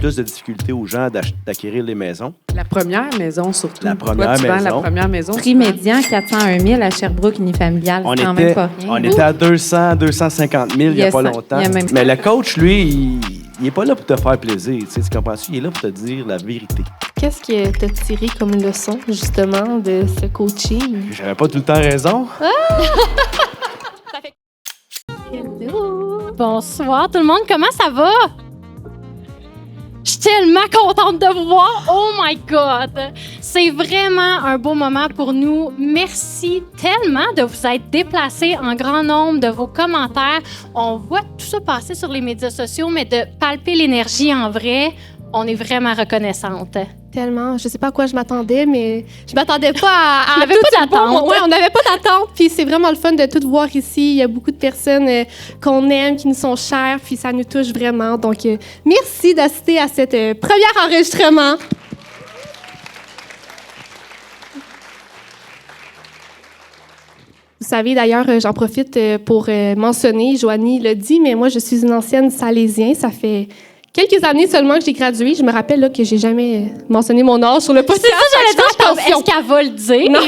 plus de difficultés aux gens d'acquérir les maisons. La première maison, surtout. La première Toi, tu vends maison. la première maison. Prix médian, 401 000 à Sherbrooke unifamilial. C'est quand même pas rien. On était à 200, 250 000 il n'y a pas longtemps. Mais le coach, lui, il n'est pas là pour te faire plaisir. Tu comprends-tu? Il est là pour te dire la vérité. Qu'est-ce que tu as tiré comme leçon, justement, de ce coaching? J'avais pas tout le temps raison. Hello! Bonsoir tout le monde, comment ça va? Je suis tellement contente de vous voir. Oh my God! C'est vraiment un beau moment pour nous. Merci tellement de vous être déplacés en grand nombre, de vos commentaires. On voit tout ça passer sur les médias sociaux, mais de palper l'énergie en vrai, on est vraiment reconnaissante. Tellement. Je sais pas à quoi je m'attendais, mais je m'attendais pas à On n'avait pas d'attente. Ouais, on n'avait pas d'attente. Puis c'est vraiment le fun de tout voir ici. Il y a beaucoup de personnes qu'on aime, qui nous sont chères, puis ça nous touche vraiment. Donc, merci d'assister à cet premier enregistrement. Vous savez, d'ailleurs, j'en profite pour mentionner, Joanie l'a dit, mais moi, je suis une ancienne Salésienne. Ça fait quelques années seulement que j'ai gradué. Je me rappelle là, que j'ai jamais mentionné mon âge sur le podcast. C'est ça, j'allais dire, est-ce qu'elle va le dire? Non.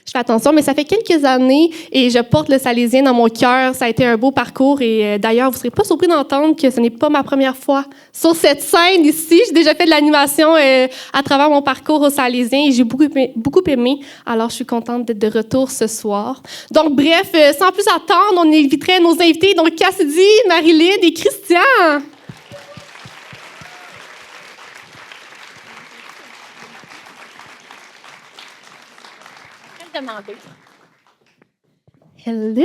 Je fais attention, mais ça fait quelques années et je porte le Salésien dans mon cœur. Ça a été un beau parcours et d'ailleurs, vous ne serez pas surpris d'entendre que ce n'est pas ma première fois sur cette scène ici. J'ai déjà fait de l'animation à travers mon parcours au Salésien et j'ai beaucoup aimé. Alors, je suis contente d'être de retour ce soir. Donc, bref, sans plus attendre, on inviterait nos invités, donc Cassidy, Marilyn et Christian. Demander. Hello!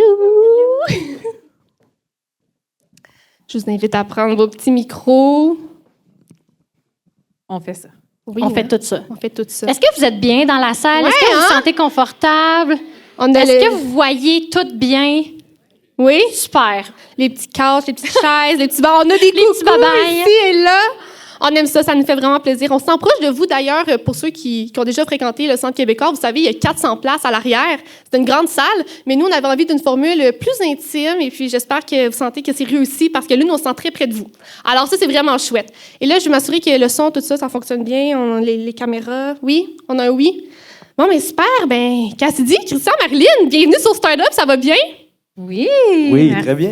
Je vous invite à prendre vos petits micros. On fait ça. Oui, On fait tout ça. On fait tout ça. Est-ce que vous êtes bien dans la salle? Ouais, Est-ce que vous hein? vous sentez confortable? Est-ce que vous voyez tout bien? Oui? Super. Les petits couches, les petites chaises, les petits bancs. On a des petits coucous babayes. ici et là. On aime ça, ça nous fait vraiment plaisir. On s'en proche de vous, d'ailleurs, pour ceux qui ont déjà fréquenté le Centre québécois. Vous savez, il y a 400 places à l'arrière. C'est une grande salle, mais nous, on avait envie d'une formule plus intime et puis j'espère que vous sentez que c'est réussi parce que là, nous, on se sent très près de vous. Alors ça, c'est vraiment chouette. Et là, je vais m'assurer que le son, tout ça, ça fonctionne bien. Les caméras, oui? On a un oui? Bon, mais super. Ben, Cassidy, Christian, Marilyn, bienvenue sur Startup, ça va bien? Oui! Oui, merci. très bien.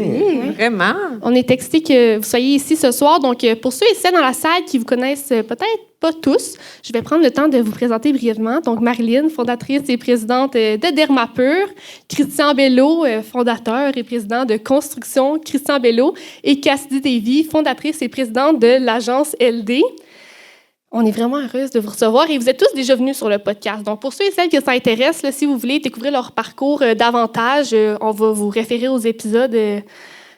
Vraiment. On est excité que vous soyez ici ce soir. Donc, pour ceux et celles dans la salle qui vous connaissent peut-être pas tous, je vais prendre le temps de vous présenter brièvement. Donc, Marilyn, fondatrice et présidente de Dermapur. Christian Bello, fondateur et président de Construction Christian Bello. Et Cassidy Davy, fondatrice et présidente de l'agence LD. On est vraiment heureuse de vous recevoir et vous êtes tous déjà venus sur le podcast. Donc, pour ceux et celles que ça intéresse, là, si vous voulez découvrir leur parcours davantage, on va vous référer aux épisodes. Ben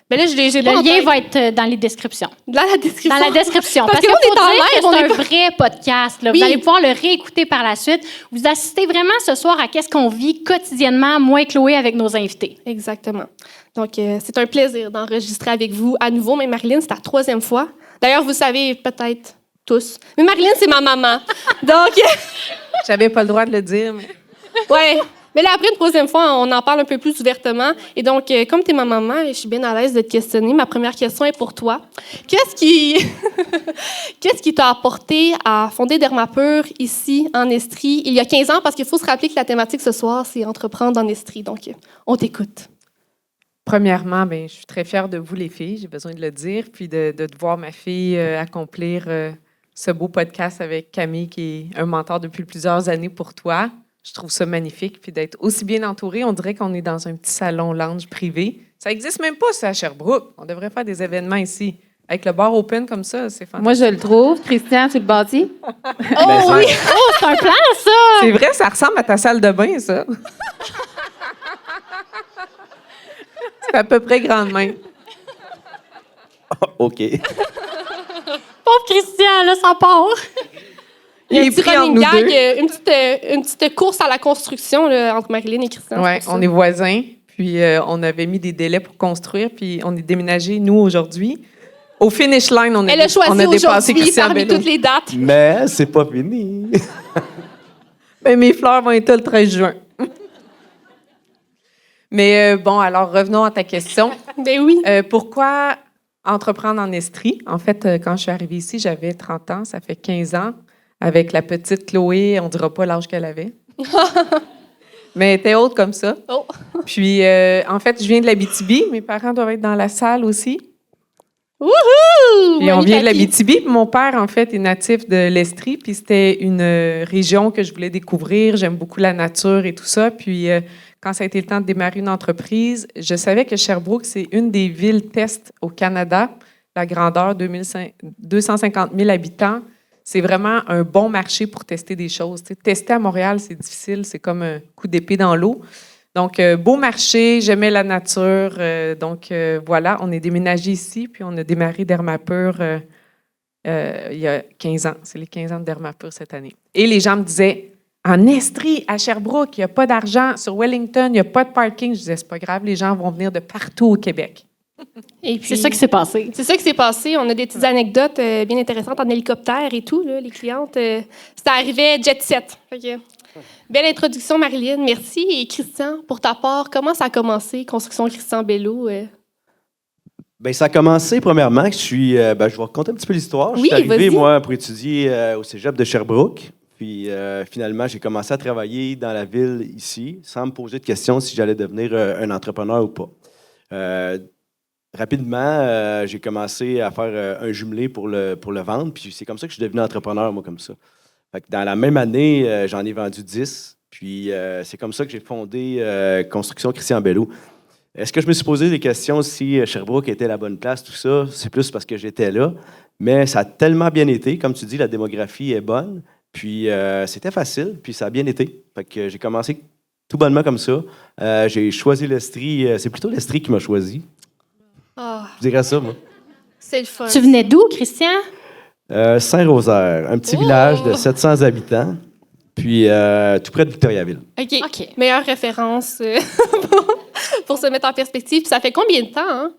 là, j'ai Le lien va être dans les descriptions. dans la description. Dans la description. Parce Parce que qu'il nous, faut on est en dire live, que on c'est est un pas- vrai podcast. Là. Oui. Vous allez pouvoir le réécouter par la suite. Vous assistez vraiment ce soir à qu'est-ce qu'on vit quotidiennement, moi et Chloé, avec nos invités. Exactement. Donc, c'est un plaisir d'enregistrer avec vous à nouveau. Mais Marilyn, c'est ta 3e fois. D'ailleurs, vous savez peut-être tous. Mais Marilyn, c'est ma maman. Donc, J'avais pas le droit de le dire, mais... ouais. Mais là, après une 3e fois, on en parle un peu plus ouvertement. Et donc, comme tu es ma maman, je suis bien à l'aise de te questionner. Ma première question est pour toi. Qu'est-ce qui t'a apporté à fonder Dermapur ici, en Estrie, il y a 15 ans? Parce qu'il faut se rappeler que la thématique ce soir, c'est entreprendre en Estrie. Donc, on t'écoute. Premièrement, ben, je suis très fière de vous, les filles. J'ai besoin de le dire. Puis de voir ma fille accomplir ce beau podcast avec Camille, qui est un mentor depuis plusieurs années pour toi. Je trouve ça magnifique. Puis d'être aussi bien entourée, on dirait qu'on est dans un petit salon lounge privé. Ça n'existe même pas, ça, à Sherbrooke. On devrait faire des événements ici. Avec le bar open comme ça, c'est fantastique. Moi, je le trouve. Christian, tu le bâtis? Oh oui! Oh, c'est un plan, ça! C'est vrai, ça ressemble à ta salle de bain, ça. C'est à peu près grande main. OK. Pauvre Christian, là, ça part. Il y a Il un est petit pris entre running nous gag, deux. une petite course à la construction là, entre Marilyn et Christian. Oui, c'est pour on ça. est voisins. Puis on avait mis des délais pour construire. Puis on est déménagé, nous, aujourd'hui. Au finish line, on a, Elle a choisi on a dépassé aujourd'hui Christian parmi Bello. toutes les dates. Mais c'est pas fini. Mais mes fleurs vont être là le 13 juin. Mais bon, alors revenons à ta question. Ben oui. Pourquoi entreprendre en Estrie. En fait, quand je suis arrivée ici, j'avais 30 ans. Ça fait 15 ans. Avec la petite Chloé, on ne dira pas l'âge qu'elle avait. Mais elle était haute comme ça. Oh. Puis, en fait, je viens de l'Abitibi. Mes parents doivent être dans la salle aussi. Wouhou! Puis on vient de l'Abitibi. Mon père, en fait, est natif de l'Estrie. Puis c'était une région que je voulais découvrir. J'aime beaucoup la nature et tout ça. Puis quand ça a été le temps de démarrer une entreprise, je savais que Sherbrooke, c'est une des villes test au Canada. La grandeur, 250 000 habitants. C'est vraiment un bon marché pour tester des choses. T'sais, tester à Montréal, c'est difficile. C'est comme un coup d'épée dans l'eau. Donc, beau marché, j'aimais la nature. Donc, voilà, on est déménagé ici, puis on a démarré Dermapur il y a 15 ans. C'est les 15 ans de Dermapur cette année. Et les gens me disaient, en Estrie, à Sherbrooke, il n'y a pas d'argent. Sur Wellington, il n'y a pas de parking. Je disais, c'est pas grave, les gens vont venir de partout au Québec. Et puis, c'est ça qui s'est passé. C'est ça qui s'est passé. On a des petites anecdotes bien intéressantes en hélicoptère et tout. Là, les clientes, ça arrivait jet set. Okay. Belle introduction, Marilyn. Merci. Et Christian, pour ta part, comment ça a commencé, Construction Christian Bello? Bien, ça a commencé, premièrement, que je vais vous raconter un petit peu l'histoire. Oui, je suis arrivé, vas-y. moi, pour étudier au cégep de Sherbrooke. Puis, finalement, j'ai commencé à travailler dans la ville ici, sans me poser de questions si j'allais devenir un entrepreneur ou pas. Rapidement, j'ai commencé à faire un jumelé pour le vendre. Puis, c'est comme ça que je suis devenu entrepreneur, moi, comme ça. Fait que dans la même année, j'en ai vendu 10. Puis, c'est comme ça que j'ai fondé Construction Christian Bello. Est-ce que je me suis posé des questions si Sherbrooke était la bonne place, tout ça? C'est plus parce que j'étais là. Mais ça a tellement bien été. Comme tu dis, la démographie est bonne. Puis, c'était facile. Puis, ça a bien été. Fait que j'ai commencé tout bonnement comme ça. J'ai choisi l'Estrie. C'est plutôt l'Estrie qui m'a choisi. Oh, Je dirais ça, moi. c'est le fun. Tu venais d'où, Christian? Saint-Rosaire, un petit village de 700 habitants. Puis, tout près de Victoriaville. OK. Meilleure référence pour se mettre en perspective. Puis ça fait combien de temps, hein?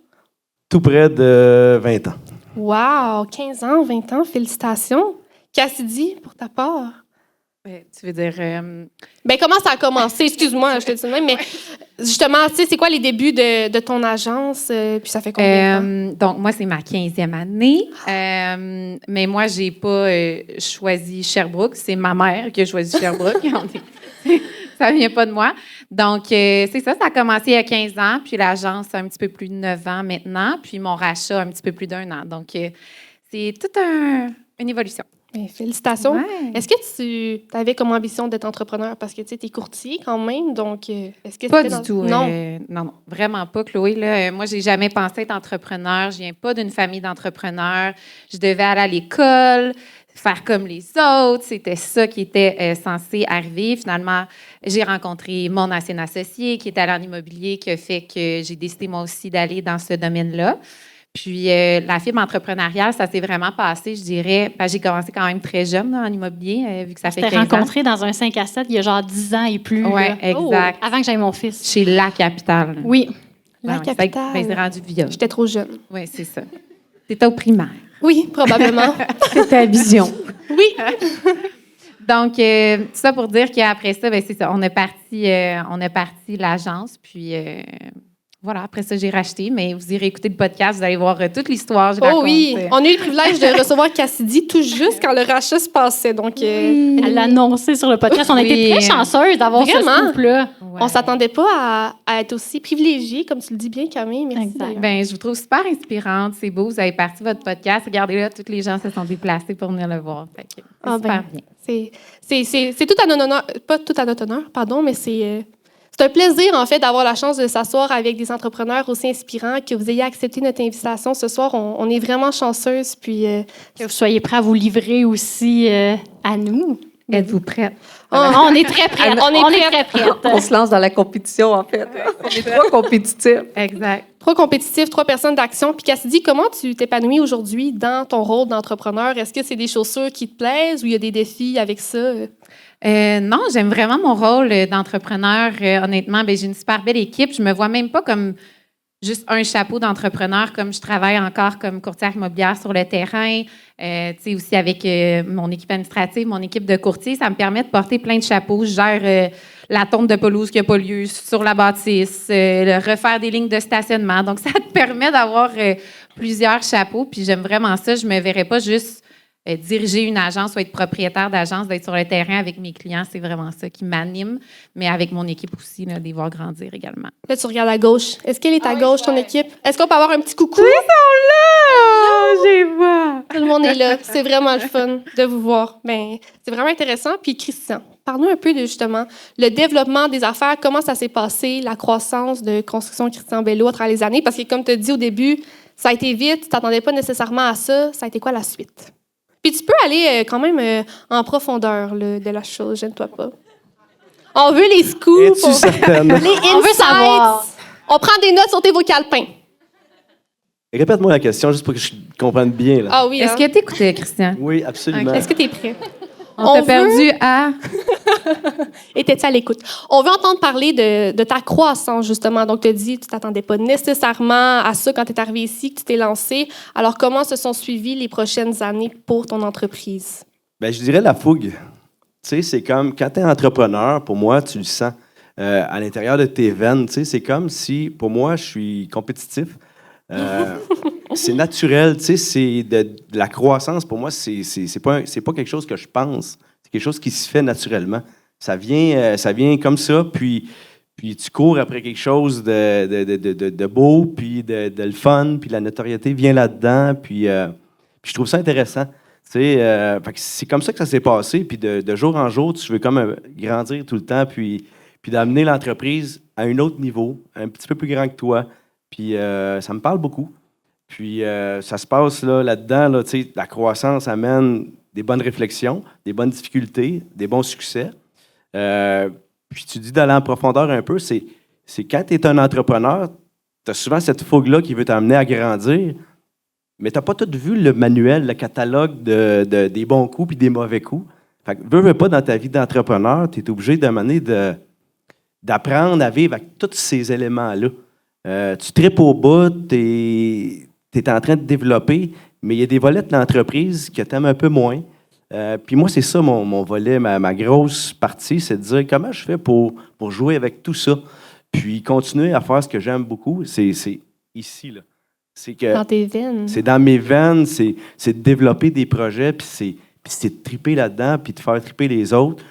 Tout près de 20 ans. Wow! 15 ans, 20 ans. Félicitations. Cassidy, pour ta part? Tu veux dire... Ben comment ça a commencé? Excuse-moi, je te dis même, mais justement, tu sais, c'est quoi les débuts de ton agence? Puis ça fait combien de temps? Donc, moi, c'est ma 15e année. Mais moi, j'ai pas choisi Sherbrooke. C'est ma mère qui a choisi Sherbrooke. Ça vient pas de moi. Donc, c'est ça, ça a commencé il y a 15 ans. Puis l'agence a un petit peu plus de 9 ans maintenant. Puis mon rachat a un petit peu plus d'1 an. Donc, c'est toute une évolution. Bien, félicitations. Ouais. Est-ce que tu avais comme ambition d'être entrepreneur? Parce que tu es courtier quand même, donc est-ce que Pas c'était du tout. Non. Non, vraiment pas, Chloé. Là, moi, j'ai jamais pensé être entrepreneur. Je viens pas d'une famille d'entrepreneurs. Je devais aller à l'école, faire comme les autres. C'était ça qui était censé arriver. Finalement, j'ai rencontré mon ancien associé qui est allé en immobilier, qui a fait que j'ai décidé moi aussi d'aller dans ce domaine-là. Puis, la fibre entrepreneuriale, ça s'est vraiment passé, je dirais. J'ai commencé quand même très jeune là, en immobilier, vu que ça fait 15 ans. Tu t'es rencontré dans un 5 à 7 il y a genre 10 ans et plus. Oui, là. exact. Avant que j'aie mon fils. Chez La Capitale. Oui. La Capitale. C'est rendu viol. J'étais trop jeune. Oui, c'est ça. C'était au primaire. Oui, probablement. C'était à Vision. Oui. Donc, tout ça pour dire qu'après ça, c'est ça. On a parti l'agence, puis... voilà, après ça, j'ai racheté, mais vous irez écouter le podcast, vous allez voir toute l'histoire. Oh oui, on a eu le privilège de recevoir Cassidy tout juste quand le rachat se passait. Donc, elle l'a annoncé sur le podcast. On a été très chanceuses d'avoir ce scoop-là. Ouais. On ne s'attendait pas à être aussi privilégiés, comme tu le dis bien, Camille. Merci. Je vous trouve super inspirante. C'est beau, vous avez parti votre podcast. Regardez là, tous les gens se sont déplacés pour venir le voir. Fait que c'est super bien. C'est tout à notre honneur, pas tout à notre honneur, pardon, mais c'est un plaisir, en fait, d'avoir la chance de s'asseoir avec des entrepreneurs aussi inspirants, que vous ayez accepté notre invitation ce soir. On est vraiment chanceuses. Puis, que vous soyez prêts à vous livrer aussi à nous. Êtes-vous prête? On est très prêts. On est très prêtes. On se lance dans la compétition, en fait. On est trop compétitifs. Exact. 3 compétitifs, 3 personnes d'action. Puis Cassidy, comment tu t'épanouis aujourd'hui dans ton rôle d'entrepreneur? Est-ce que c'est des chaussures qui te plaisent ou il y a des défis avec ça? Non, j'aime vraiment mon rôle d'entrepreneur. Honnêtement, j'ai une super belle équipe. Je me vois même pas comme juste un chapeau d'entrepreneur, comme je travaille encore comme courtière immobilière sur le terrain. Aussi avec mon équipe administrative, mon équipe de courtier, ça me permet de porter plein de chapeaux. Je gère la tonte de pelouse qui n'a pas lieu sur la bâtisse, refaire des lignes de stationnement. Donc, ça te permet d'avoir plusieurs chapeaux, puis j'aime vraiment ça. Je me verrais pas juste diriger une agence ou être propriétaire d'agence, d'être sur le terrain avec mes clients. C'est vraiment ça qui m'anime, mais avec mon équipe aussi, là, de les voir grandir également. Là, tu regardes à gauche. Est-ce qu'elle est à gauche, ton équipe? Est-ce qu'on peut avoir un petit coucou? Ils sont là! Je les vois! Tout le monde est là. C'est vraiment le fun de vous voir. Ben, c'est vraiment intéressant. Puis, Christian, parle-nous un peu de, justement, le développement des affaires, comment ça s'est passé, la croissance de Construction Christian Bello à travers les années. Parce que, comme tu as dit au début, ça a été vite, tu t'attendais pas nécessairement à ça. Ça a été quoi la suite? Puis tu peux aller quand même en profondeur là, de la chose, gêne-toi pas. On veut les scoops. Es-tu certaine? Les insights. On veut savoir. On prend des notes sur tes vocalpins. Répète-moi la question, juste pour que je comprenne bien. Là. Ah oui, Est-ce que tu écoutais, Christian? Oui, absolument. Ok. Est-ce que tu es prêt? On t'a perdu à... Étais-tu à l'écoute? On veut entendre parler de ta croissance, justement. Donc, tu as dit que tu t'attendais pas nécessairement à ça quand tu es arrivé ici, que tu t'es lancé. Alors, comment se sont suivies les prochaines années pour ton entreprise? Ben, je dirais la fougue. Tu sais, c'est comme quand tu es entrepreneur, pour moi, tu le sens à l'intérieur de tes veines. Tu sais, c'est comme si, pour moi, je suis compétitif. C'est naturel, tu sais, c'est de la croissance. Pour moi, c'est pas quelque chose que je pense. C'est quelque chose qui se fait naturellement. Ça vient comme ça, puis tu cours après quelque chose de beau, puis de le fun, puis la notoriété vient là-dedans, puis je trouve ça intéressant. Tu sais, fait que c'est comme ça que ça s'est passé, puis de jour en jour, tu veux comme grandir tout le temps, puis d'amener l'entreprise à un autre niveau, un petit peu plus grand que toi. Puis ça me parle beaucoup. Puis ça se passe là-dedans, là, tu sais, la croissance amène des bonnes réflexions, des bonnes difficultés, des bons succès. Puis tu dis d'aller en profondeur un peu, c'est quand tu es un entrepreneur, tu as souvent cette fougue-là qui veut t'amener à grandir, mais tu n'as pas tout vu le manuel, le catalogue des bons coups puis des mauvais coups. Fait que veux pas dans ta vie d'entrepreneur, tu es obligé d'apprendre à vivre avec tous ces éléments-là. Tu tripes au bout, tu es en train de développer, mais il y a des volets de l'entreprise que tu aimes un peu moins. Puis moi, c'est ça mon volet, ma grosse partie, c'est de dire comment je fais pour jouer avec tout ça. Puis continuer à faire ce que j'aime beaucoup, c'est ici, là. C'est que Dans tes veines. c'est dans mes veines, c'est de développer des projets, puis c'est de triper là-dedans, puis de faire triper les autres.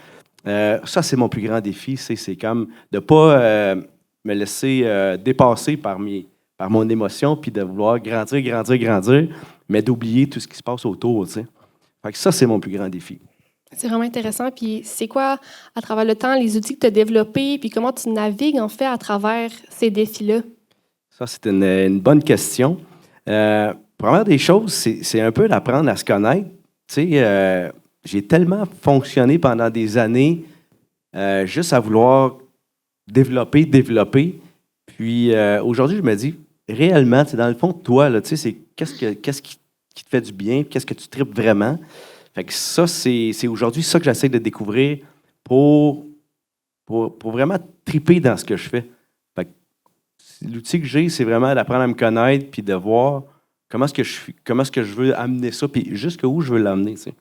Ça, c'est mon plus grand défi, c'est comme de ne pas me laisser dépasser par mon émotion, puis de vouloir grandir, mais d'oublier tout ce qui se passe autour, tu sais. Fait que ça, c'est mon plus grand défi. C'est vraiment intéressant. Puis c'est quoi, à travers le temps, les outils que tu as développés, puis comment tu navigues, en fait, à travers ces défis-là? Ça, c'est une bonne question. Première des choses, c'est un peu d'apprendre à se connaître. Tu sais, j'ai tellement fonctionné pendant des années juste à vouloir développer. Puis aujourd'hui, je me dis, réellement, dans le fond de toi, là, tu sais, c'est qu'est-ce qui te fait du bien, qu'est-ce que tu tripes vraiment. Fait que ça, c'est aujourd'hui ça que j'essaie de découvrir pour vraiment triper dans ce que je fais. Fait que l'outil que j'ai, c'est vraiment d'apprendre à me connaître puis de voir comment est-ce que je veux amener ça, puis jusqu'où je veux l'amener, tu sais.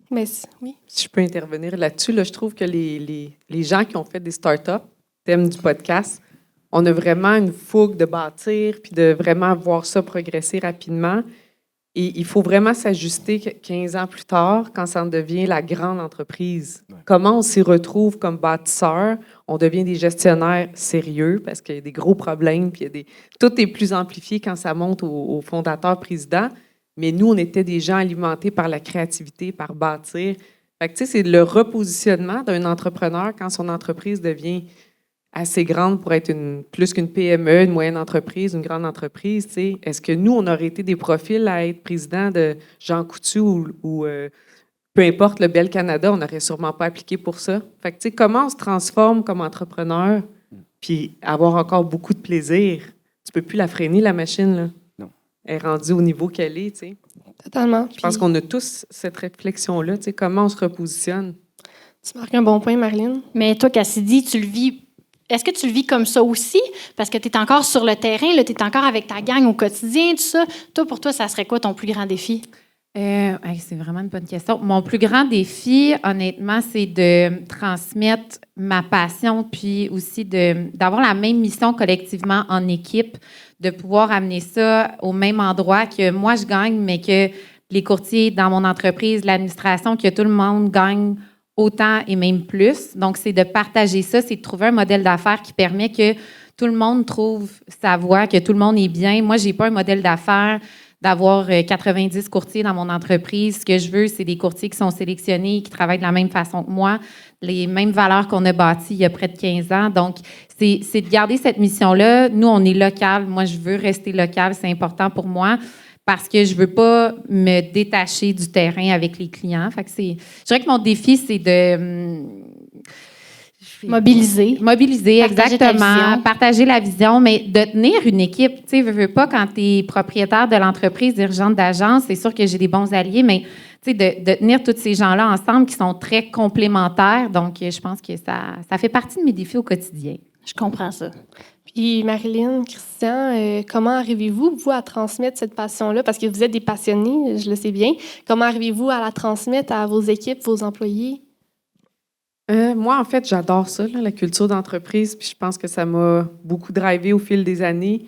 Mais oui. Si je peux intervenir là-dessus, là, je trouve que les gens qui ont fait des startups, thème du podcast, on a vraiment une fougue de bâtir puis de vraiment voir ça progresser rapidement. Et il faut vraiment s'ajuster 15 ans plus tard quand ça en devient la grande entreprise. Ouais. Comment on s'y retrouve comme bâtisseur? On devient des gestionnaires sérieux parce qu'il y a des gros problèmes. Puis tout est plus amplifié quand ça monte au fondateur-président. Mais nous, on était des gens alimentés par la créativité, par bâtir. Fait que, tu sais, c'est le repositionnement d'un entrepreneur quand son entreprise devient assez grande pour être plus qu'une PME, une moyenne entreprise, une grande entreprise. T'sais. Est-ce que nous, on aurait été des profils à être président de Jean Coutu ou peu importe le Bell Canada, on n'aurait sûrement pas appliqué pour ça. Fait que, comment on se transforme comme entrepreneur puis avoir encore beaucoup de plaisir? Tu peux plus la freiner, la machine, là. Non. Elle est rendue au niveau qu'elle est. T'sais. Totalement. Je pense qu'on a tous cette réflexion-là. Comment on se repositionne? Tu marques un bon point, Marilyn. Mais toi, Cassidy, tu le vis. Est-ce que tu le vis comme ça aussi? Parce que tu es encore sur le terrain, tu es encore avec ta gang au quotidien, tout ça. Toi, pour toi, ça serait quoi ton plus grand défi? C'est c'est vraiment une bonne question. Mon plus grand défi, honnêtement, c'est de transmettre ma passion, puis aussi d'avoir la même mission collectivement en équipe, de pouvoir amener ça au même endroit, que moi, je gagne, mais que les courtiers dans mon entreprise, l'administration, que tout le monde gagne autant et même plus. Donc, c'est de partager ça, c'est de trouver un modèle d'affaires qui permet que tout le monde trouve sa voie, que tout le monde est bien. Moi, je n'ai pas un modèle d'affaires d'avoir 90 courtiers dans mon entreprise. Ce que je veux, c'est des courtiers qui sont sélectionnés, qui travaillent de la même façon que moi, les mêmes valeurs qu'on a bâties il y a près de 15 ans. Donc, c'est de garder cette mission-là. Nous, on est local. Moi, je veux rester local. C'est important pour moi parce que je veux pas me détacher du terrain avec les clients. Fait que je dirais que mon défi, c'est de... Mobiliser. Partager exactement. Partager la vision, mais de tenir une équipe. Tu sais, veux pas, quand tu es propriétaire de l'entreprise, dirigeante d'agence, c'est sûr que j'ai des bons alliés, mais tu sais, de tenir tous ces gens-là ensemble qui sont très complémentaires. Donc, je pense que ça fait partie de mes défis au quotidien. Je comprends ça. Puis Marilyn, Christian, comment arrivez-vous, vous, à transmettre cette passion-là? Parce que vous êtes des passionnés, je le sais bien. Comment arrivez-vous à la transmettre à vos équipes, vos employés? Moi, en fait, j'adore ça, là, la culture d'entreprise, puis je pense que ça m'a beaucoup drivé au fil des années.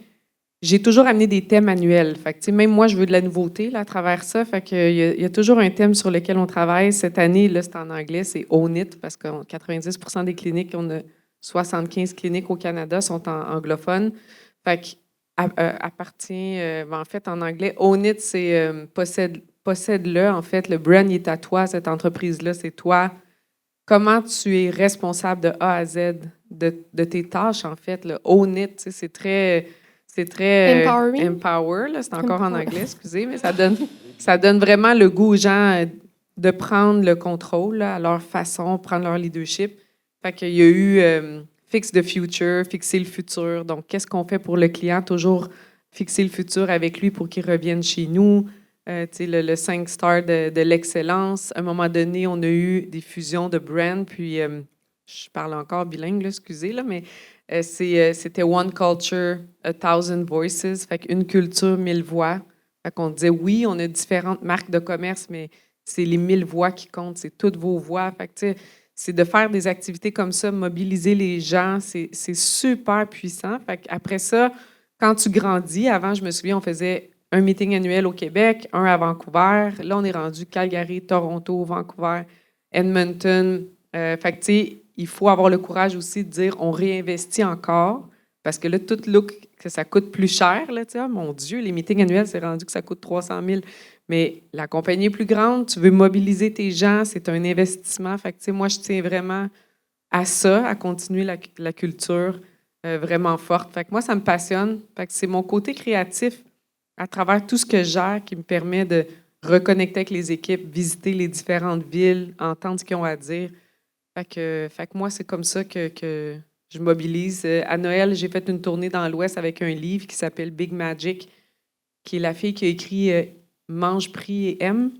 J'ai toujours amené des thèmes annuels. Fait que, tu sais, même moi, je veux de la nouveauté là, à travers ça. Fait que, il y a toujours un thème sur lequel on travaille. Cette année, là, c'est en anglais, c'est Own It, parce que 90% des cliniques, on a 75 cliniques au Canada, sont anglophones. Fait que, en fait, en anglais, Own It, c'est possède-le. En fait, le brand, il est à toi, cette entreprise-là, c'est toi. Comment tu es responsable de A à Z de tes tâches, en fait. Là. Own it, c'est très empower, là, c'est encore en anglais, excusez, mais ça donne vraiment le goût aux gens de prendre le contrôle là, à leur façon, prendre leur leadership. Fait qu'il y a eu Fix the Future, fixer le futur. Donc, qu'est-ce qu'on fait pour le client? Toujours fixer le futur avec lui pour qu'il revienne chez nous. Le 5 star de l'excellence. À un moment donné, on a eu des fusions de brands, puis je parle encore bilingue, là, excusez, là, mais c'était One Culture, 1,000 Voices, fait qu'une culture, 1000 voix. Fait qu'on disait, oui, on a différentes marques de commerce, mais c'est les 1000 voix qui comptent, c'est toutes vos voix. Fait que, c'est de faire des activités comme ça, mobiliser les gens, c'est super puissant. Fait qu'après ça, quand tu grandis, avant, je me souviens, on faisait un meeting annuel au Québec, un à Vancouver. Là, on est rendu Calgary, Toronto, Vancouver, Edmonton. Fait que, tu sais, il faut avoir le courage aussi de dire on réinvestit encore parce que là, tout look que ça coûte plus cher. Là, oh, mon Dieu, les meetings annuels, c'est rendu que ça coûte 300 000. Mais la compagnie est plus grande, tu veux mobiliser tes gens, c'est un investissement. Fait que, tu sais, moi, je tiens vraiment à ça, à continuer la culture vraiment forte. Fait que moi, ça me passionne. Fait que c'est mon côté créatif à travers tout ce que je gère qui me permet de reconnecter avec les équipes, visiter les différentes villes, entendre ce qu'ils ont à dire. Fait que moi, c'est comme ça que je mobilise. À Noël, j'ai fait une tournée dans l'Ouest avec un livre qui s'appelle Big Magic, qui est la fille qui a écrit Mange, prie et aime.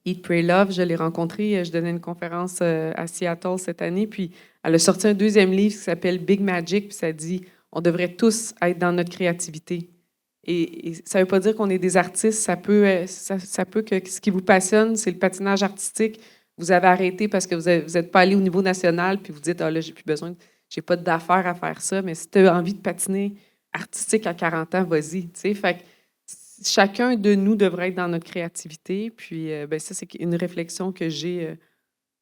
Eat, Pray, Love. Je l'ai rencontrée. Je donnais une conférence à Seattle cette année. Puis elle a sorti un deuxième livre qui s'appelle Big Magic. Puis ça dit on devrait tous être dans notre créativité. Et ça ne veut pas dire qu'on est des artistes. Ça peut que ce qui vous passionne, c'est le patinage artistique. Vous avez arrêté parce que vous n'êtes pas allé au niveau national, puis vous dites, ah là, j'ai plus besoin, j'ai pas d'affaires à faire ça. Mais si tu as envie de patiner artistique à 40 ans, vas-y. Fait que chacun de nous devrait être dans notre créativité. Puis ça, c'est une réflexion que j'ai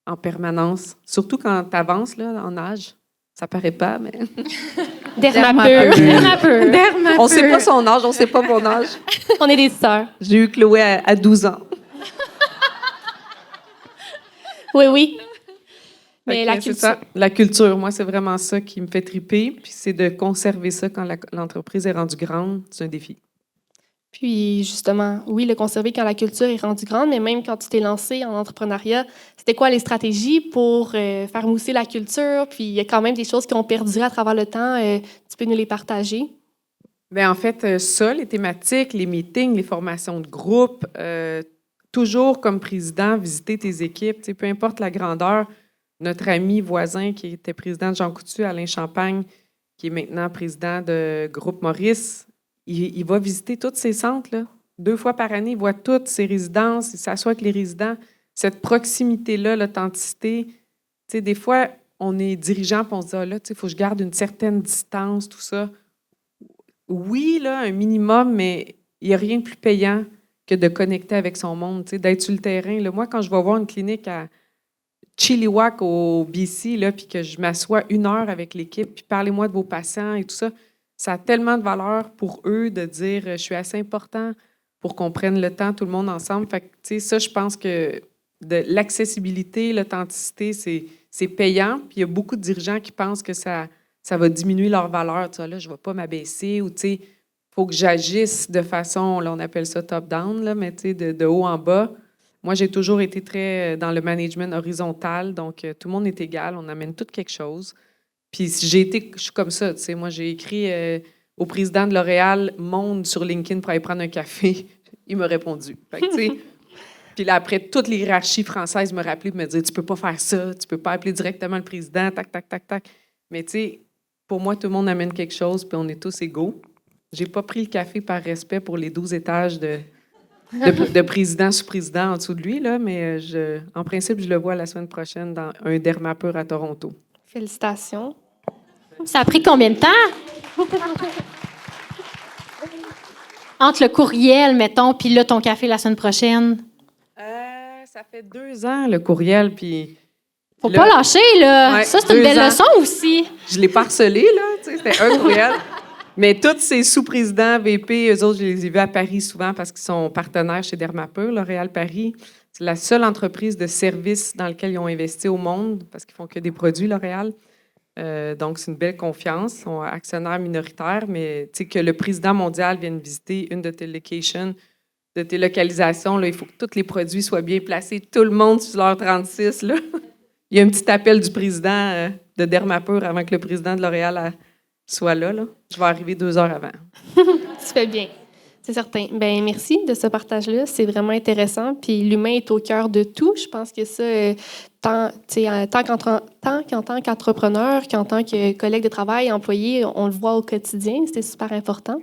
en permanence. Surtout quand tu avances là, en âge. Ça paraît pas, mais... Dermapeur. On ne sait pas son âge, on ne sait pas mon âge. On est des sœurs. J'ai eu Chloé à 12 ans. Oui. Mais la culture. Ça. La culture, moi, c'est vraiment ça qui me fait triper. Puis c'est de conserver ça quand l'entreprise est rendue grande. C'est un défi. Puis justement, oui, le conserver quand la culture est rendue grande, mais même quand tu t'es lancé en entrepreneuriat, c'était quoi les stratégies pour faire mousser la culture? Puis il y a quand même des choses qui ont perduré à travers le temps. Tu peux nous les partager? Bien, en fait, ça, les thématiques, les meetings, les formations de groupe, toujours comme président, visiter tes équipes, peu importe la grandeur. Notre ami voisin qui était président de Jean Coutu, Alain Champagne, qui est maintenant président de Groupe Maurice, il va visiter tous ces centres, là. 2 fois par année, il voit toutes ses résidences, il s'assoit avec les résidents. Cette proximité-là, l'authenticité, tu sais, des fois, on est dirigeant puis on se dit, ah, là, tu sais, il faut que je garde une certaine distance, tout ça. Oui, là, un minimum, mais il n'y a rien de plus payant que de connecter avec son monde, tu sais, d'être sur le terrain. Là. Moi, quand je vais voir une clinique à Chilliwack au BC, là, puis que je m'assois 1 heure avec l'équipe, puis parlez-moi de vos patients et tout ça, ça a tellement de valeur pour eux de dire je suis assez important pour qu'on prenne le temps, tout le monde ensemble. Fait que, tu sais, ça, je pense que de l'accessibilité, l'authenticité, c'est payant. Puis il y a beaucoup de dirigeants qui pensent que ça va diminuer leur valeur. Tu sais, là, je ne vais pas m'abaisser ou, tu sais, il faut que j'agisse de façon, là, on appelle ça top-down, là, mais tu sais, de haut en bas. Moi, j'ai toujours été très dans le management horizontal, donc tout le monde est égal, on amène tout quelque chose. Puis je suis comme ça, tu sais, moi, j'ai écrit au président de L'Oréal Monde sur LinkedIn pour aller prendre un café. Il m'a répondu. Fait que, tu sais, puis là, après, toutes les hiérarchies françaises me rappelaient pour me dire « Tu peux pas faire ça, tu peux pas appeler directement le président, tac, tac, tac, tac. » Mais tu sais, pour moi, tout le monde amène quelque chose, puis on est tous égaux. J'ai pas pris le café par respect pour les 12 étages de président sous président en dessous de lui, là, mais en principe, je le vois la semaine prochaine dans un Dermapur à Toronto. Félicitations. Ça a pris combien de temps? Entre le courriel, mettons, puis là, ton café la semaine prochaine. Ça fait 2 ans, le courriel, puis... Faut pas lâcher, là. Ouais, ça, c'est une 2 belle ans. leçon aussi. Je l'ai pas harcelé, là, tu sais, c'était un courriel. Mais tous ces sous-présidents, VP, eux autres, je les ai vus à Paris souvent parce qu'ils sont partenaires chez Dermapur, L'Oréal Paris. C'est la seule entreprise de services dans laquelle ils ont investi au monde parce qu'ils font que des produits, L'Oréal. Donc, c'est une belle confiance. Ils sont actionnaires minoritaires, mais tu sais, que le président mondial vienne visiter une de tes locations, de tes localisations, là, il faut que tous les produits soient bien placés, tout le monde sur leur 36. Là. Il y a un petit appel du président de Dermapur avant que le président de L'Oréal soit là. Je vais arriver 2 heures avant. Tu fais bien. C'est certain. Ben merci de ce partage-là. C'est vraiment intéressant. Puis l'humain est au cœur de tout. Je pense que ça, tant qu'en tant qu'entrepreneur, qu'en tant que collègue de travail, employé, on le voit au quotidien. C'est super important.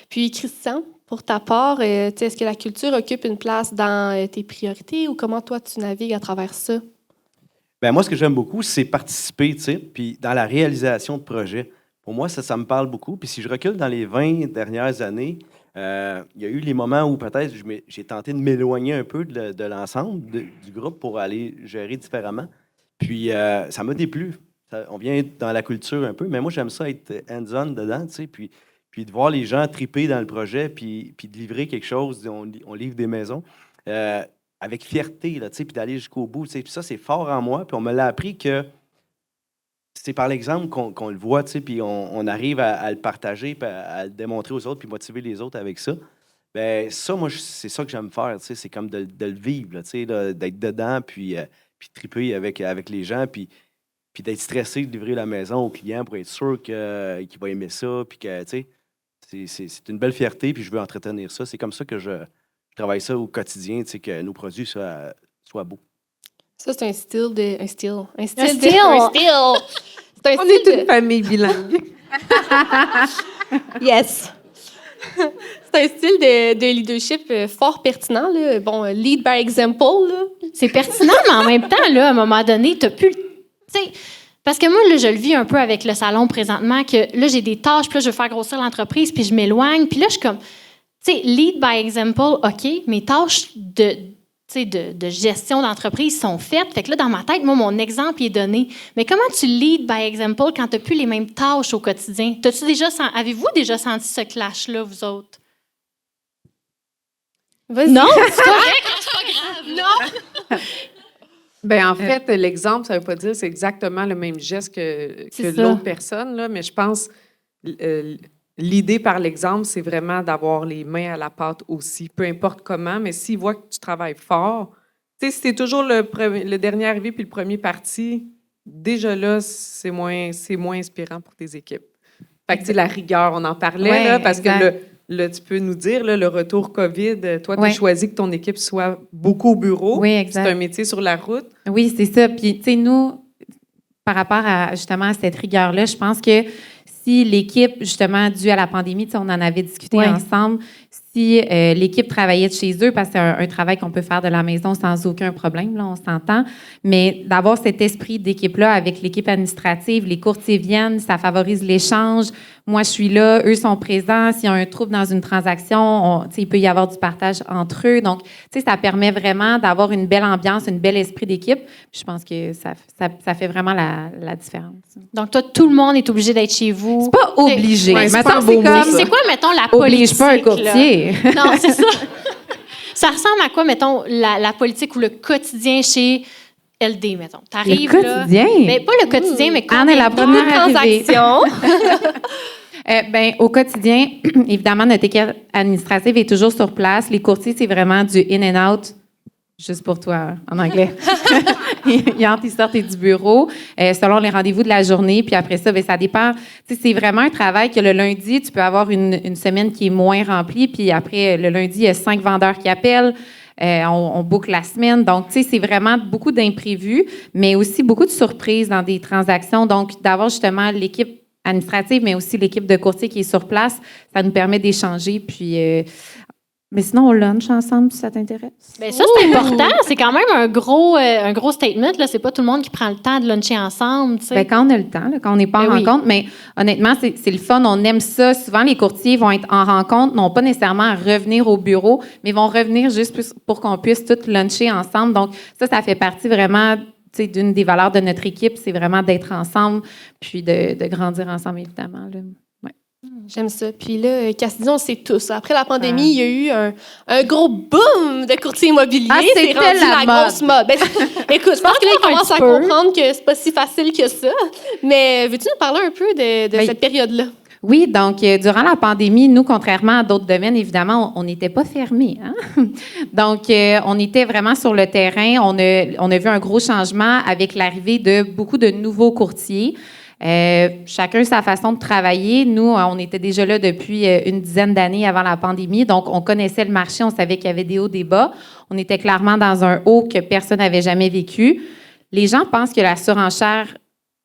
Puis Christian, pour ta part, est-ce que la culture occupe une place dans tes priorités ou comment toi tu navigues à travers ça? Bien, moi, ce que j'aime beaucoup, c'est participer, tu sais, puis dans la réalisation de projets. Pour moi, ça me parle beaucoup. Puis si je recule dans les 20 dernières années, il y a eu les moments où peut-être j'ai tenté de m'éloigner un peu de l'ensemble du groupe pour aller gérer différemment. Puis ça m'a déplu. On vient être dans la culture un peu, mais moi, j'aime ça être hands-on dedans, tu sais, puis de voir les gens triper dans le projet, puis de livrer quelque chose. On livre des maisons avec fierté, là, tu sais, puis d'aller jusqu'au bout. Tu sais. Puis ça, c'est fort en moi. Puis on me l'a appris que c'est par l'exemple qu'on le voit, tu sais, puis on arrive à le partager, puis à le démontrer aux autres, puis motiver les autres avec ça. Bien, ça, moi, c'est ça que j'aime faire, tu sais, c'est comme de le vivre, là, tu sais, d'être dedans, puis triper avec les gens, puis d'être stressé de livrer la maison au client pour être sûr qu'il va aimer ça, puis que, tu sais, c'est une belle fierté, puis je veux entretenir ça. C'est comme ça que je travaille ça au quotidien, tu sais, que nos produits soient beaux. Ça, c'est un style. C'est un On style est une famille bilingue. Yes. C'est un style de leadership fort pertinent. Là. Bon, lead by example. Là. C'est pertinent, mais en même temps, là, à un moment donné, tu n'as plus... Parce que moi, là, je le vis un peu avec le salon présentement, que là, j'ai des tâches, puis là, je veux faire grossir l'entreprise, puis je m'éloigne. Puis là, je suis comme... Tu sais, lead by example, OK, mes tâches de gestion d'entreprise sont faites. Fait que là, dans ma tête, moi, mon exemple est donné. Mais comment tu lead by example quand tu n'as plus les mêmes tâches au quotidien? Avez-vous déjà senti ce clash-là, vous autres? Vas-y. Non? C'est correct, c'est pas grave. Non? Ben, en fait, l'exemple, ça ne veut pas dire que c'est exactement le même geste que l'autre personne, là, mais je pense l'idée par l'exemple, c'est vraiment d'avoir les mains à la pâte aussi, peu importe comment, mais s'ils voient que tu travailles fort, tu sais, si c'est toujours le dernier arrivé puis le premier parti, déjà là, c'est moins inspirant pour tes équipes. Fait que, tu sais, la rigueur, on en parlait, là, parce que tu peux nous dire, là, le retour COVID, toi, tu as choisi que ton équipe soit beaucoup au bureau. Oui, exact. C'est un métier sur la route. Oui, c'est ça. Puis, tu sais, nous, par rapport justement à cette rigueur-là, je pense que si l'équipe, justement, due à la pandémie, on en avait discuté ensemble, aussi, l'équipe travaillait de chez eux parce que c'est un travail qu'on peut faire de la maison sans aucun problème, là, on s'entend. Mais d'avoir cet esprit d'équipe-là avec l'équipe administrative, les courtiers viennent, ça favorise l'échange. Moi, je suis là, eux sont présents. S'il y a un trouble dans une transaction, il peut y avoir du partage entre eux. Donc, ça permet vraiment d'avoir une belle ambiance, un bel esprit d'équipe. Puis je pense que ça fait vraiment la différence. Donc, toi, tout le monde est obligé d'être chez vous. C'est pas obligé. Ouais, c'est Mettons, pas un beau mot, comme... ça. C'est quoi, mettons, la Oblige politique? pas un courtier. Là? Non, c'est ça. Ça ressemble à quoi, mettons, la politique ou le quotidien chez LD, mettons? T'arrives, Le quotidien? Là, mais pas le quotidien, mais Anne est la première arrivée. transactions. Au quotidien, évidemment, notre équipe administrative est toujours sur place. Les courtiers, c'est vraiment du in and out, juste pour toi, en anglais. Ils entrent, ils sortent du bureau selon les rendez-vous de la journée. Puis après ça, ça dépend. C'est vraiment un travail que le lundi, tu peux avoir une semaine qui est moins remplie. Puis après, le lundi, il y a 5 vendeurs qui appellent. On boucle la semaine. Donc, c'est vraiment beaucoup d'imprévus, mais aussi beaucoup de surprises dans des transactions. Donc, d'avoir justement l'équipe administrative, mais aussi l'équipe de courtier qui est sur place, ça nous permet d'échanger. Puis, mais sinon, on lunch ensemble, si ça t'intéresse. Bien, ça, c'est important. C'est quand même un gros statement. Là. C'est pas tout le monde qui prend le temps de luncher ensemble. Tu sais. Bien, quand on a le temps, là, quand on n'est pas en rencontre. Mais honnêtement, c'est le fun. On aime ça. Souvent, les courtiers vont être en rencontre, non pas nécessairement à revenir au bureau, mais vont revenir juste pour qu'on puisse tous luncher ensemble. Donc, ça fait partie vraiment d'une des valeurs de notre équipe. C'est vraiment d'être ensemble puis de grandir ensemble, évidemment. Là. J'aime ça. Puis là, Cassidy, on le sait tous. Après la pandémie, il y a eu un gros boom de courtiers immobiliers. C'était rendu la grosse mode. Ben, écoute, je pense que là, ils commencent à comprendre que c'est pas si facile que ça. Mais veux-tu nous parler un peu de cette période-là? Oui, donc, durant la pandémie, nous, contrairement à d'autres domaines, évidemment, on n'était pas fermés. Hein? Donc, on était vraiment sur le terrain. On a vu un gros changement avec l'arrivée de beaucoup de nouveaux courtiers. Chacun sa façon de travailler. Nous, on était déjà là depuis une dizaine d'années avant la pandémie, donc on connaissait le marché, on savait qu'il y avait des hauts, des bas. On était clairement dans un haut que personne n'avait jamais vécu. Les gens pensent que la surenchère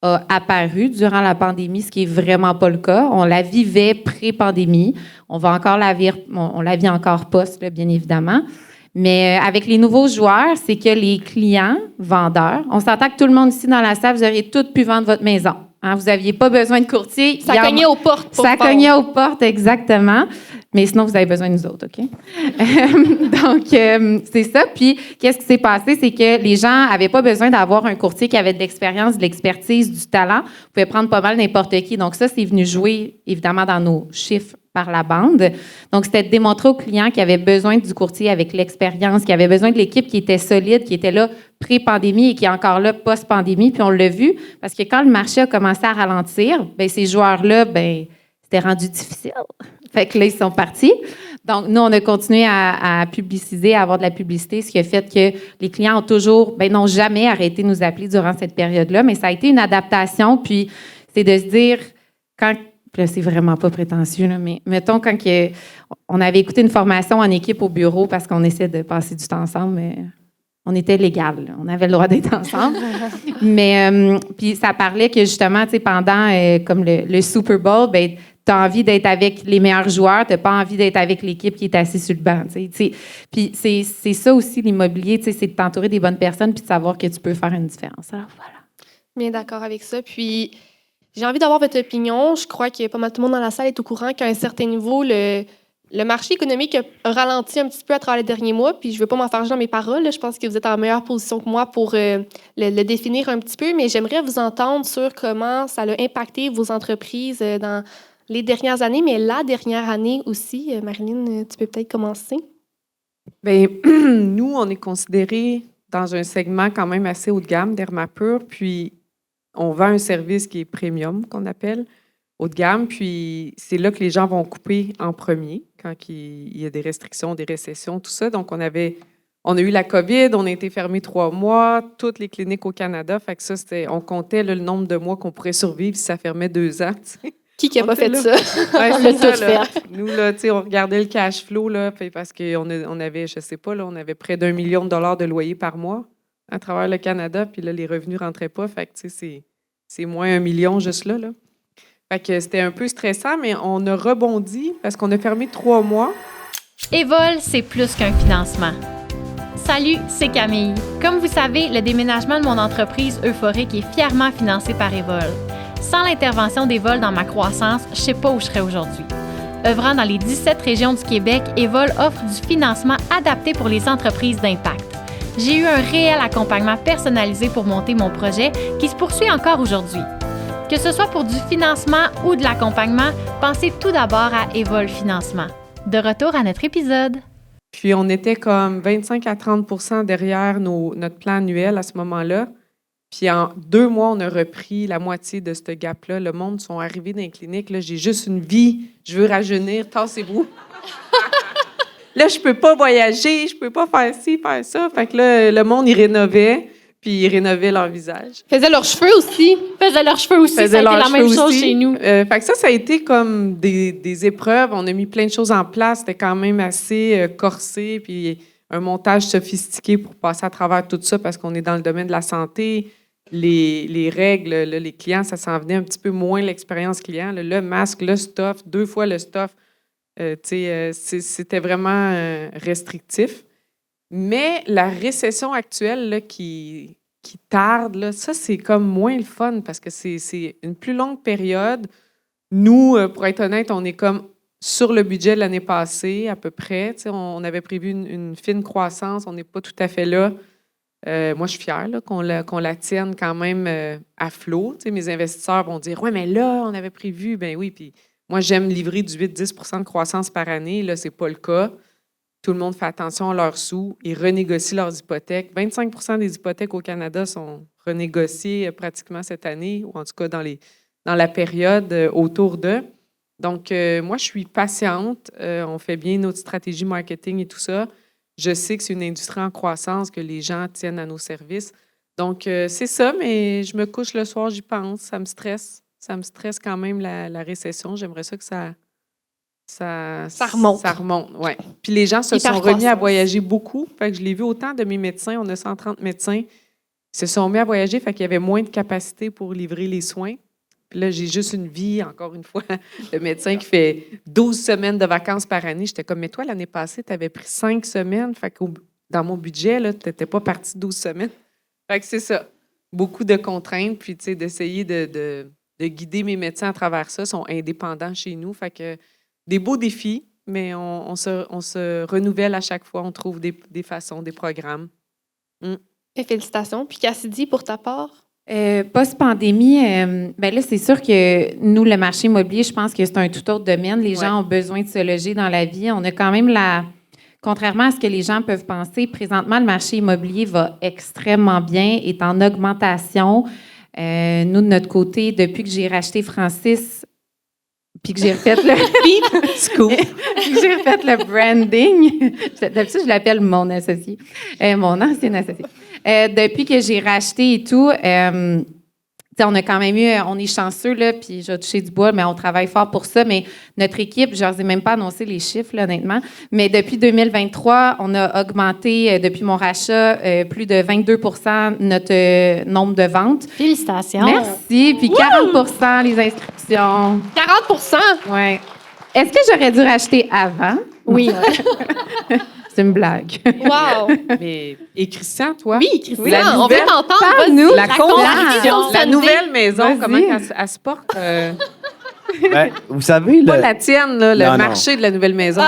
a apparu durant la pandémie, ce qui est vraiment pas le cas. On la vivait pré-pandémie. On va encore on la vit encore post, là, bien évidemment. Mais avec les nouveaux joueurs, c'est que les clients, vendeurs, on s'entend que tout le monde ici dans la salle, vous auriez tous pu vendre votre maison. Hein, vous n'aviez pas besoin de courtier. Ça cognait aux portes. Ça cognait aux portes, exactement. Mais sinon, vous avez besoin de nous autres, OK? Donc, c'est ça. Puis, qu'est-ce qui s'est passé? C'est que les gens n'avaient pas besoin d'avoir un courtier qui avait de l'expérience, de l'expertise, du talent. Vous pouvez prendre pas mal n'importe qui. Donc, ça, c'est venu jouer, évidemment, dans nos chiffres par la bande. Donc, c'était de démontrer aux clients qu'il avait besoin du courtier avec l'expérience, qu'il avait besoin de l'équipe qui était solide, qui était là pré-pandémie et qui est encore là post-pandémie. Puis on l'a vu, parce que quand le marché a commencé à ralentir, bien, ces joueurs-là, bien, c'était rendu difficile. Fait que là, ils sont partis. Donc, nous, on a continué à publiciser, à avoir de la publicité, ce qui a fait que les clients ont toujours, bien, n'ont jamais arrêté de nous appeler durant cette période-là. Mais ça a été une adaptation. Puis, c'est de se dire, quand... Là, c'est vraiment pas prétentieux, là, mais mettons, quand on avait écouté une formation en équipe au bureau parce qu'on essaie de passer du temps ensemble, mais on était légal. Là. On avait le droit d'être ensemble. Mais puis ça parlait que justement, tu sais, pendant comme le Super Bowl, ben tu as envie d'être avec les meilleurs joueurs, tu n'as pas envie d'être avec l'équipe qui est assise sur le banc. Puis c'est ça aussi l'immobilier, c'est de t'entourer des bonnes personnes puis de savoir que tu peux faire une différence. Alors voilà. Bien d'accord avec ça. Puis j'ai envie d'avoir votre opinion. Je crois que pas mal tout le monde dans la salle est au courant qu'à un certain niveau, le marché économique a ralenti un petit peu à travers les derniers mois. Puis je ne veux pas m'en faire dans mes paroles. Là. Je pense que vous êtes en meilleure position que moi pour le définir un petit peu. Mais j'aimerais vous entendre sur comment ça a impacté vos entreprises dans les dernières années, mais la dernière année aussi. Marilyn, tu peux peut-être commencer. Bien, nous, on est considérés dans un segment quand même assez haut de gamme, Dermapur. Puis on vend un service qui est premium, qu'on appelle, haut de gamme, puis c'est là que les gens vont couper en premier, quand il y a des restrictions, des récessions, tout ça. Donc, on a eu la COVID, on a été fermés 3 mois, toutes les cliniques au Canada, fait que ça, on comptait là, le nombre de mois qu'on pourrait survivre si ça fermait 2 ans. T'sais. Qui n'a pas fait là. ça? Ouais, On l'a c'est ça, tous là. fait. Nous, là, on regardait le cash flow, là, parce qu'on avait, je sais pas, là, on avait près d'1 million de dollars de loyer par mois à travers le Canada, puis là, les revenus ne rentraient pas, fait que, c'est moins 1 million juste là. Fait que c'était un peu stressant, mais on a rebondi parce qu'on a fermé 3 mois. Evol, c'est plus qu'un financement. Salut, c'est Camille. Comme vous savez, le déménagement de mon entreprise Euphorique est fièrement financé par Evol. Sans l'intervention d'Evol dans ma croissance, je ne sais pas où je serais aujourd'hui. Œuvrant dans les 17 régions du Québec, Evol offre du financement adapté pour les entreprises d'impact. J'ai eu un réel accompagnement personnalisé pour monter mon projet qui se poursuit encore aujourd'hui. Que ce soit pour du financement ou de l'accompagnement, pensez tout d'abord à Evol Financement. De retour à notre épisode. Puis on était comme 25 à 30 derrière notre plan annuel à ce moment-là. Puis en 2 mois, on a repris la moitié de ce gap-là. Le monde sont arrivés dans les cliniques. Là, j'ai juste une vie. Je veux rajeunir. Tassez-vous. Là, je peux pas voyager. Je peux pas faire ci, faire ça. Fait que là, le monde, il rénovait. Puis ils rénovaient leur visage. Faisaient leurs cheveux aussi. Ça a été la même chose chez nous. Fait que ça a été comme des épreuves. On a mis plein de choses en place. C'était quand même assez corsé. Puis un montage sophistiqué pour passer à travers tout ça parce qu'on est dans le domaine de la santé. Les règles, là, les clients, ça s'en venait un petit peu moins l'expérience client. Là, le masque, le stuff, 2 fois le stuff. C'était vraiment restrictif. Mais la récession actuelle là, qui tarde, là, ça, c'est comme moins le fun parce que c'est une plus longue période. Nous, pour être honnête, on est comme sur le budget de l'année passée, à peu près. On avait prévu une fine croissance. On n'est pas tout à fait là. Moi, je suis fière là, qu'on la tienne quand même à flot. Mes investisseurs vont dire « Ouais, mais là, on avait prévu. » Ben oui, puis moi, j'aime livrer du 8-10 % de croissance par année. Là, c'est pas le cas. Tout le monde fait attention à leurs sous. Ils renégocient leurs hypothèques. 25 % des hypothèques au Canada sont renégociées pratiquement cette année, ou en tout cas dans la période autour d'eux. Donc, moi, je suis patiente. On fait bien notre stratégie marketing et tout ça. Je sais que c'est une industrie en croissance, que les gens tiennent à nos services. Donc, c'est ça, mais je me couche le soir, j'y pense. Ça me stresse. Ça me stresse quand même la récession. J'aimerais ça que ça remonte. Ça remonte, oui. Puis les gens se sont remis à voyager beaucoup. Fait que je l'ai vu autant de mes médecins. On a 130 médecins. Ils se sont mis à voyager, fait qu'il y avait moins de capacité pour livrer les soins. Puis là, j'ai juste une vie, encore une fois, de médecin qui fait 12 semaines de vacances par année. J'étais comme, mais toi, l'année passée, tu avais pris 5 semaines. Fait que dans mon budget, tu n'étais pas parti 12 semaines. Fait que c'est ça. Beaucoup de contraintes. Puis, tu sais, d'essayer de guider mes médecins à travers ça. Ils sont indépendants chez nous. Fait que des beaux défis, mais on se renouvelle à chaque fois. On trouve des façons, des programmes. Et félicitations. Puis Cassidy, pour ta part? Post-pandémie, ben là, c'est sûr que nous, le marché immobilier, je pense que c'est un tout autre domaine. Les gens ont besoin de se loger dans la vie. On a quand même contrairement à ce que les gens peuvent penser, présentement, le marché immobilier va extrêmement bien, est en augmentation. Nous, de notre côté, depuis que j'ai racheté Francis, puis que j'ai refait j'ai refait le branding. D'habitude, je l'appelle mon associé, mon ancien associé. Depuis que j'ai racheté et tout, on a quand même on est chanceux, là, puis je vais toucher du bois, mais on travaille fort pour ça. Mais notre équipe, je ne leur ai même pas annoncé les chiffres, là, honnêtement, mais depuis 2023, on a augmenté, depuis mon rachat, plus de 22 % notre nombre de ventes. Félicitations. Merci. Puis 40 % les inscriptions. 40 % Oui. Est-ce que j'aurais dû racheter avant? Oui. C'est une blague. Wow! Mais, et Christian, toi? Oui, Christian, La on veut nouvelle- t'entendre. nous, La construction, la nouvelle maison, Vas-y. comment elle se porte? Ben, vous savez, Pas la tienne, là, le Non, non. marché de la nouvelle maison.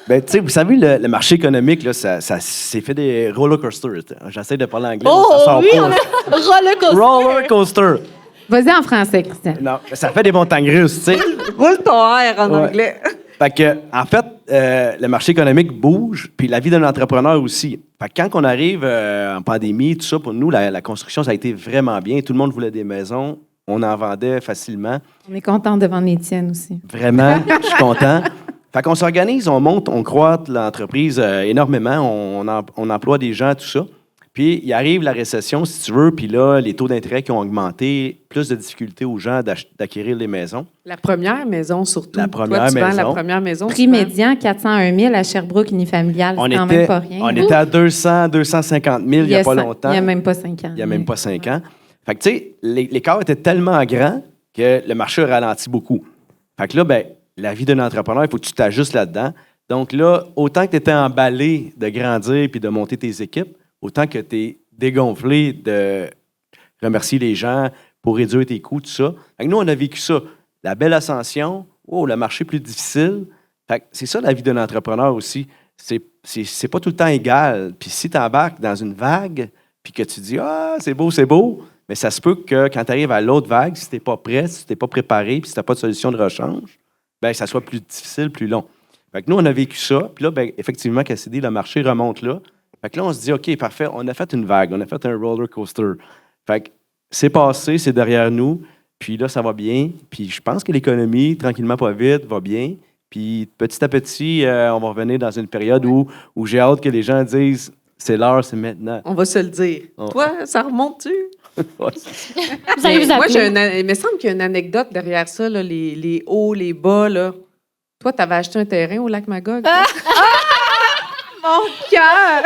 ben, tu sais, vous savez, le marché économique, là, ça s'est fait des roller coasters. J'essaie de parler anglais, Oh, mais ça sort oui, pas. on a roller coaster. Roller coaster. Vas-y en français, Christian. Non, ça fait des montagnes russes, tu sais. Roule ton air en Ouais. anglais. Fait que, en fait, le marché économique bouge, puis la vie d'un entrepreneur aussi. Fait que quand on arrive en pandémie, tout ça, pour nous, la construction, ça a été vraiment bien. Tout le monde voulait des maisons. On en vendait facilement. On est content de vendre les tiennes aussi. Vraiment, je suis content. Fait qu'on s'organise, on monte, on croît l'entreprise énormément. On emploie des gens, tout ça. Puis, il arrive la récession, si tu veux, puis là, les taux d'intérêt qui ont augmenté, plus de difficultés aux gens d'acquérir les maisons. La première maison, surtout. La première Toi, tu vends maison. la première maison. Prix souvent. médian, 401 000 à Sherbrooke unifamilial. C'est quand même pas rien. on était à 200, 250 000 il n'y a pas longtemps. Il n'y a même pas 5 ans. Il n'y a même pas 5 ans. Fait que, tu sais, l'écart était tellement grand que le marché a ralenti beaucoup. Fait que là, ben, la vie d'un entrepreneur, il faut que tu t'ajustes là-dedans. Donc là, autant que tu étais emballé de grandir puis de monter tes équipes, autant que tu es dégonflé de remercier les gens pour réduire tes coûts, tout ça. Fait que nous, on a vécu ça. La belle ascension, le marché plus difficile. Fait que c'est ça la vie d'un entrepreneur aussi. C'est pas tout le temps égal. Puis si tu embarques dans une vague, puis que tu dis « Ah, c'est beau », mais ça se peut que quand tu arrives à l'autre vague, si tu n'es pas prêt, si tu n'es pas préparé, puis si tu n'as pas de solution de rechange, bien, ça soit plus difficile, plus long. Fait que nous, on a vécu ça. Puis là, bien, effectivement, Cassidy, le marché remonte là. Fait que là, on se dit, OK, parfait, on a fait une vague, on a fait un roller coaster. Fait que c'est passé, c'est derrière nous. Puis là, ça va bien. Puis je pense que l'économie, tranquillement, pas vite, va bien. Puis petit à petit, on va revenir dans une période où j'ai hâte que les gens disent, c'est l'heure, c'est maintenant. On va se le dire. Toi, ça remonte-tu? Vous allez vous Moi, appeler. il me semble qu'il y a une anecdote derrière ça, là, les hauts, les bas. Là. Toi, tu avais acheté un terrain au lac Magog. Mon cœur!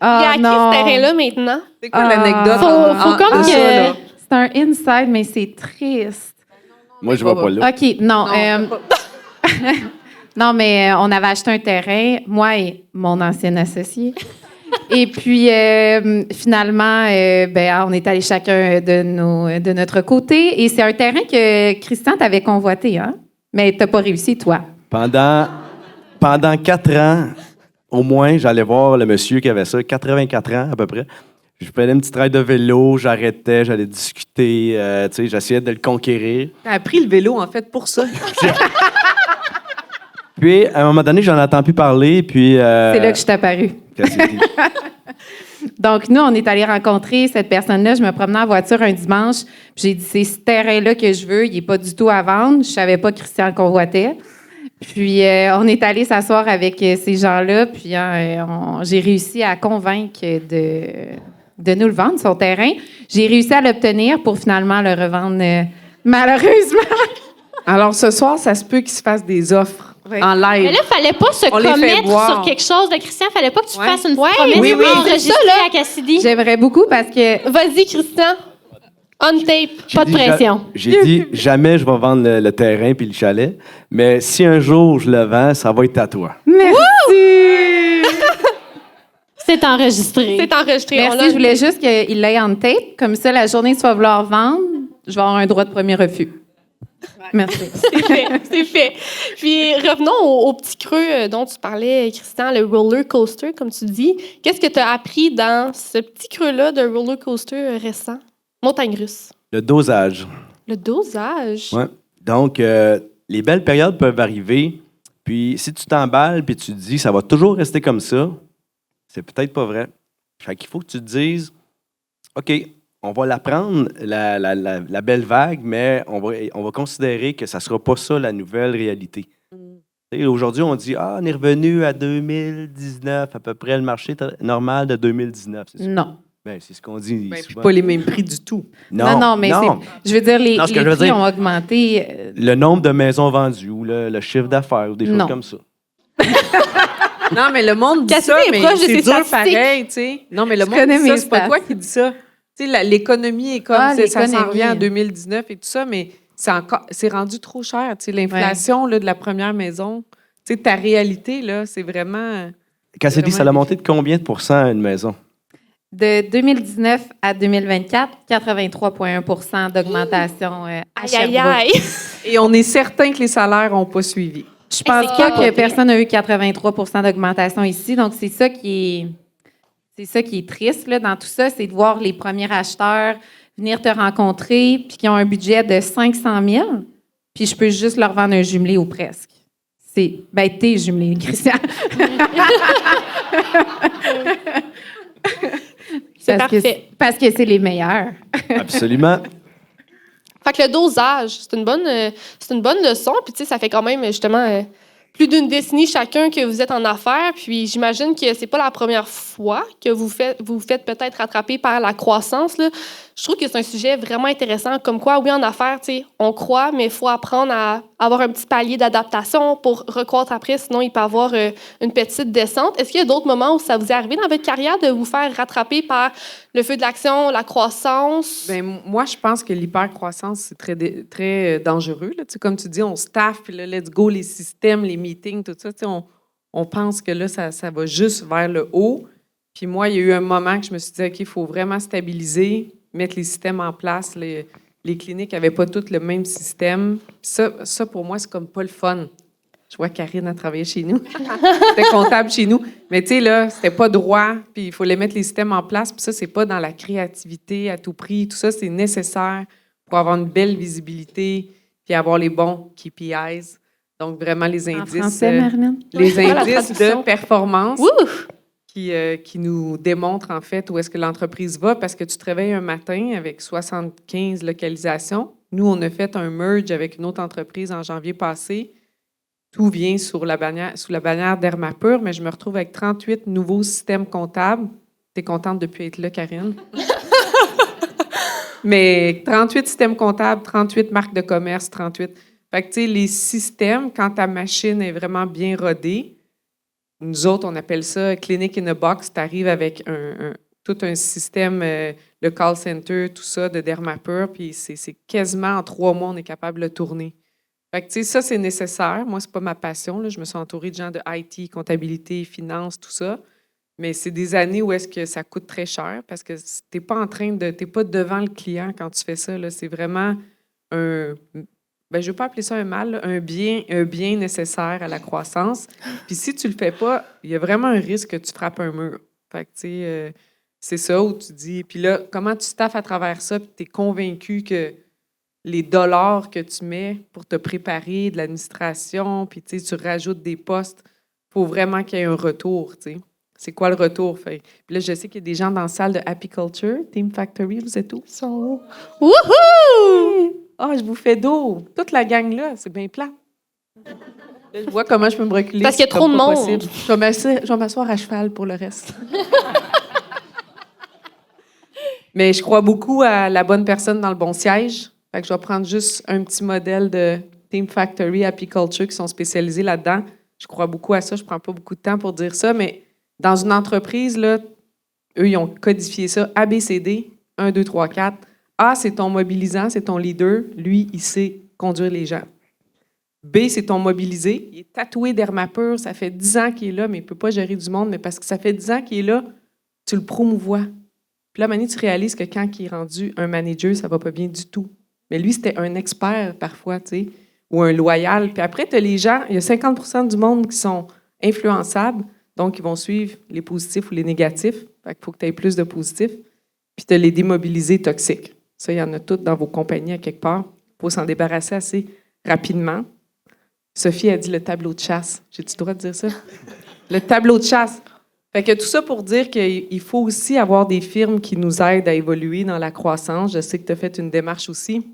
Il y a acquis ce terrain-là maintenant. C'est quoi l'anecdote? Faut comme en que- ça, là? C'est un inside, mais c'est triste. Moi, je ne vais pas là. OK, non. Non, Non, mais on avait acheté un terrain, moi et mon ancien associé. Et puis, finalement, on est allé chacun de notre côté. Et c'est un terrain que Christian t'avait convoité, hein? Mais t'as pas réussi, toi. Pendant 4 ans, au moins, j'allais voir le monsieur qui avait ça, 84 ans à peu près. Je faisais une petite ride de vélo, j'arrêtais, j'allais discuter, j'essayais de le conquérir. T'as appris le vélo, en fait, pour ça. Puis, à un moment donné, j'en entends plus parler, puis... C'est là que je t'ai apparu. Cassidy. Donc, nous, on est allé rencontrer cette personne-là. Je me promenais en voiture un dimanche. Puis j'ai dit, c'est ce terrain-là que je veux. Il n'est pas du tout à vendre. Je savais pas que Christian le convoitait. Puis, on est allé s'asseoir avec ces gens-là. Puis, j'ai réussi à convaincre de nous le vendre, son terrain. J'ai réussi à l'obtenir pour finalement le revendre, malheureusement. Alors, ce soir, ça se peut qu'il se fasse des offres Oui. en live. Mais là, il fallait pas se On les fait commettre voir. sur quelque chose. De Christian, il fallait pas que tu Ouais. fasses une Ouais, promesse oui, oui, enregistrée c'est ça, là. à Cassidy. J'aimerais beaucoup parce que Vas-y, Christian. On tape. Pas de J'ai dit, pression. J'ai dit, jamais je vais vendre le terrain puis le chalet, mais si un jour je le vends, ça va être à toi. merci. C'est enregistré. C'est enregistré. On Merci, l'a- je voulais juste qu'il l'aille en tête. Comme ça, la journée que tu vas vouloir vendre, je vais avoir un droit de premier refus. Merci. C'est fait, c'est fait. Puis revenons au petit creux dont tu parlais, Christian, le roller coaster, comme tu dis. Qu'est-ce que tu as appris dans ce petit creux-là de roller coaster récent? Montagne russe. Le dosage. Le dosage. Ouais. Donc, les belles périodes peuvent arriver, puis si tu t'emballes puis tu te dis ça va toujours rester comme ça, c'est peut-être pas vrai. Fait qu'il faut que tu te dises OK, on va la prendre, la belle vague, mais on va considérer que ça sera pas ça la nouvelle réalité. Tu sais, aujourd'hui, on dit on est revenu à 2019, à peu près le marché normal de 2019. C'est ça? Non. Ben, c'est ce qu'on dit Ben, puis souvent. pas les mêmes prix du tout. Non, mais je veux dire, les Non, ce que je veux prix dire- ont augmenté. Le nombre de maisons vendues ou le chiffre d'affaires ou des choses Non. comme ça. Non, mais le monde dit Cassidy ça, est mais proche de c'est ses dur statistiques. pareil, tu sais. Non, mais le Je monde connais dit ça, mes c'est pas stats. toi qui dis ça. Tu sais, l'économie est comme Ah, ça s'en l'économie. revient en 2019 et tout ça, mais c'est rendu trop cher. Tu sais, l'inflation là, de la première maison, tu sais, ta réalité, là, c'est vraiment... Cassidy, Vraiment ça a monté de combien de pourcents une maison? De 2019 à 2024, 83,1 d'augmentation à Aïe, aïe, Sherbrooke. aïe. Et on est certain que les salaires n'ont pas suivi. Je pense c'est pas capoté. que personne n'a eu 83 d'augmentation ici. Donc, c'est ça qui est triste là, dans tout ça, c'est de voir les premiers acheteurs venir te rencontrer puis qui ont un budget de 500 000, puis je peux juste leur vendre un jumelé ou presque. T'es jumelé, Christian. C'est parfait. Parce que c'est les meilleurs. Absolument. Fait que le dosage, c'est une bonne leçon. Puis, tu sais, ça fait quand même, justement, plus d'une décennie chacun que vous êtes en affaires. Puis, j'imagine que c'est pas la première fois que vous faites peut-être rattraper par la croissance, là. Je trouve que c'est un sujet vraiment intéressant. Comme quoi, oui, en affaires, tu sais, on croit, mais il faut apprendre à avoir un petit palier d'adaptation pour recroître après. Sinon, il peut y avoir une petite descente. Est-ce qu'il y a d'autres moments où ça vous est arrivé dans votre carrière de vous faire rattraper par le feu de l'action, la croissance? Ben, moi, je pense que l'hypercroissance, c'est très dangereux. Là. Tu sais, comme tu dis, on staff, puis là, let's go, les systèmes, les meetings, tout ça. Tu sais, on pense que là, ça va juste vers le haut. Puis moi, il y a eu un moment que je me suis dit, OK, il faut vraiment stabiliser, mettre les systèmes en place. Les cliniques n'avaient pas toutes le même système. Ça, pour moi, c'est comme pas le fun. Je vois Karine a travaillé chez nous. C'était comptable chez nous. Mais tu sais, là, c'était pas droit. Puis il fallait mettre les systèmes en place. Puis ça, c'est pas dans la créativité à tout prix. Tout ça, c'est nécessaire pour avoir une belle visibilité puis avoir les bons KPIs. Donc, vraiment, les En indices, français, Marilyn? les Ouais, la indices traduction. de performance Ouh! qui nous démontrent, en fait, où est-ce que l'entreprise va. Parce que tu te réveilles un matin avec 75 localisations. Nous, on a fait un merge avec une autre entreprise en janvier passé. Tout vient sous la bannière Dermapur, mais je me retrouve avec 38 nouveaux systèmes comptables. Tu es contente de ne plus être là, Karine? Mais 38 systèmes comptables, 38 marques de commerce, 38. Fait que, tu sais, les systèmes, quand ta machine est vraiment bien rodée, nous autres, on appelle ça clinic in a box. Tu arrives avec tout un système, le call center, tout ça, de Dermapur, puis c'est quasiment en 3 mois, on est capable de le tourner. Fait que, tu sais, ça, c'est nécessaire. Moi, c'est pas ma passion, là. Je me suis entourée de gens de IT, comptabilité, finance, tout ça. Mais c'est des années où est-ce que ça coûte très cher parce que t'es pas devant le client quand tu fais ça, là. C'est vraiment je ne veux pas appeler ça un mal, là, un bien nécessaire à la croissance. Puis si tu le fais pas, il y a vraiment un risque que tu frappes un mur. Fait que, tu sais, c'est ça où tu dis... Puis là, comment tu staffes à travers ça, puis tu es convaincu que les dollars que tu mets pour te préparer, de l'administration, puis tu rajoutes des postes, il faut vraiment qu'il y ait un retour, tu sais. C'est quoi le retour? Puis là, je sais qu'il y a des gens dans la salle de Happy Culture, Team Factory, vous êtes où? Ils sont où? Wouhou! Ah, je vous fais d'eau. Toute la gang-là, c'est bien plat. Là, je vois comment je peux me reculer. Parce qu'il y a c'est trop de pas monde. possible. Je vais m'asseoir à cheval pour le reste. Mais je crois beaucoup à la bonne personne dans le bon siège. Fait que je vais prendre juste un petit modèle de Team Factory, Happy Culture qui sont spécialisés là-dedans. Je crois beaucoup à ça. Je prends pas beaucoup de temps pour dire ça, mais dans une entreprise, là, eux, ils ont codifié ça. A, B, C, D, 1, 2, 3, 4. A, c'est ton mobilisant, c'est ton leader. Lui, il sait conduire les gens. B, c'est ton mobilisé. Il est tatoué Dermapur. Ça fait 10 ans qu'il est là, mais il ne peut pas gérer du monde. Mais parce que ça fait 10 ans qu'il est là, tu le promouvois. Puis là, Mani, tu réalises que quand il est rendu un manager, ça ne va pas bien du tout. Mais lui, c'était un expert parfois, tu sais, ou un loyal. Puis après, tu as les gens, il y a 50% du monde qui sont influençables, donc ils vont suivre les positifs ou les négatifs. Fait qu'il faut que tu aies plus de positifs. Puis tu as les démobilisés toxiques. Ça, il y en a toutes dans vos compagnies à quelque part. Il faut s'en débarrasser assez rapidement. Sophie a dit le tableau de chasse. J'ai-tu le droit de dire ça? Le tableau de chasse. Fait que tout ça pour dire qu'il faut aussi avoir des firmes qui nous aident à évoluer dans la croissance. Je sais que tu as fait une démarche aussi.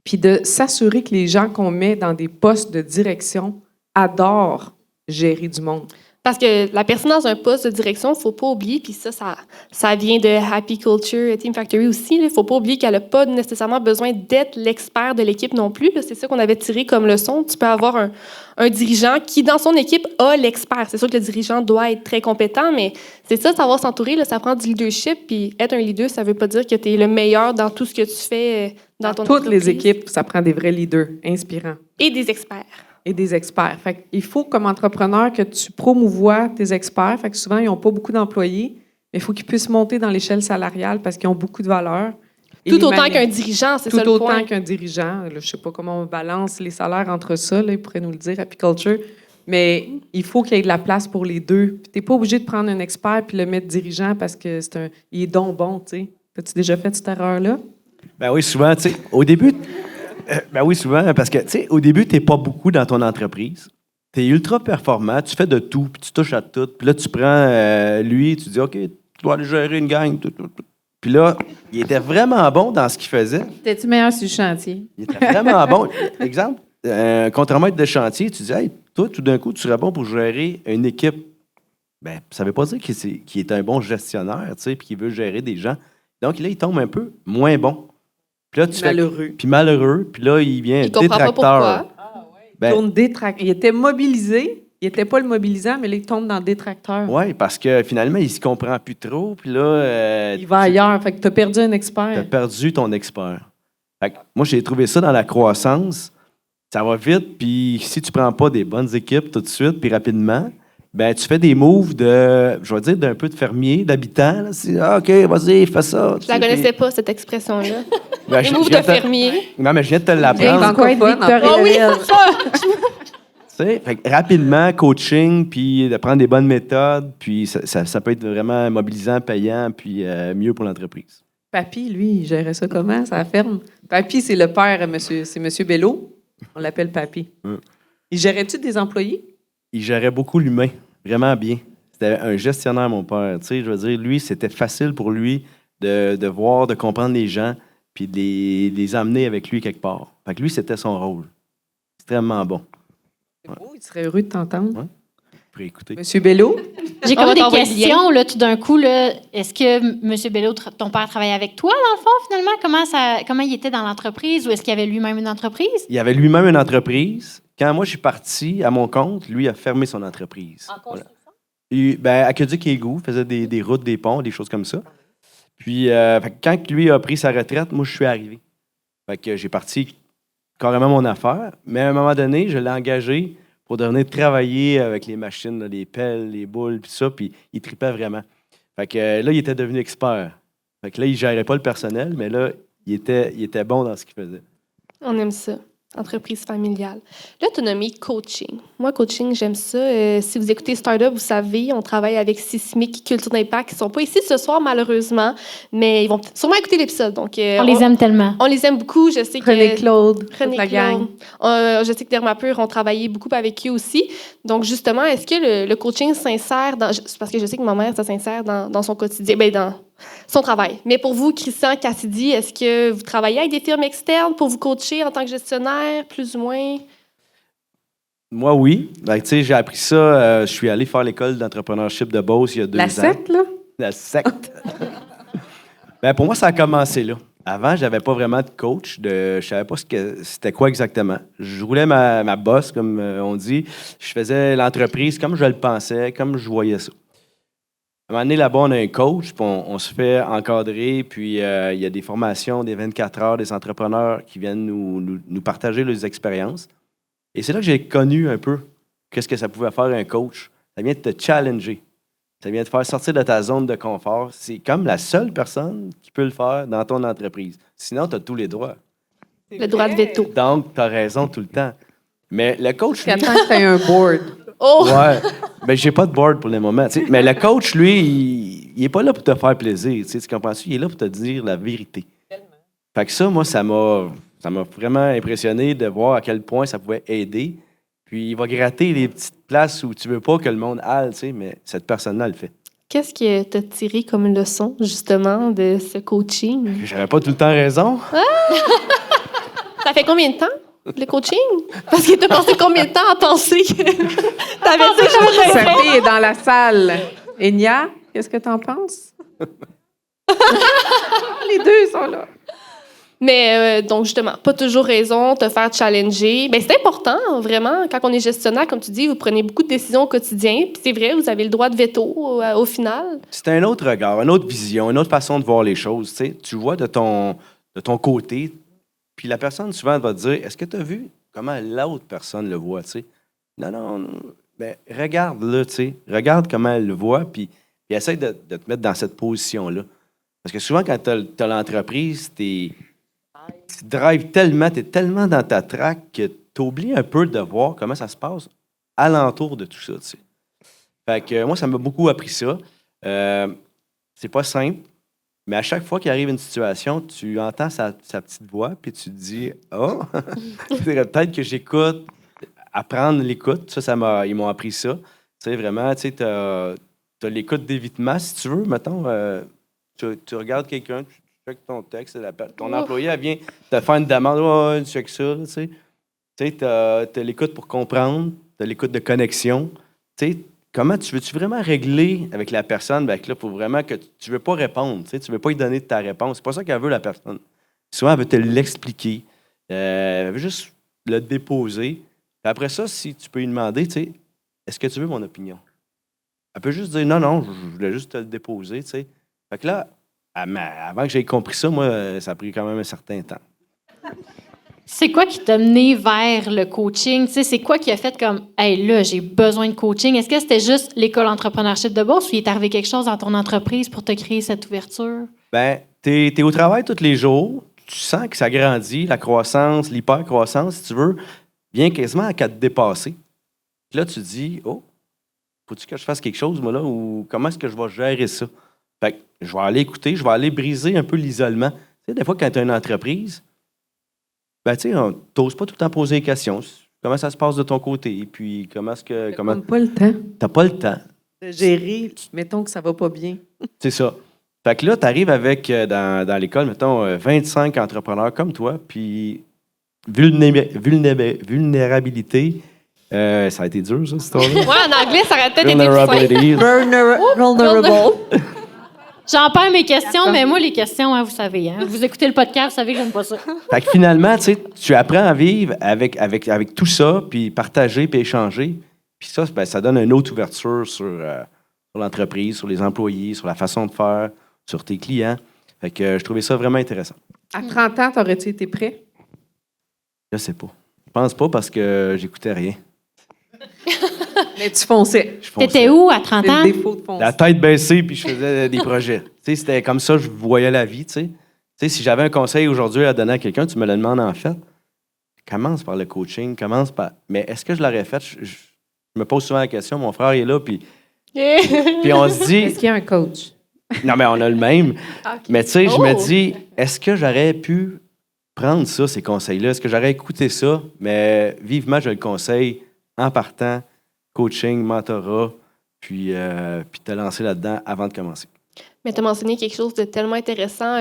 Puis de s'assurer que les gens qu'on met dans des postes de direction adorent gérer du monde. Parce que la personne dans un poste de direction, il ne faut pas oublier, puis ça vient de Happy Culture, Team Factory aussi, il ne faut pas oublier qu'elle n'a pas nécessairement besoin d'être l'expert de l'équipe non plus. Là. C'est ça qu'on avait tiré comme leçon. Tu peux avoir un dirigeant qui, dans son équipe, a l'expert. C'est sûr que le dirigeant doit être très compétent, mais c'est ça, savoir s'entourer, là, ça prend du leadership. Puis être un leader, ça ne veut pas dire que tu es le meilleur dans tout ce que tu fais dans ton Toutes entreprise. les équipes, ça prend des vrais leaders inspirants. Et des experts. Et des experts. Fait qu'il faut, comme entrepreneur, que tu promouvoies tes experts. Fait que souvent, ils n'ont pas beaucoup d'employés, mais il faut qu'ils puissent monter dans l'échelle salariale parce qu'ils ont beaucoup de valeur. Et Tout autant qu'un dirigeant, c'est ça le Tout point. autant qu'un dirigeant. Là, je ne sais pas comment on balance les salaires entre ça. Là, ils pourraient nous le dire, Apiculture. Mais il faut qu'il y ait de la place pour les deux. Tu n'es pas obligé de prendre un expert puis le mettre dirigeant parce qu'il est donc bon. As-tu déjà fait cette erreur-là? Ben oui, souvent, tu sais, au début... Ben oui, souvent, parce que, tu sais, au début, tu n'es pas beaucoup dans ton entreprise. Tu es ultra performant, tu fais de tout, puis tu touches à tout. Puis là, tu prends lui, tu dis, OK, tu dois aller gérer une gang. Tout. Puis là, il était vraiment bon dans ce qu'il faisait. T'es-tu meilleur sur le chantier? Il était vraiment bon. Exemple, contre-maître de chantier, tu dis, hey, toi, tout d'un coup, tu serais bon pour gérer une équipe. Ben, ça ne veut pas dire qu'il est un bon gestionnaire, tu sais, puis qu'il veut gérer des gens. Donc là, il tombe un peu moins bon. Puis là, Malheureux. Puis malheureux. Puis là, il vient Il comprend pas détracteur. Pourquoi. Il était mobilisé. Il n'était pas le mobilisant, mais là, il tombe dans le détracteur. Oui, parce que finalement, il ne se comprend plus trop. Puis là... Il va ailleurs. Fait que tu as perdu un expert. Tu as perdu ton expert. Fait que moi, j'ai trouvé ça dans la croissance. Ça va vite. Puis si tu ne prends pas des bonnes équipes tout de suite, puis rapidement, ben tu fais des moves je vais dire, d'un peu de fermier, d'habitant. Là. OK, vas-y, fais ça. Je la connaissais pas, cette expression-là. Ben, Les je moves viens de fermier. Non, mais je viens de te Bien l'apprendre. francophone, en Victor plus. Emmanuel. Tu sais, fait que rapidement, coaching, puis de prendre des bonnes méthodes, puis ça peut être vraiment mobilisant, payant, puis mieux pour l'entreprise. Papy, lui, il gérait ça comment, sa ferme? Papy, c'est le père, c'est M. Bello. On l'appelle Papy. Il gérait-tu des employés? Il gérait beaucoup l'humain, vraiment bien. C'était un gestionnaire, mon père. Tu sais, je veux dire, lui, c'était facile pour lui de voir, de comprendre les gens, puis de les emmener avec lui quelque part. Fait que lui, c'était son rôle. Extrêmement bon. C'est beau, il serait heureux de t'entendre. Ouais. Vous pourrez écouter. Monsieur Bello? J'ai On va comme des t'envoyer le questions, là, tout d'un coup. Là, est-ce que M. Bello, ton père, travaillait avec toi, dans le fond, finalement? Comment il était dans l'entreprise ou est-ce qu'il avait lui-même une entreprise? Il avait lui-même une entreprise. Quand moi, je suis parti à mon compte, lui a fermé son entreprise. En construction? Aqueduc et Égout, faisait des routes, des ponts, des choses comme ça. Puis, fait que quand lui a pris sa retraite, moi, je suis arrivé. Fait que j'ai parti carrément mon affaire. Mais à un moment donné, je l'ai engagé pour devenir travailler avec les machines, là, les pelles, les boules, puis ça. Puis, il tripait vraiment. Fait que là, il était devenu expert. Fait que là, il ne gérait pas le personnel, mais là, il était bon dans ce qu'il faisait. On aime ça. Entreprise familiale. L'autonomie, coaching. Moi, coaching, j'aime ça. Si vous écoutez Startup, vous savez, on travaille avec Sismic, Culture d'Impact, qui ne sont pas ici ce soir, malheureusement, mais ils vont sûrement écouter l'épisode. Donc, On les aime tellement. On les aime beaucoup. Je sais que René Claude, René toute la gang. Je sais que Dermapur ont travaillé beaucoup avec eux aussi. Donc, justement, est-ce que le coaching s'insère dans... Parce que je sais que ma mère, ça s'insère dans son quotidien, dans son travail. Mais pour vous, Christian, Cassidy, est-ce que vous travaillez avec des firmes externes pour vous coacher en tant que gestionnaire, plus ou moins? Moi, oui. Ben, tu sais, j'ai appris ça. Je suis allé faire l'école d'entrepreneurship de Beauce il y a 2 ans. La secte, là? La secte. Ben, pour moi, ça a commencé là. Avant, j'avais pas vraiment de coach. Je savais pas c'était quoi exactement. Je roulais ma bosse, comme on dit. Je faisais l'entreprise comme je le pensais, comme je voyais ça. À un moment donné, là-bas, on a un coach, puis on se fait encadrer, puis il y a des formations, des 24 heures, des entrepreneurs qui viennent nous partager leurs expériences. Et c'est là que j'ai connu un peu qu'est-ce que ça pouvait faire un coach. Ça vient de te challenger. Ça vient de te faire sortir de ta zone de confort. C'est comme la seule personne qui peut le faire dans ton entreprise. Sinon, tu as tous les droits. Le droit de veto. Donc, tu as raison tout le temps. Mais le coach, lui... Attends que tu un board. Oh! Ouais. Ben, j'ai pas de board pour le moment. T'sais. Mais le coach, lui, il est pas là pour te faire plaisir. Tu comprends-tu? Il est là pour te dire la vérité. Fait que ça, moi, ça m'a vraiment impressionné de voir à quel point ça pouvait aider. Puis il va gratter les petites places où tu veux pas que le monde aille, mais cette personne-là le fait. Qu'est-ce que tu as tiré comme leçon, justement, de ce coaching? J'avais pas tout le temps raison. Ça fait combien de temps, le coaching? Parce que tu as passé combien de temps à penser que tu avais toujours raison? Sa fille est dans la salle. Enya, qu'est-ce que t'en penses? Les deux sont là. Mais donc, justement, pas toujours raison, te faire challenger. Bien, c'est important, vraiment. Quand on est gestionnaire, comme tu dis, vous prenez beaucoup de décisions au quotidien. Puis c'est vrai, vous avez le droit de veto au final. C'est un autre regard, une autre vision, une autre façon de voir les choses. Tu vois de ton côté, puis la personne souvent va te dire, est-ce que tu as vu comment l'autre personne le voit? T'sais? Non. Ben, regarde-le, regarde comment elle le voit, puis essaie de te mettre dans cette position-là. Parce que souvent, quand tu as l'entreprise, tu drives tellement, tu es tellement dans ta traque que tu oublies un peu de voir comment ça se passe alentour de tout ça. T'sais. Fait que moi, ça m'a beaucoup appris ça. C'est pas simple, mais à chaque fois qu'il arrive une situation, tu entends sa petite voix, puis tu te dis « Oh! » Peut-être que j'écoute, apprendre l'écoute. Ils m'ont appris ça. Tu sais, vraiment, tu as l'écoute d'évitement, si tu veux. Mettons, tu regardes quelqu'un, tu checkes ton texte, ton employé, elle vient te faire une demande, « Oh, tu checkes ça. » Tu sais, t'as l'écoute pour comprendre, tu as l'écoute de connexion. Tu sais, comment tu veux-tu vraiment régler avec la personne? Ben, là, il faut vraiment que tu ne veux pas répondre. Tu ne veux pas lui donner ta réponse. C'est pas ça qu'elle veut, la personne. Souvent, elle veut te l'expliquer. Elle veut juste le déposer. Puis après ça, si tu peux lui demander, est-ce que tu veux mon opinion? Elle peut juste dire non, je voulais juste te le déposer. T'sais. Fait que là, avant que j'aie compris ça, moi, ça a pris quand même un certain temps. C'est quoi qui t'a mené vers le coaching? Tu sais, c'est quoi qui a fait comme, hey, là, j'ai besoin de coaching? Est-ce que c'était juste l'école entrepreneurship de Beauce ou il est arrivé quelque chose dans ton entreprise pour te créer cette ouverture? Ben, t'es au travail tous les jours, tu sens que ça grandit, la croissance, l'hyper-croissance, si tu veux, vient quasiment à te dépasser. Puis là, tu te dis, oh, faut-tu que je fasse quelque chose, moi, là, ou comment est-ce que je vais gérer ça? Fait que je vais aller écouter, je vais aller briser un peu l'isolement. Tu sais, des fois, quand tu as une entreprise, ben, tu sais, t'oses pas tout le temps poser des questions. Comment ça se passe de ton côté? Puis, comment est-ce que. T'as pas le temps T'as pas le temps. de gérer, mettons que ça va pas bien. C'est ça. Fait que là, tu arrives avec, dans l'école, mettons, 25 entrepreneurs comme toi, puis vulnérabilité. Ça a été dur, ça, cette histoire-là. Ouais, en anglais, ça aurait peut-être été plus simple. Vulnerability. Vulnerable. J'en perds mes questions, mais moi, les questions, hein, vous savez, hein, vous écoutez le podcast, vous savez que j'aime pas ça. Fait que finalement, tu sais, tu apprends à vivre avec tout ça, puis partager, puis échanger. Puis ça, ben, ça donne une autre ouverture sur l'entreprise, sur les employés, sur la façon de faire, sur tes clients. Fait que je trouvais ça vraiment intéressant. À 30 ans, t'aurais-tu été prêt? Je sais pas. Je pense pas parce que j'écoutais rien. Mais tu fonçais. Je fonçais. T'étais où à 30 C'est ans? le défaut de foncer. La tête baissée, puis je faisais des projets. Tu sais, c'était comme ça que je voyais la vie, tu sais. Tu sais, si j'avais un conseil aujourd'hui à donner à quelqu'un, tu me le demandes en fait. Commence par le coaching, commence par... Mais est-ce que je l'aurais fait? Je me pose souvent la question. Mon frère est là, puis on se dit... Est-ce qu'il y a un coach? Non, mais on a le même. Okay. Mais tu sais, je me dis, est-ce que j'aurais pu prendre ça, ces conseils-là? Est-ce que j'aurais écouté ça? Mais vivement, je le conseille en partant, coaching, mentorat, puis te lancer là-dedans avant de commencer. Mais tu as mentionné quelque chose de tellement intéressant.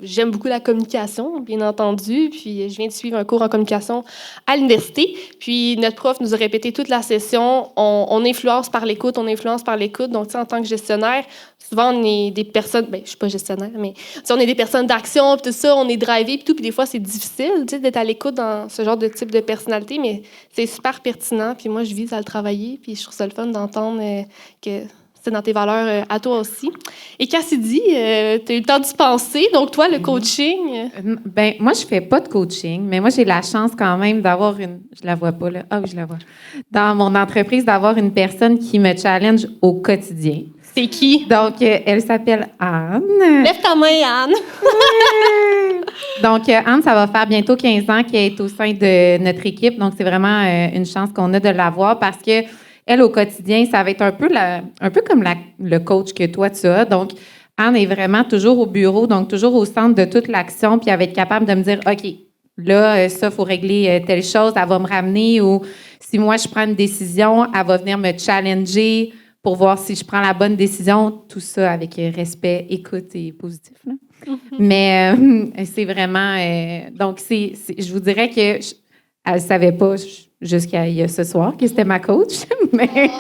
J'aime beaucoup la communication, bien entendu. Puis je viens de suivre un cours en communication à l'université. Puis notre prof nous a répété toute la session, on influence par l'écoute, on influence par l'écoute. Donc, tu sais, en tant que gestionnaire, souvent, on est des personnes... Bien, je suis pas gestionnaire, mais on est des personnes d'action, puis tout ça, on est drivé, puis tout. Puis des fois, c'est difficile, tu sais, d'être à l'écoute dans ce genre de type de personnalité, mais c'est super pertinent. Puis moi, je vise à le travailler. Puis je trouve ça le fun d'entendre que... c'est dans tes valeurs à toi aussi. Et Cassidy, tu as eu le temps d'y penser. Donc, toi, le coaching... Ben, moi, je fais pas de coaching, mais moi, j'ai la chance quand même d'avoir une... Je la vois pas, là. Ah oui, je la vois. Dans mon entreprise, d'avoir une personne qui me challenge au quotidien. C'est qui? Donc, elle s'appelle Anne. Lève ta main, Anne. Donc, Anne, ça va faire bientôt 15 ans qu'elle est au sein de notre équipe. Donc, c'est vraiment une chance qu'on a de l'avoir parce que elle, au quotidien, ça va être un peu comme le coach que toi, tu as. Donc, Anne est vraiment toujours au bureau, donc toujours au centre de toute l'action, puis elle va être capable de me dire, OK, là, ça, il faut régler telle chose, elle va me ramener, ou si moi, je prends une décision, elle va venir me challenger pour voir si je prends la bonne décision, tout ça avec respect, écoute et positif. Là. Mais c'est vraiment... donc, je vous dirais que elle ne savait pas... jusqu'à ce soir, que c'était ma coach. Mais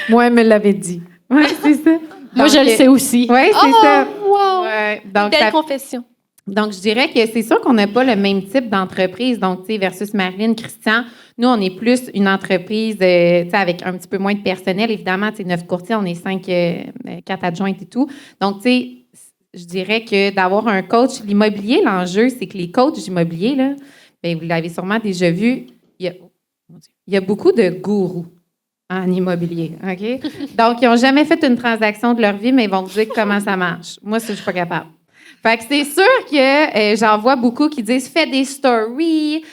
Moi, elle me l'avait dit. oui, c'est ça. Moi, je le sais aussi. Oui, c'est ça. Wow! Ouais, donc, Belle confession. donc, je dirais que c'est sûr qu'on n'a pas le même type d'entreprise. Donc, tu sais, versus Marilyn, Christian, nous, on est plus une entreprise, tu sais, avec un petit peu moins de personnel. Évidemment, tu sais, 9 courtiers, on est 4 adjointes et tout. Donc, tu sais, je dirais que d'avoir un coach, l'immobilier, l'enjeu, c'est que les coachs immobiliers, là, bien, vous l'avez sûrement déjà vu, il y a beaucoup de gourous en immobilier, OK? Donc, ils n'ont jamais fait une transaction de leur vie, mais ils vont vous dire comment ça marche. Moi, ça, je ne suis pas capable. Fait que c'est sûr que j'en vois beaucoup qui disent « fais des stories,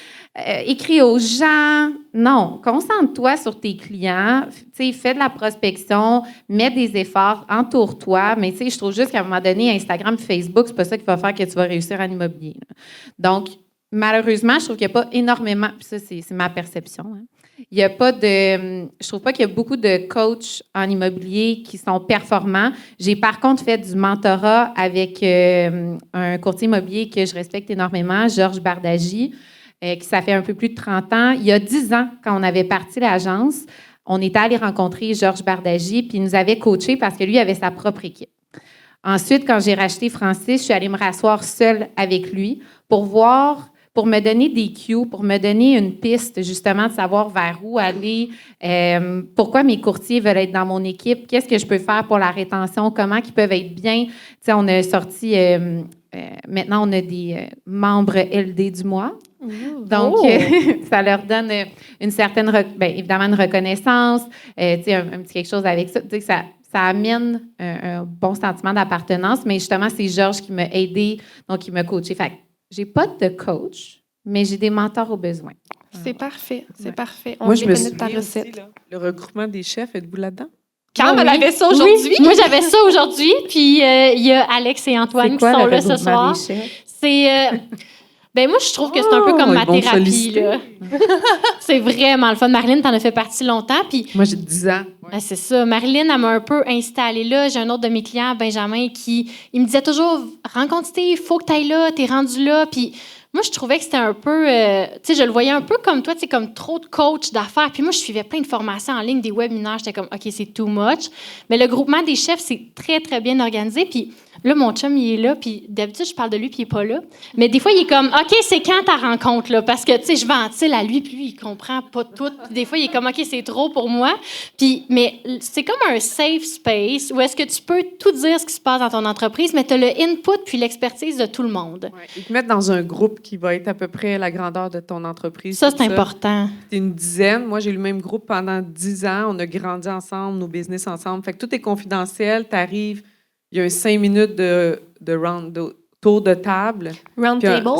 écris aux gens ». Non, concentre-toi sur tes clients, fais de la prospection, mets des efforts, entoure-toi, mais je trouve juste qu'à un moment donné, Instagram, Facebook, c'est pas ça qui va faire que tu vas réussir en immobilier. Là. Donc, malheureusement, je trouve qu'il n'y a pas énormément, puis ça, c'est ma perception, hein. Il y a pas de... Je trouve pas qu'il y a beaucoup de coachs en immobilier qui sont performants. J'ai par contre fait du mentorat avec un courtier immobilier que je respecte énormément, Georges Bardagy, qui ça fait un peu plus de 30 ans. Il y a 10 ans, quand on avait parti l'agence, on était allé rencontrer Georges Bardagy, puis il nous avait coaché parce que lui avait sa propre équipe. Ensuite, quand j'ai racheté Francis, je suis allée me rasseoir seule avec lui pour me donner des cues, pour me donner une piste, justement, de savoir vers où aller, pourquoi mes courtiers veulent être dans mon équipe, qu'est-ce que je peux faire pour la rétention, comment ils peuvent être bien. Tu sais, on a sorti maintenant, on a des membres LD du mois. Donc, ça leur donne une certaine, évidemment, une reconnaissance, un petit quelque chose avec ça. Ça amène un bon sentiment d'appartenance, mais justement, c'est Georges qui m'a aidé, donc qui m'a coaché. Fait que j'ai pas de coach, mais j'ai des mentors au besoin. C'est parfait, c'est parfait. Moi, je me dépendait de ta souviens recette. aussi, là, le regroupement des chefs, êtes-vous là-dedans? Cam, Ah elle oui. avait ça aujourd'hui. Oui, moi, j'avais ça aujourd'hui. Puis, il y a Alex et Antoine qui sont là ce soir. C'est... moi, je trouve que c'est un peu comme ma ils vont me thérapie. solliciter. Là. C'est vraiment le fun. Marilyn, t'en as fait partie longtemps. Puis, Moi, j'ai 10 ans. c'est ça. Marilyn, elle m'a un peu installée là. J'ai un autre de mes clients, Benjamin, il me disait toujours « Rencontre Steve, il faut que tu ailles là, t'es rendu là. » Puis moi, je trouvais que c'était un peu... je le voyais un peu comme toi, comme trop de coach d'affaires. Puis moi, je suivais plein de formations en ligne, des webinaires. J'étais comme « OK, c'est too much. » Mais le groupement des chefs, c'est très, très bien organisé. Puis là, mon chum, il est là. Puis d'habitude, je parle de lui, puis il n'est pas là. Mais des fois, il est comme « OK, c'est quand ta rencontre? » là? Parce que, je ventile à lui, puis lui, il comprend pas tout. Puis des fois, il est comme « OK, c'est trop pour moi. » Mais c'est comme un safe space où est-ce que tu peux tout dire ce qui se passe dans ton entreprise, mais tu as le input puis l'expertise de tout le monde. Ouais, ils te mettent dans un groupe qui va être à peu près la grandeur de ton entreprise. Ça, tout c'est important. C'est une dizaine. Moi, j'ai eu le même groupe pendant 10 ans. On a grandi ensemble, nos business ensemble. Fait que tout est confidentiel. Tu arrives, il y a un 5 minutes de tour de table. Round Puis, table.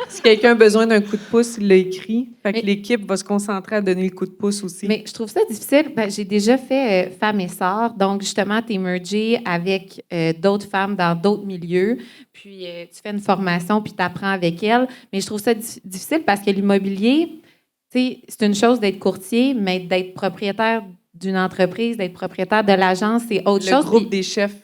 si quelqu'un a besoin d'un coup de pouce, il l'a écrit. Fait que Mais- l'équipe va se concentrer à donner le coup de pouce aussi. Mais je trouve ça difficile. J'ai déjà fait femmes et sœurs. Donc, justement, tu es mergé avec d'autres femmes dans d'autres milieux. Puis, tu fais une formation, puis tu apprends avec elles. Mais je trouve ça difficile parce que l'immobilier, c'est une chose d'être courtier, mais d'être propriétaire d'une entreprise, d'être propriétaire de l'agence, c'est autre le chose. groupe Puis, des chefs.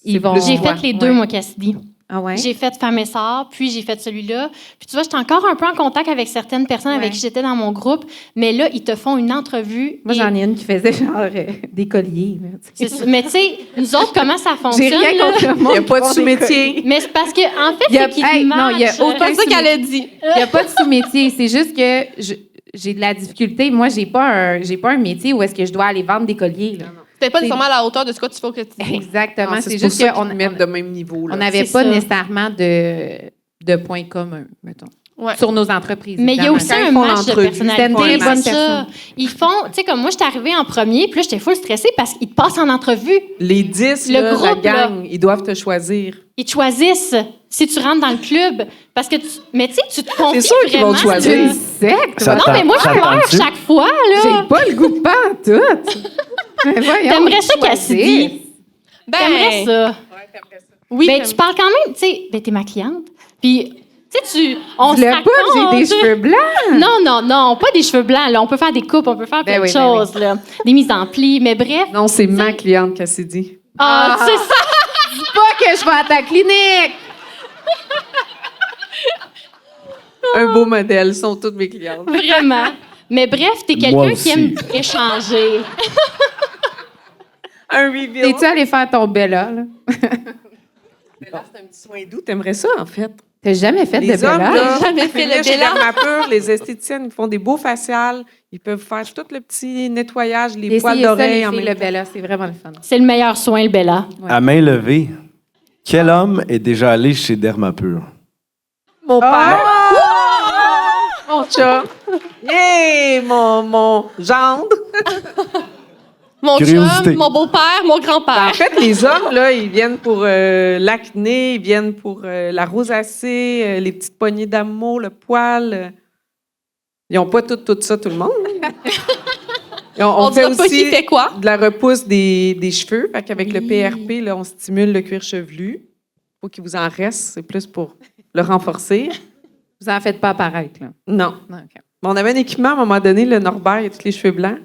ils vont... J'ai Ouais. fait les deux, moi, Cassidy. Ah ouais? J'ai fait Femmes et Sœurs, puis j'ai fait celui-là. Puis tu vois, j'étais encore un peu en contact avec certaines personnes avec Ouais. qui j'étais dans mon groupe, mais là, ils te font une entrevue. Moi, et- j'en ai une qui faisait genre des colliers. là, tu sais. C'est ça. Mais tu sais, nous autres, comment ça fonctionne? J'ai rien là? contre le Il monde. n'y a pas de qui font des sous-métier. Mais c'est parce que, en fait, Il y a- c'est qu'ils hey, non, il y a matchent. aucun C'est ça qu'elle a dit. Il n'y a pas de sous-métier. C'est juste que j'ai de la difficulté. Moi, j'ai pas un métier où est-ce que je dois aller vendre des colliers. Là. C'était pas nécessairement à la hauteur de ce que tu fais au quotidien. Exactement. Non, c'est pour juste ça qu'on qu'ils mettent de même niveau. là. on n'avait C'est pas ça. nécessairement de points communs, mettons, Ouais. sur nos entreprises. Mais il y a évidemment. aussi Quand un ils font match de l'entrevue, personnalité. c'est une très bonne C'est ça. personne. Ils font, tu sais, comme moi, j'étais arrivée en premier, puis là, j'étais full stressée parce qu'ils te passent en entrevue. Les 10, Le là, la groupe, gang, ils doivent te choisir. Ils te choisissent si tu rentres dans le club. Parce que mais tu sais, tu te confies C'est sûr qu'ils vont te vraiment. choisir. C'est une secte. Ça Non, mais moi, je Ça pleure tente-tu? chaque fois, là. J'ai pas le goût de pas en tout. Mais voyons, T'aimerais ça, choisir. Cassidy? T'aimerais ça? Oui. Ben, tu parles quand même, tu sais, ben, t'es ma cliente. Puis, tu sais, on se Dis-le raconte. pas, j'ai des cheveux blancs. Non, pas des cheveux blancs, là. On peut faire des coupes, on peut faire plein Ben de oui, ben choses, là. Des mises en plis, mais bref. Non, c'est ma cliente, Cassidy. Ah, c'est ça. Dis pas que je vais à ta clinique. Un beau modèle, sont toutes mes clientes. Vraiment. Mais bref, t'es Moi quelqu'un qui aussi. aime échanger. Un reveal. T'es-tu allé faire ton Bella, là? C'est un petit soin doux. T'aimerais ça, en fait. T'as jamais fait de Les hommes, Bella? là, Jamais fait le là, chez Bella. Dermapur, les esthéticiennes, ils font des beaux faciales. Ils peuvent faire tout le petit nettoyage, les Essayez poils ça, les d'oreilles en filles, même le temps. Bella, c'est vraiment le fun. C'est le meilleur soin, le Bella. À main levée, quel homme est déjà allé chez Dermapur? Mon père. Mon chat. Yeah, mon gendre. Mon Curiosité. chum, mon beau-père, mon En grand-père. fait, les hommes, là, ils viennent pour l'acné, ils viennent pour la rosacée, les petites poignées d'amour, le poil. Ils n'ont pas tout ça, tout le monde. Et On fait dira pas qui fait quoi. de la repousse des cheveux. Fait qu'avec le PRP, là, on stimule le cuir chevelu. Faut qu'il vous en reste. C'est plus pour le renforcer. Vous en faites pas apparaître, là. Non. Non, OK. On avait un équipement à un moment donné, le Norbert, il a tous les cheveux blancs.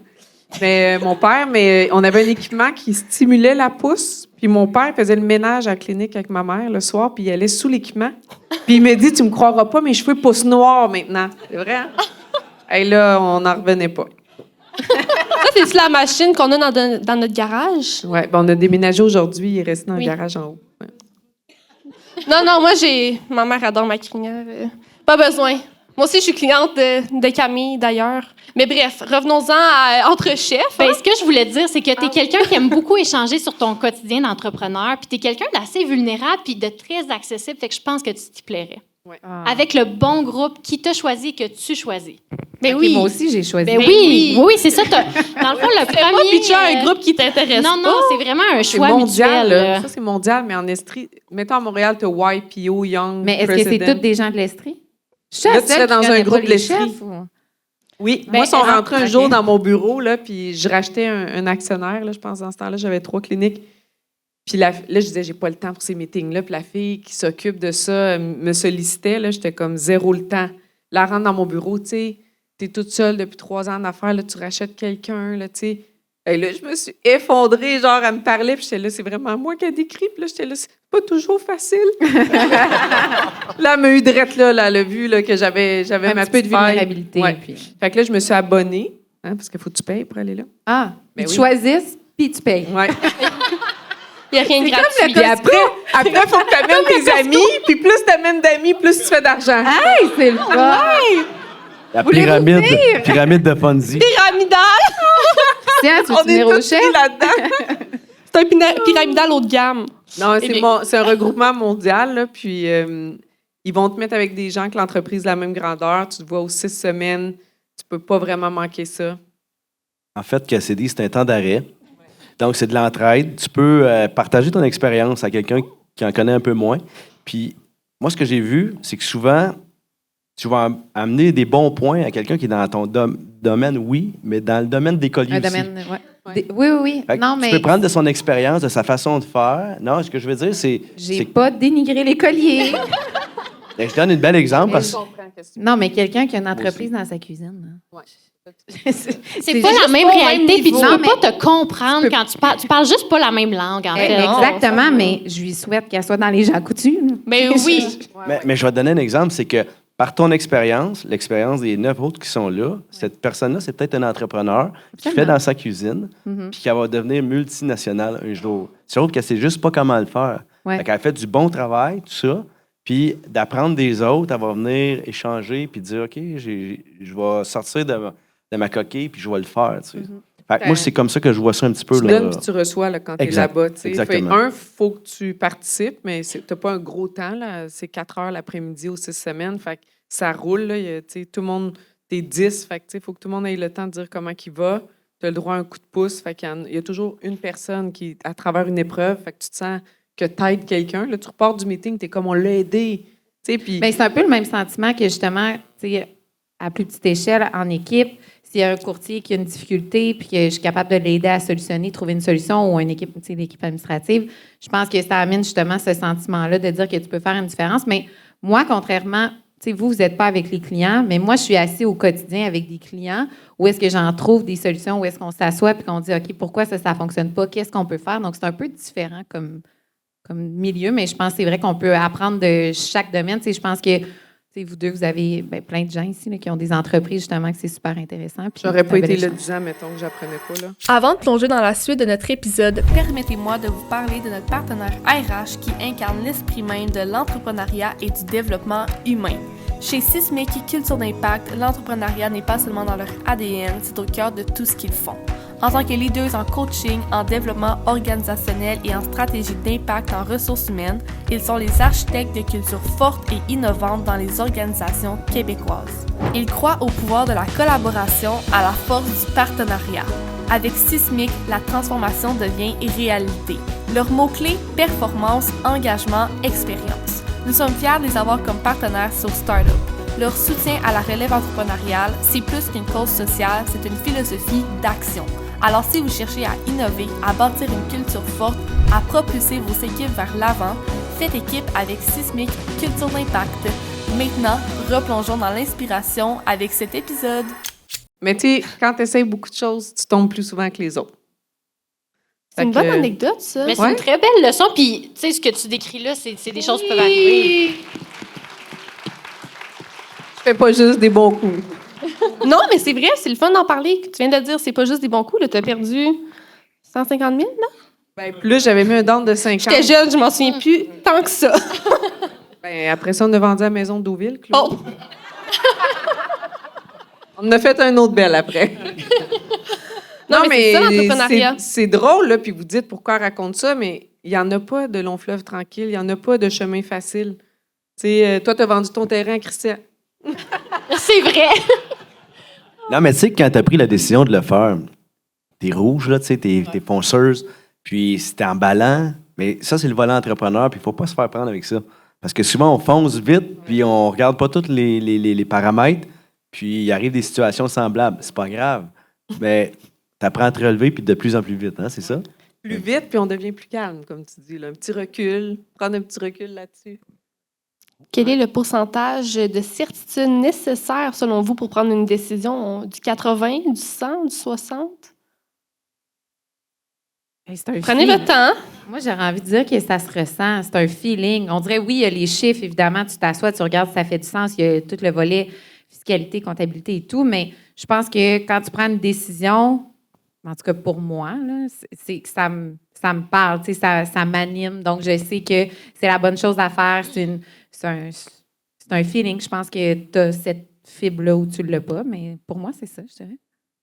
Mais mon père, on avait un équipement qui stimulait la pousse. Puis mon père faisait le ménage à la clinique avec ma mère le soir, puis il allait sous l'équipement. Puis il m'a dit, tu me croiras pas, mes cheveux poussent noirs maintenant. C'est vrai? Hein? Et là, on n'en revenait pas. Ça, c'est la machine qu'on a dans notre garage. Ouais, ben on a déménagé aujourd'hui, il est resté dans Oui. le garage en haut. Ouais. Non, moi, ma mère adore ma crinière. Pas besoin. Moi aussi, je suis cliente de Camille, d'ailleurs. Mais bref, revenons-en entre chefs. Ben, ce que je voulais te dire, c'est que tu es quelqu'un qui aime beaucoup échanger sur ton quotidien d'entrepreneur, puis tu es quelqu'un d'assez vulnérable puis de très accessible, fait que je pense que tu t'y plairais. Ah. Avec le bon groupe qui t'a choisi et que tu choisis. Mais Ok, oui. moi aussi, j'ai choisi. Ben oui, c'est ça. Dans le fond, le Fais pas premier... pitcher un groupe qui t'intéresse Non, pas. non, c'est vraiment un C'est choix mondial, mutuel. là. Ça, c'est mondial, mais en Estrie, mettons à Montréal, tu as YPO, Young Mais est-ce que c'est President. tous des gens de l'Estrie? Je suis Là, la tu seule serais qui dans un connaît groupe pas de les l'Estrie. chefs, ou- Oui, Ben, moi, ils sont rentrés un ok. jour dans mon bureau, là, puis je rachetais un actionnaire, là, je pense, dans ce temps-là, j'avais 3 cliniques. Puis là, je disais, j'ai pas le temps pour ces meetings-là. Puis la fille qui s'occupe de ça me sollicitait, là, j'étais comme zéro le temps. Là, elle rentre dans mon bureau, tu sais, t'es toute seule depuis 3 ans d'affaires, là, tu rachètes quelqu'un, là, tu sais. Et là, je me suis effondrée, genre, elle me parlait, puis j'étais là, c'est vraiment moi qui a décrit, puis là, j'étais là, c'est pas toujours facile. Là, elle m'a eu drette, là, elle a vu là, que j'avais Un ma petit peu de petite faille. vulnérabilité. Ouais. Puis... Fait que là, je me suis abonnée, hein, parce qu'il faut que tu payes pour aller là. Ah, Ben ils te oui. choisissent, puis tu payes. Ouais. Il n'y a rien de gratuit. Puis après, il faut que tu amènes tes amis, puis plus tu amènes d'amis, plus tu fais d'argent. Hey, c'est le fun! La pyramide de Ponzi. Pyramidal! Tiens, tu veux On est venir au tous chef? pris là-dedans. C'est un pyramidal haut de gamme. Non, Eh bien- c'est un regroupement mondial, là, puis ils vont te mettre avec des gens que l'entreprise de la même grandeur. Tu te vois aux 6 semaines. Tu peux pas vraiment manquer ça. En fait, KCD, c'est un temps d'arrêt. Donc, c'est de l'entraide. Tu peux partager ton expérience à quelqu'un qui en connaît un peu moins. Puis, moi, ce que j'ai vu, c'est que souvent, tu vas amener des bons points à quelqu'un qui est dans ton domaine, oui, mais dans le domaine des colliers Un aussi. domaine, ouais. Ouais. Oui, oui, oui. Fait que Non, tu mais peux prendre de son expérience, de sa façon de faire. Non, ce que je veux dire, c'est... j'ai pas dénigré les colliers. Ben, je donne un bel exemple parce que Non, mais quelqu'un qui a une entreprise dans sa cuisine. là. C'est pas la juste même pas au réalité, puis tu niveau. peux Non, pas te comprendre quand tu parles. Tu parles juste pas la même langue, en fait. Exactement, mais je lui souhaite qu'elle soit dans les gens coutus. là. Mais oui. mais je vais te donner un exemple, c'est que par ton expérience, l'expérience des 9 autres qui sont là, cette personne-là, c'est peut-être un entrepreneur qui fait dans sa cuisine, Mhm. puis qui va devenir multinationale un jour. C'est autre qu'elle sait juste pas comment le faire. Ouais. Fait qu'elle fait du bon travail, tout ça, puis d'apprendre des autres, elle va venir échanger, puis dire, OK, je vais sortir de ma coquille, puis je vais le faire. Tu sais. Fait que moi, c'est comme ça que je vois ça un petit peu. Tu là. donnes puis tu reçois là, quand tu es Exact. là-bas. tu sais. Exactement. Il faut que tu participes, mais tu n'as pas un gros temps. Là. C'est 4 heures l'après-midi aux 6 semaines. Fait que ça roule. Là. Tout le monde, t'es 10. Il faut que tout le monde ait le temps de dire comment il va. Tu as le droit à un coup de pouce. Fait qu'il y a toujours une personne qui, à travers une épreuve, fait que tu te sens que tu aides quelqu'un. Là, tu repars du meeting, tu es comme on l'a aidé. Puis Ben, c'est un peu le même sentiment que justement, tu sais, à plus petite échelle, en équipe, s'il y a un courtier qui a une difficulté puis que je suis capable de l'aider à solutionner, trouver une solution ou une équipe, tu sais, l'équipe administrative, je pense que ça amène justement ce sentiment-là de dire que tu peux faire une différence. Mais moi, contrairement, tu sais, vous n'êtes pas avec les clients, mais moi, je suis assis au quotidien avec des clients où est-ce que j'en trouve des solutions, où est-ce qu'on s'assoit puis qu'on dit, OK, pourquoi ça ne fonctionne pas, qu'est-ce qu'on peut faire? Donc, c'est un peu différent comme milieu, mais je pense que c'est vrai qu'on peut apprendre de chaque domaine. Tu sais, je pense que vous deux, vous avez plein de gens ici là, qui ont des entreprises, justement, que c'est super intéressant. Puis j'aurais pas c'est un bel été là échange. 10 ans, mettons, que j'apprenais pas. Là. Avant de plonger dans la suite de notre épisode, permettez-moi de vous parler de notre partenaire RH qui incarne l'esprit même de l'entrepreneuriat et du développement humain. Chez Sismic Culture d'Impact, l'entrepreneuriat n'est pas seulement dans leur ADN, c'est au cœur de tout ce qu'ils font. En tant que leaders en coaching, en développement organisationnel et en stratégie d'impact en ressources humaines, ils sont les architectes de cultures fortes et innovantes dans les organisations québécoises. Ils croient au pouvoir de la collaboration, à la force du partenariat. Avec Sismic, la transformation devient réalité. Leurs mots-clés, performance, engagement, expérience. Nous sommes fiers de les avoir comme partenaires sur Startup. Leur soutien à la relève entrepreneuriale, c'est plus qu'une cause sociale, c'est une philosophie d'action. Alors si vous cherchez à innover, à bâtir une culture forte, à propulser vos équipes vers l'avant, faites équipe avec Sismic Culture d'Impact. Maintenant, replongeons dans l'inspiration avec cet épisode. Mais tu sais, quand tu essaies beaucoup de choses, tu tombes plus souvent que les autres. C'est une Fait bonne que- anecdote, ça. Mais c'est Ouais. une très belle leçon, puis tu sais, ce que tu décris là, c'est des choses qui peuvent arriver. Je fais pas juste des bons coups. Non, mais c'est vrai, c'est le fun d'en parler. Tu viens de le dire, c'est pas juste des bons coups. Tu as perdu 150 000, là? Ben, plus j'avais mis un down de 50. J'étais jeune, je m'en souviens plus tant que ça. Ben, après ça, on a vendu la maison de Deauville. Claude. Oh! On en a fait un autre bel après. Non, mais c'est ça, l'entrepreneuriat. C'est drôle, là, puis vous dites pourquoi elle raconte ça, mais il n'y en a pas de long fleuve tranquille, il n'y en a pas de chemin facile. Tu sais, toi, tu as vendu ton terrain à Christian. C'est vrai. Non, mais tu sais, quand tu as pris la décision de le faire, t'es rouge, là, tu sais, t'es fonceuse, puis c'était emballant. Mais ça, c'est le volet entrepreneur, puis il faut pas se faire prendre avec ça. Parce que souvent, on fonce vite, puis on regarde pas tous les paramètres, puis il arrive des situations semblables. C'est pas grave. Mais tu apprends à te relever, puis de plus en plus vite, hein, c'est ça? Plus vite, puis on devient plus calme, comme tu dis. Là. Un petit recul, prendre un petit recul là-dessus. Quel est le pourcentage de certitude nécessaire, selon vous, pour prendre une décision? Du 80, du 100, du 60? C'est un Prenez feeling. votre temps. Moi, j'aurais envie de dire que ça se ressent. C'est un feeling. On dirait, oui, il y a les chiffres, évidemment. Tu t'assois, tu regardes si ça fait du sens. Il y a tout le volet fiscalité, comptabilité et tout. Mais je pense que quand tu prends une décision, en tout cas pour moi, là, c'est que ça me parle, tu sais, ça m'anime. Donc, je sais que c'est la bonne chose à faire. C'est un feeling. Je pense que tu as cette fibre-là où tu ne l'as pas. Mais pour moi, c'est ça, je dirais.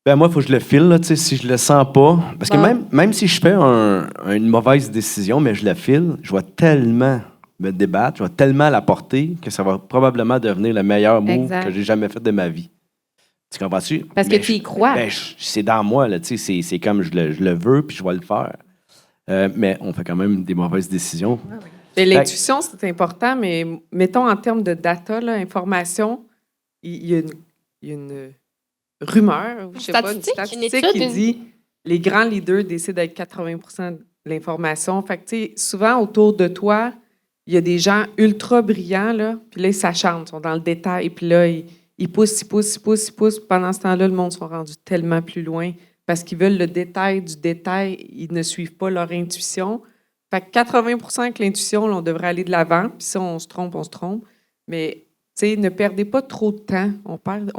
Ben moi, il faut que je le file, là, tu sais, si je le sens pas. Parce que Bon. même si je fais une mauvaise décision, mais je la file, je vais tellement me débattre, je vais tellement la porter que ça va probablement devenir le meilleur move Exact. que j'ai jamais fait de ma vie. Tu comprends-tu? Parce que tu y crois. C'est dans moi, là, tu sais, c'est comme je le veux, puis je vais le faire. Mais on fait quand même des mauvaises décisions. Et l'intuition, c'est important, mais mettons en termes de data, là, information, il y a une rumeur, je sais pas, une Statistique, une statistique étude, qui dit les grands leaders décident d'être 80% de l'information. Fait que, tu sais, souvent autour de toi, il y a des gens ultra brillants, là, puis là, ils s'acharnent, ils sont dans le détail, puis là, ils poussent, ils poussent, ils poussent, ils poussent. Pendant ce temps-là, le monde sont rendus tellement plus loin parce qu'ils veulent le détail du détail, ils ne suivent pas leur intuition. Fait que 80% avec l'intuition, là, on devrait aller de l'avant, puis si on se trompe, on se trompe. Mais tu sais, ne perdez pas trop de temps. On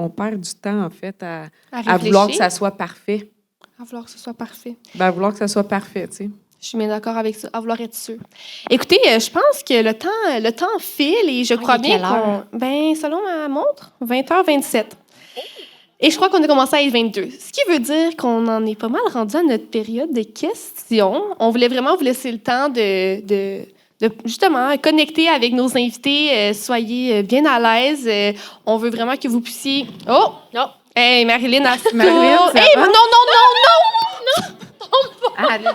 perd du temps, en fait, à vouloir que ça soit parfait. À vouloir que ce soit parfait. Ben, à vouloir que ça soit parfait, tu sais. Je suis bien d'accord avec ça, à vouloir être sûr. Écoutez, je pense que le temps file et je crois il est bien quelle heure? qu'on... Ben, selon ma montre, 20h27. Et je crois qu'on a commencé à être 22. Ce qui veut dire qu'on en est pas mal rendu à notre période de questions. On voulait vraiment vous laisser le temps de justement connecter avec nos invités. Soyez bien à l'aise. On veut vraiment que vous puissiez... Oh! Non. Hey, Marilyn, à Marilyn, ça Hey, va? non, non, Allez.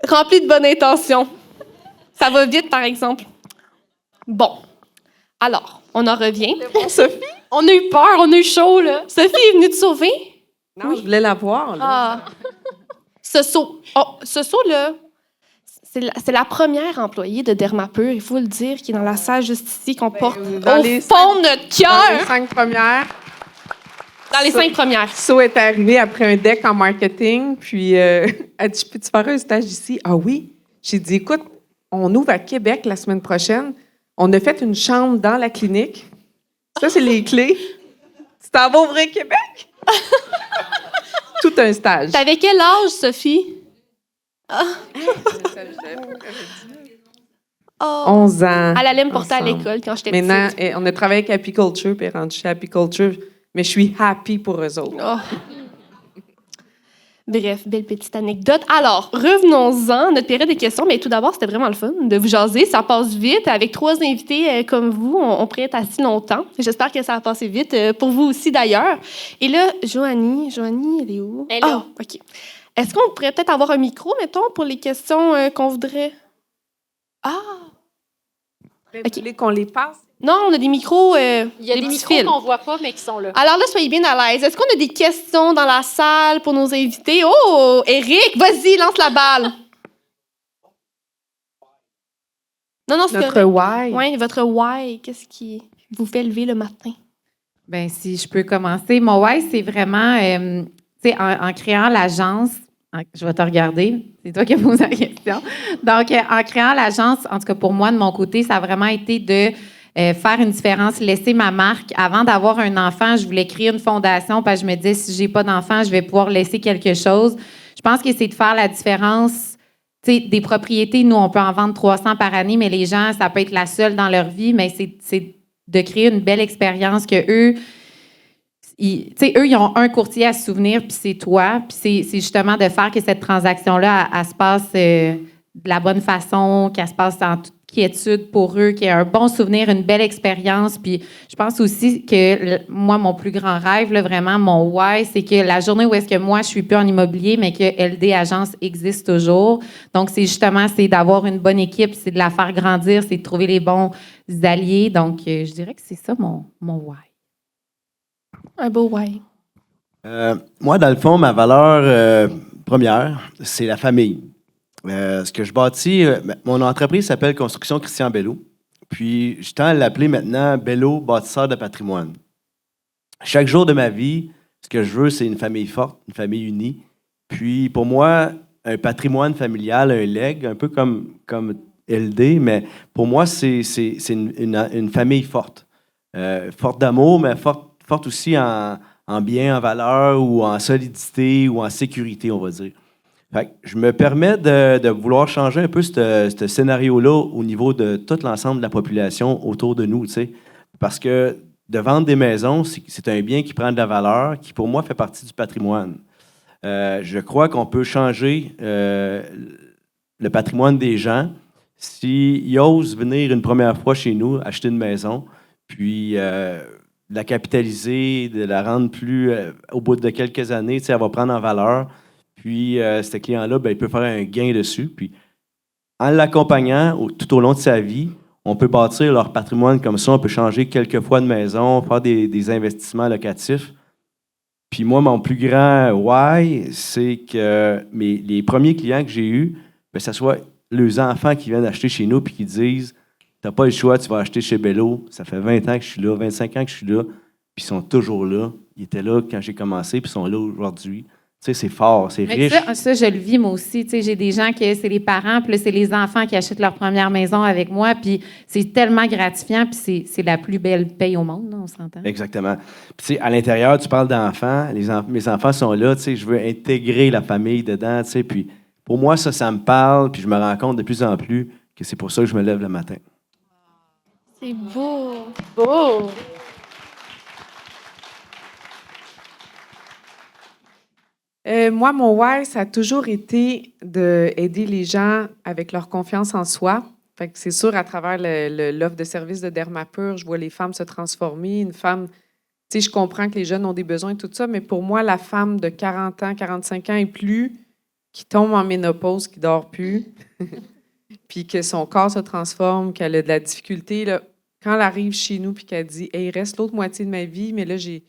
rempli de bonnes intentions. Ça va vite, par exemple. Bon. Alors, on en revient. Sophie? On a eu peur, on a eu chaud, là. Sophie est venue te sauver. Non, je voulais la voir, là. Ah. Ce saut-là, c'est la première employée de Dermapur, il faut le dire, qui est dans la salle juste ici, qu'on porte dans au les fond de notre Dans les cœur. 5 premières, Dans les 5 premières. So est arrivée après un deck en marketing, puis elle dit, peux-tu faire un stage ici? Ah oui. J'ai dit, écoute, on ouvre à Québec la semaine prochaine. On a fait une chambre dans la clinique. Ça, c'est les clés. Tu t'en vas ouvrir Québec? Tout un stage. T'avais quel âge, Sophie? Oh. 11 ans. Elle allait me porter à ensemble. l'école quand j'étais Maintenant, petite. on a travaillé avec Apiculture, puis elle est rendue chez Apiculture. Mais je suis happy pour eux autres. Oh. Bref, belle petite anecdote. Alors, revenons-en à notre période de questions. Mais tout d'abord, c'était vraiment le fun de vous jaser. Ça passe vite. Avec 3 invités comme vous, on pourrait être assis longtemps. J'espère que ça a passé vite. Pour vous aussi, d'ailleurs. Et là, Joanie, elle est où? Elle est là. Ah, OK. Est-ce qu'on pourrait peut-être avoir un micro, mettons, pour les questions qu'on voudrait? Ah! Vous voulez qu'on les passe? Non, on a des micros. Il y a des petits micros fils. qu'on voit pas, mais qui sont là. Alors là, soyez bien à l'aise. Est-ce qu'on a des questions dans la salle pour nos invités? Oh, Éric, vas-y, lance la balle. Non, c'est Notre why. Oui, votre why, qu'est-ce qui vous fait lever le matin? Bien, si je peux commencer. Mon why, c'est vraiment, tu sais, en créant l'agence, je vais te regarder, c'est toi qui as posé la question. Donc, en créant l'agence, en tout cas pour moi, de mon côté, ça a vraiment été de faire une différence, laisser ma marque. Avant d'avoir un enfant, je voulais créer une fondation parce que je me disais, si j'ai pas d'enfant, je vais pouvoir laisser quelque chose. Je pense que c'est de faire la différence. Tu sais, des propriétés, nous, on peut en vendre 300 par année, mais les gens, ça peut être la seule dans leur vie, mais c'est de créer une belle expérience que eux, ils ont un courtier à se souvenir, puis c'est toi. Puis c'est justement de faire que cette transaction-là, elle se passe de la bonne façon, qu'elle se passe en toute quiétude pour eux, qu'il y ait un bon souvenir, une belle expérience. Puis je pense aussi que moi, mon plus grand rêve, là, vraiment, mon why, c'est que la journée où est-ce que moi, je suis plus en immobilier, mais que LD Agence existe toujours. Donc, c'est d'avoir une bonne équipe, c'est de la faire grandir, c'est de trouver les bons alliés. Donc, je dirais que c'est ça mon why. Un beau why. Moi, dans le fond, ma valeur première, c'est la famille. Ce que je bâtis, mon entreprise s'appelle Construction Christian Bello. Puis, je tends à l'appeler maintenant Bello, bâtisseur de patrimoine. Chaque jour de ma vie, ce que je veux, c'est une famille forte, une famille unie. Puis, pour moi, un patrimoine familial, un legs, un peu comme LD, mais pour moi, c'est une famille forte. Forte d'amour, mais forte aussi en bien, en valeur, ou en solidité, ou en sécurité, on va dire. Fait que je me permets de vouloir changer un peu ce scénario-là au niveau de tout l'ensemble de la population autour de nous, tu sais. Parce que de vendre des maisons, c'est un bien qui prend de la valeur, qui pour moi fait partie du patrimoine. Je crois qu'on peut changer le patrimoine des gens s'ils osent venir une première fois chez nous, acheter une maison, puis la capitaliser, de la rendre plus, au bout de quelques années, tu sais, elle va prendre en valeur. Puis, ce client-là, il peut faire un gain dessus. Puis, en l'accompagnant tout au long de sa vie, on peut bâtir leur patrimoine comme ça. On peut changer quelques fois de maison, faire des investissements locatifs. Puis, moi, mon plus grand why, c'est que les premiers clients que j'ai eus, ce soit les enfants qui viennent acheter chez nous puis qui disent « T'as pas le choix, tu vas acheter chez Bello. Ça fait 20 ans que je suis là, 25 ans que je suis là. » Puis, ils sont toujours là. Ils étaient là quand j'ai commencé, puis ils sont là aujourd'hui. Tu sais, c'est fort, c'est riche. Ça, je le vis, moi aussi. Tu sais, j'ai des gens que c'est les parents, puis là, c'est les enfants qui achètent leur première maison avec moi, puis c'est tellement gratifiant, puis c'est la plus belle paye au monde, là, on s'entend. Exactement. Puis, tu sais, à l'intérieur, tu parles d'enfants. Mes enfants sont là, tu sais, je veux intégrer la famille dedans, tu sais, puis pour moi, ça me parle, puis je me rends compte de plus en plus que c'est pour ça que je me lève le matin. C'est beau. Beau! Moi, mon why, ça a toujours été d'aider les gens avec leur confiance en soi. Fait que c'est sûr, à travers l'offre de services de Dermapur, je vois les femmes se transformer. Une femme, tu sais, je comprends que les jeunes ont des besoins et tout ça, mais pour moi, la femme de 40 ans, 45 ans et plus, qui tombe en ménopause, qui dort plus, puis que son corps se transforme, qu'elle a de la difficulté, là, quand elle arrive chez nous puis qu'elle dit « Hey, il reste l'autre moitié de ma vie, mais là, j'ai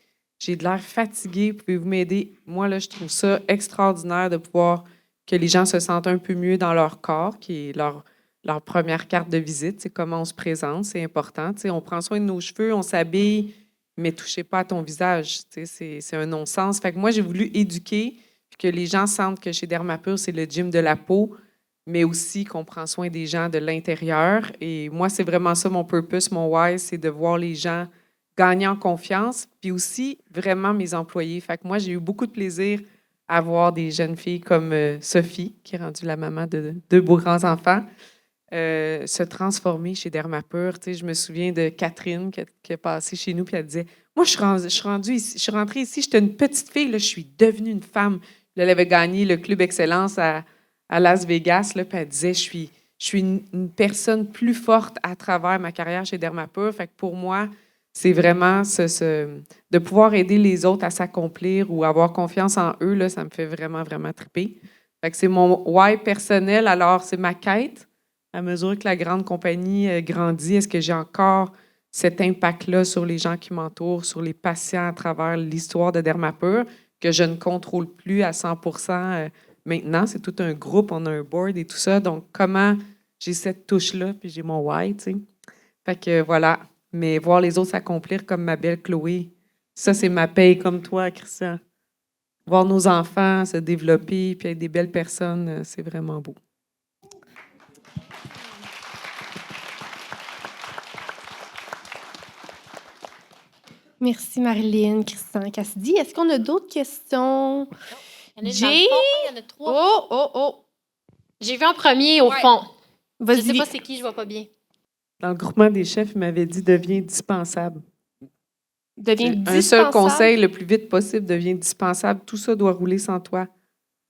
de l'air fatiguée, pouvez-vous m'aider? » Moi, là, je trouve ça extraordinaire de pouvoir que les gens se sentent un peu mieux dans leur corps, qui est leur première carte de visite. C'est comment on se présente, c'est important. T'sais, on prend soin de nos cheveux, on s'habille, mais touchez pas à ton visage. C'est un non-sens. Fait que moi, j'ai voulu éduquer, puis que les gens sentent que chez Dermapur, c'est le gym de la peau, mais aussi qu'on prend soin des gens de l'intérieur. Et moi, c'est vraiment ça mon purpose, mon why, c'est de voir les gens gagner en confiance, puis aussi vraiment mes employés. Fait que moi, j'ai eu beaucoup de plaisir à voir des jeunes filles comme Sophie, qui est rendue la maman de 2 beaux grands-enfants, se transformer chez Dermapur. Tu sais, je me souviens de Catherine qui est passée chez nous, puis elle disait « Moi, je suis rentrée ici, j'étais une petite fille, là, je suis devenue une femme. » Elle avait gagné le Club Excellence à Las Vegas, là, puis elle disait « Je suis une personne plus forte à travers ma carrière chez Dermapur. » Fait que pour moi, c'est vraiment de pouvoir aider les autres à s'accomplir ou avoir confiance en eux, là, ça me fait vraiment, vraiment triper. Fait que c'est mon why personnel. Alors, c'est ma quête. À mesure que la grande compagnie grandit, est-ce que j'ai encore cet impact-là sur les gens qui m'entourent, sur les patients à travers l'histoire de Dermapur, que je ne contrôle plus à 100% maintenant? C'est tout un groupe, on a un board et tout ça. Donc, comment j'ai cette touche-là, puis j'ai mon why, tu sais. Fait que voilà. Mais voir les autres s'accomplir comme ma belle Chloé, ça, c'est ma paye comme toi, Christian. Voir nos enfants se développer puis être des belles personnes, c'est vraiment beau. Merci Marilyn, Christian, Cassidy. Est-ce qu'on a d'autres questions? Jay? Il y en a 3. Oh! J'ai vu en premier, au fond. Vas-y. Je sais pas c'est qui, je vois pas bien. Dans le groupement des chefs, il m'avait dit « deviens dispensable ». Devient Un seul dispensable. conseil, le plus vite possible, devient dispensable. Tout ça doit rouler sans toi.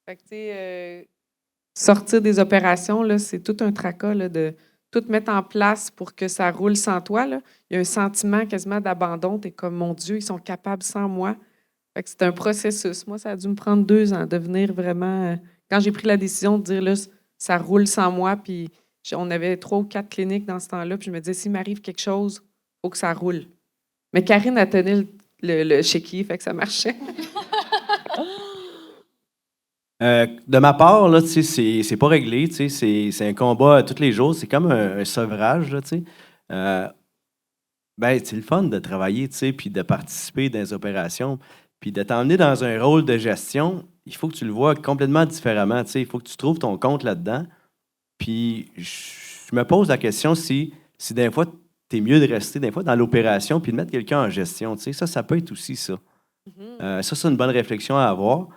Fait que, tu sais, sortir des opérations, là, c'est tout un tracas là, de tout mettre en place pour que ça roule sans toi. Là. Il y a un sentiment quasiment d'abandon. Tu es comme, mon Dieu, ils sont capables sans moi. Fait que c'est un processus. Moi, ça a dû me prendre 2 ans de venir vraiment... quand j'ai pris la décision de dire, là, ça roule sans moi, puis on avait 3 ou 4 cliniques dans ce temps-là, puis je me disais, s'il m'arrive quelque chose, il faut que ça roule. Mais Karine a tenu le chéquier, fait que ça marchait. De ma part, là, tu sais, c'est pas réglé, tu sais, c'est un combat tous les jours, c'est comme un sevrage, là, tu sais. Ben, c'est le fun de travailler, tu sais, puis de participer dans les opérations, puis de t'emmener dans un rôle de gestion. Il faut que tu le vois complètement différemment, tu sais. Il faut que tu trouves ton compte là-dedans. Puis je me pose la question si des fois, t'es mieux de rester des fois dans l'opération puis de mettre quelqu'un en gestion, tu sais. Ça peut être aussi ça. Ça, c'est une bonne réflexion à avoir.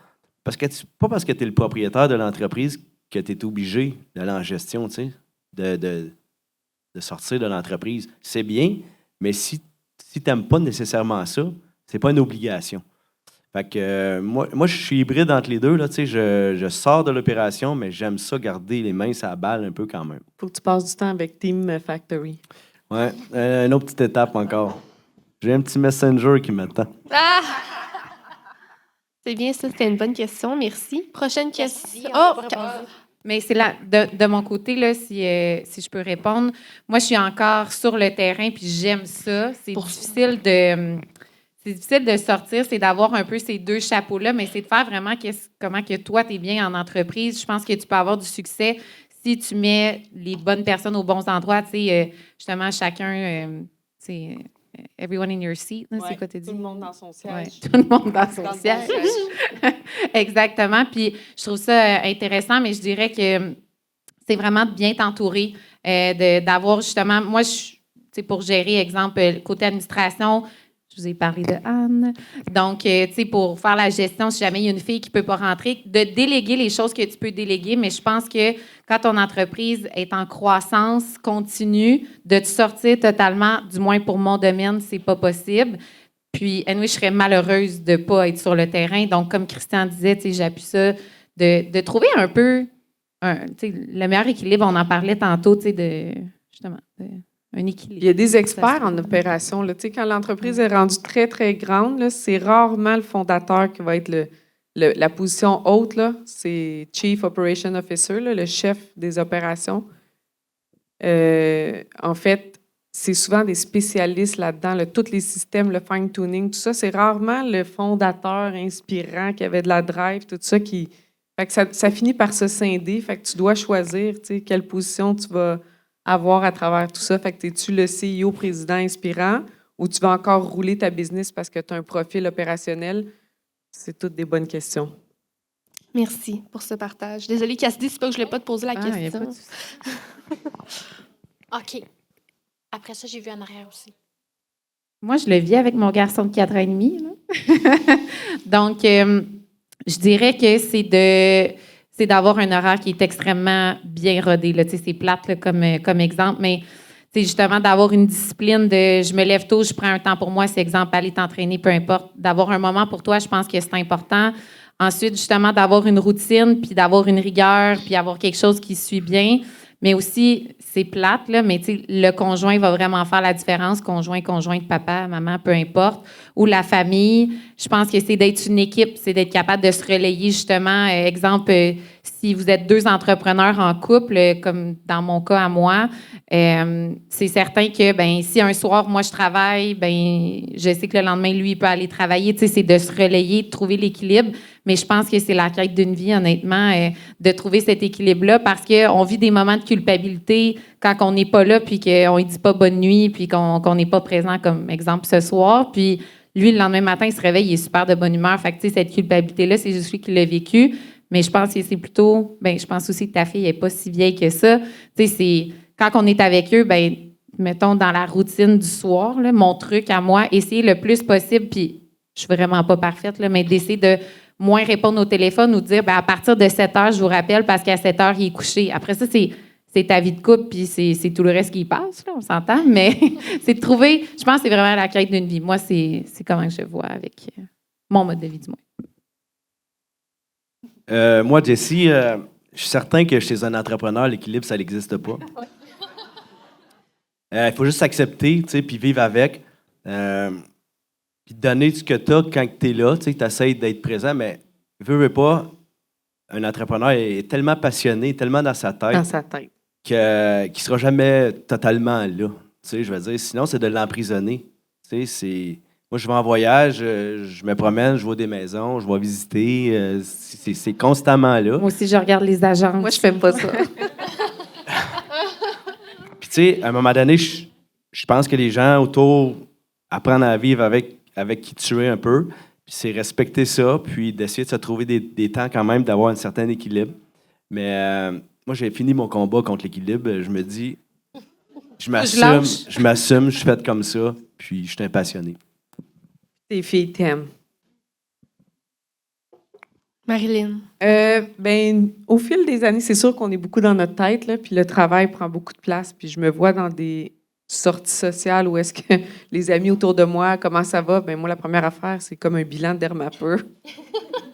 Pas parce que tu es le propriétaire de l'entreprise que tu es obligé d'aller en gestion, tu sais, de sortir de l'entreprise. C'est bien, mais si tu n'aimes pas nécessairement ça, c'est pas une obligation. Fait que moi, je suis hybride entre les deux. Là, tu sais, je sors de l'opération, mais j'aime ça garder les mains sur la balle un peu quand même. Faut que tu passes du temps avec Team Factory. Ouais, une autre petite étape encore. J'ai un petit messenger qui m'attend. Ah! C'est bien, ça, c'était une bonne question. Merci. Prochaine question. Mais c'est là, de mon côté, là, si je peux répondre, moi, je suis encore sur le terrain, puis j'aime ça. C'est difficile de sortir, c'est d'avoir un peu ces 2 chapeaux-là, mais c'est de faire vraiment comment que toi, tu es bien en entreprise. Je pense que tu peux avoir du succès si tu mets les bonnes personnes aux bons endroits. Tu sais, justement, chacun, everyone in your seat, là, c'est quoi tu dis? Tout le monde dans son siège. Ouais, tout le monde dans son siège. Exactement. Puis je trouve ça intéressant, mais je dirais que c'est vraiment de bien t'entourer, d'avoir justement, moi, pour gérer, exemple, côté administration, je vous ai parlé de Anne. Donc, tu sais, pour faire la gestion, si jamais il y a une fille qui ne peut pas rentrer, de déléguer les choses que tu peux déléguer. Mais je pense que quand ton entreprise est en croissance continue, de te sortir totalement, du moins pour mon domaine, c'est pas possible. Puis, anyway, je serais malheureuse de ne pas être sur le terrain. Donc, comme Christian disait, tu sais, j'appuie ça, de trouver un peu le meilleur équilibre. On en parlait tantôt, tu sais, un équilibre. Il y a des experts en opération. Là. Tu sais, quand l'entreprise est rendue très, très grande, là, c'est rarement le fondateur qui va être la position haute. Là. C'est Chief Operation Officer, là, le chef des opérations. En fait, c'est souvent des spécialistes là-dedans. Là, tous les systèmes, le fine-tuning, tout ça, c'est rarement le fondateur inspirant qui avait de la drive, tout ça qui... Fait que ça finit par se scinder. Fait que tu dois choisir, tu sais, quelle position tu vas avoir à travers tout ça. Fait que es-tu le CEO président inspirant ou tu vas encore rouler ta business parce que tu as un profil opérationnel? C'est toutes des bonnes questions. Merci pour ce partage. Désolée, Cassidy, c'est pas que je ne voulais pas te poser la question. Y a pas de souci. OK. Après ça, j'ai vu en arrière aussi. Moi, je le vis avec mon garçon de 4 ans et demi. Là. Donc, je dirais que c'est d'avoir un horaire qui est extrêmement bien rodé. Là. C'est plate là, comme exemple, mais c'est justement d'avoir une discipline de je me lève tôt, je prends un temps pour moi, c'est exemple, aller t'entraîner, peu importe. D'avoir un moment pour toi, je pense que c'est important. Ensuite, justement, d'avoir une routine, puis d'avoir une rigueur, puis avoir quelque chose qui suit bien. Mais aussi, c'est plate, là, mais le conjoint va vraiment faire la différence. Conjointe, papa, maman, peu importe. Ou la famille. Je pense que c'est d'être une équipe, c'est d'être capable de se relayer, justement. Exemple, si vous êtes 2 entrepreneurs en couple, comme dans mon cas à moi, c'est certain que si un soir, moi, je travaille, je sais que le lendemain, lui, il peut aller travailler. C'est de se relayer, de trouver l'équilibre. Mais je pense que c'est la quête d'une vie, honnêtement, de trouver cet équilibre-là parce qu'on vit des moments de culpabilité quand on n'est pas là puis qu'on ne dit pas bonne nuit puis qu'on n'est pas présent, comme exemple ce soir. Puis lui, le lendemain matin, il se réveille, il est super de bonne humeur. Fait que, cette culpabilité-là, c'est juste lui qui l'a vécu. Mais je pense que c'est plutôt... je pense aussi que ta fille n'est pas si vieille que ça. C'est quand on est avec eux, mettons, dans la routine du soir, là, mon truc à moi, essayer le plus possible, puis je suis vraiment pas parfaite, là, mais d'essayer de moins répondre au téléphone ou dire à partir de 7 heures, je vous rappelle parce qu'à 7 heures, il est couché. Après ça, c'est c'est ta vie de couple, puis c'est tout le reste qui y passe, là, on s'entend, mais c'est de trouver, je pense que c'est vraiment la quête d'une vie. Moi, c'est comment je vois avec mon mode de vie, du moins. Moi, Jessie, je suis certain que chez un entrepreneur, l'équilibre, ça n'existe pas. Il faut juste s'accepter, tu sais, puis vivre avec. Puis donner ce que tu as quand tu es là, tu sais, tu essaies d'être présent, mais veux pas, un entrepreneur est tellement passionné, tellement dans sa tête, qu'il ne sera jamais totalement là. Tu sais, je veux dire, sinon, c'est de l'emprisonner. Tu sais, moi, je vais en voyage, je me promène, je vois des maisons, je vais visiter. C'est constamment là. Moi aussi, je regarde les agences. Moi, je fais pas ça. Puis, tu sais, à un moment donné, je pense que les gens autour apprennent à vivre avec qui tu es un peu. Puis, c'est respecter ça, puis d'essayer de se trouver des temps quand même, d'avoir un certain équilibre. Mais moi, j'ai fini mon combat contre l'équilibre. Je me dis, je m'assume, je suis faite comme ça, puis je suis un passionné. Tes filles t'aiment. Marilyn. Au fil des années, c'est sûr qu'on est beaucoup dans notre tête, là, puis le travail prend beaucoup de place. Puis je me vois dans des sorties sociales où est-ce que les amis autour de moi, comment ça va? Moi, la première affaire, c'est comme un bilan de Dermapur.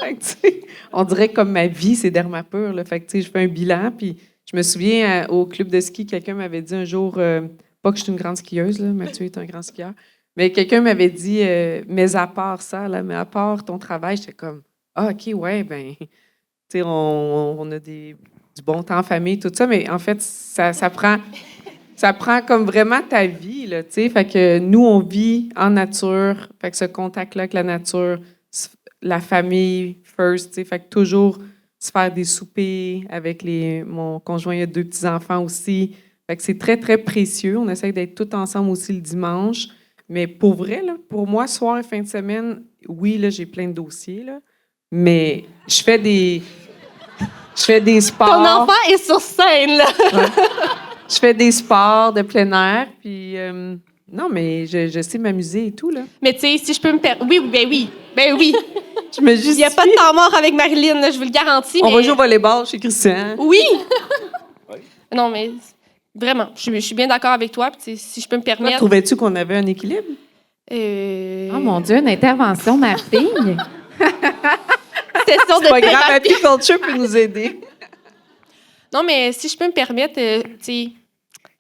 Fait que, on dirait que comme ma vie, c'est Dermapur. Là. Fait que, je fais un bilan, puis je me souviens, au club de ski, quelqu'un m'avait dit un jour, pas que je suis une grande skieuse, là, Mathieu est un grand skieur, mais quelqu'un m'avait dit, mais à part ça, là, mais à part ton travail, j'étais comme, ah, OK, ouais, on a du bon temps en famille, tout ça, mais en fait, ça prend comme vraiment ta vie, là, tu sais. Fait que nous, on vit en nature, fait que ce contact-là avec la nature, la famille first, tu sais. Fait que toujours se faire des soupers avec mon conjoint, il a 2 petits-enfants aussi. Fait que c'est très, très précieux. On essaie d'être tous ensemble aussi le dimanche. Mais pour vrai, là, pour moi, soir et fin de semaine, oui, là, j'ai plein de dossiers, là, mais je fais des sports. Ton enfant est sur scène, là! Ouais. Je fais des sports de plein air, puis non, mais je sais m'amuser et tout, là. Mais tu sais, si je peux me permettre... Oui. Je me justifie. Il n'y a pas de temps mort avec Marilyn, là, je vous le garantis. On va jouer au volleyball chez Christian. Oui! Non, mais vraiment, je suis bien d'accord avec toi. Puis, si je peux me permettre... Trouvais-tu qu'on avait un équilibre? Oh mon Dieu, une intervention, ma fille! Session de pas grave, thérapie. Happy Culture peut nous aider. Non, mais si je peux me permettre, tu sais,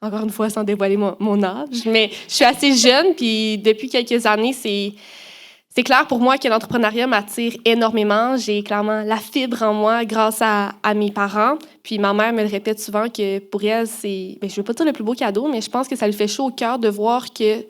encore une fois, sans dévoiler mon âge, mais je suis assez jeune, puis depuis quelques années, c'est clair pour moi que l'entrepreneuriat m'attire énormément. J'ai clairement la fibre en moi grâce à mes parents. Puis ma mère me le répète souvent que pour elle, c'est, je veux pas dire le plus beau cadeau, mais je pense que ça lui fait chaud au cœur de voir que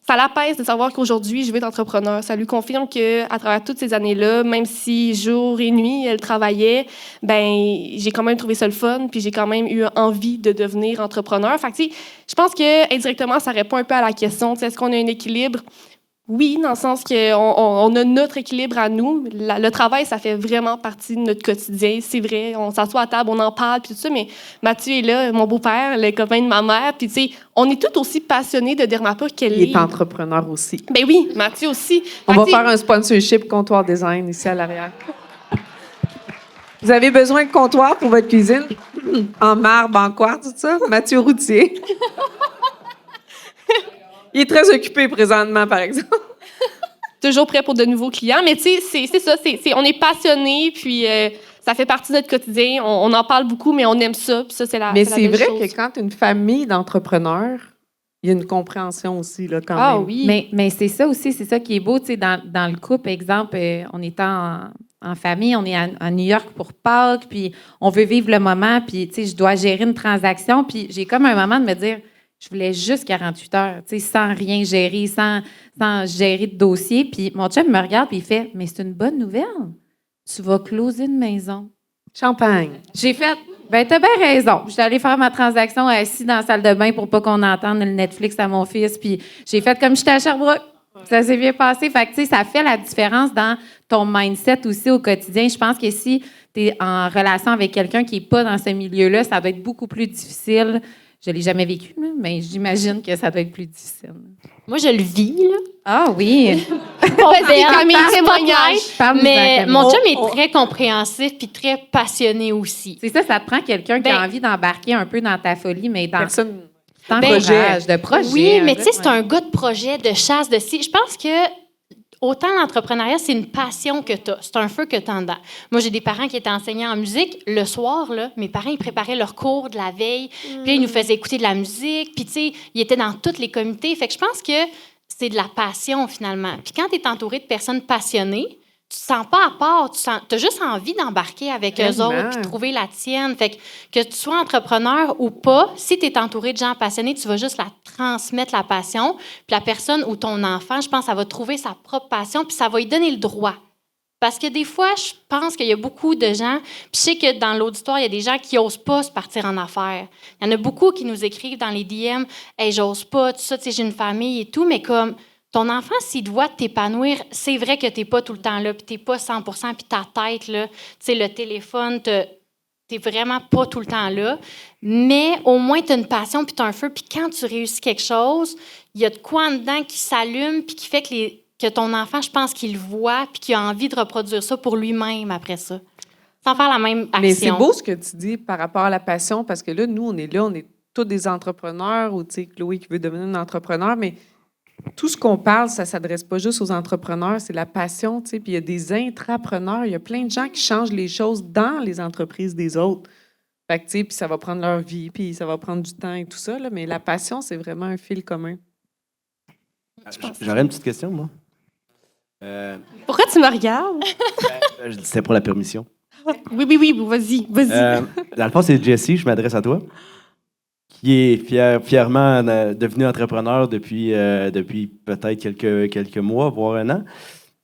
ça l'apaise de savoir qu'aujourd'hui, je vais être entrepreneur. Ça lui confirme qu'à travers toutes ces années-là, même si jour et nuit, elle travaillait, j'ai quand même trouvé ça le fun, puis j'ai quand même eu envie de devenir entrepreneur. Fait que, tu sais, je pense que indirectement, ça répond un peu à la question, est-ce qu'on a un équilibre? Oui, dans le sens qu'on a notre équilibre à nous. Le travail, ça fait vraiment partie de notre quotidien. C'est vrai, on s'assoit à table, on en parle, puis tout ça, mais Mathieu est là, mon beau-père, le copain de ma mère, puis tu sais, on est tout aussi passionnés de Dermapur qu'elle est. Il est entrepreneur aussi. Ben oui, Mathieu aussi. On va faire un sponsorship comptoir design ici à l'arrière. Vous avez besoin de comptoir pour votre cuisine? En marbre, en quartz, tout ça? Mathieu Routier. Il est très occupé présentement, par exemple. Toujours prêt pour de nouveaux clients. Mais tu sais, c'est ça. On est passionnés, puis ça fait partie de notre quotidien. On en parle beaucoup, mais on aime ça. Puis ça, c'est la Mais c'est c'est la belle vrai chose. que quand une famille d'entrepreneurs, il y a une compréhension aussi, là, quand même. Oui. Mais c'est ça aussi, c'est ça qui est beau. Tu sais, dans le couple, exemple, on est en famille, on est à New York pour Pâques, puis on veut vivre le moment, puis tu sais, je dois gérer une transaction, puis j'ai comme un moment de me dire... Je voulais juste 48 heures, tu sais, sans rien gérer, sans gérer de dossier. Puis mon chum me regarde et il fait « Mais c'est une bonne nouvelle. Tu vas closer une maison. » Champagne. J'ai fait « Ben, t'as bien raison. » J'étais allée faire ma transaction assise dans la salle de bain pour pas qu'on entende le Netflix à mon fils. Puis j'ai fait comme j'étais à Sherbrooke. Ça s'est bien passé. Fait que, tu sais, ça fait la différence dans ton mindset aussi au quotidien. Je pense que si tu es en relation avec quelqu'un qui n'est pas dans ce milieu-là, ça va être beaucoup plus difficile Je ne l'ai jamais vécu, là, mais j'imagine que ça doit être plus difficile. Moi, je le vis, là. Ah oui! Vas-y, Camille, témoignage. Parle-nous-en, Mais Camille. mon chum est très compréhensif puis très passionné aussi. C'est ça te prend quelqu'un qui a Ben- envie d'embarquer un peu dans ta folie, mais dans Personne. ton Ben- projet. De projet. Oui, mais tu sais, gars, c'est un gars de projet, de chasse, de ci. Je pense que autant l'entrepreneuriat, c'est une passion que tu as. C'est un feu que tu as dedans. Moi, j'ai des parents qui étaient enseignants en musique. Le soir, là, mes parents, ils préparaient leurs cours de la veille. Puis là, ils nous faisaient écouter de la musique. Puis, tu sais, ils étaient dans tous les comités. Fait que je pense que c'est de la passion, finalement. Puis quand tu es entouré de personnes passionnées, tu te sens pas à part. Tu as juste envie d'embarquer avec eux Tellement. autres puis trouver la tienne. Fait que tu sois entrepreneur ou pas, si tu es entouré de gens passionnés, tu vas juste la transmettre, la passion. Puis la personne ou ton enfant, je pense, ça va trouver sa propre passion puis ça va lui donner le droit. Parce que des fois, je pense qu'il y a beaucoup de gens, puis je sais que dans l'auditoire, il y a des gens qui n'osent pas se partir en affaires. Il y en a beaucoup qui nous écrivent dans les DM « Hey, j'ose pas, tout ça, tu sais, j'ai une famille et tout », mais comme ton enfant, s'il te voit t'épanouir, c'est vrai que tu n'es pas tout le temps là, puis tu n'es pas 100 puis ta tête, là, tu sais, le téléphone, tu n'es vraiment pas tout le temps là, mais au moins tu as une passion puis tu as un feu, puis quand tu réussis quelque chose, il y a de quoi en dedans qui s'allume puis qui fait que ton enfant, je pense qu'il le voit puis qu'il a envie de reproduire ça pour lui-même après ça, sans faire la même action. Mais c'est beau ce que tu dis par rapport à la passion, parce que là, nous, on est tous des entrepreneurs, ou tu sais, Chloé qui veut devenir une entrepreneur, mais tout ce qu'on parle, ça ne s'adresse pas juste aux entrepreneurs, c'est la passion, tu sais, puis il y a des intrapreneurs, il y a plein de gens qui changent les choses dans les entreprises des autres. Fait que, tu sais, puis ça va prendre leur vie, puis ça va prendre du temps et tout ça, là, mais la passion, c'est vraiment un fil commun. J'aurais une petite question, moi. Pourquoi tu me regardes? C'était pour la permission. Oui, vas-y. Dans le fond, c'est Jessie, je m'adresse à toi, qui est fièrement devenu entrepreneur depuis peut-être quelques mois, voire un an,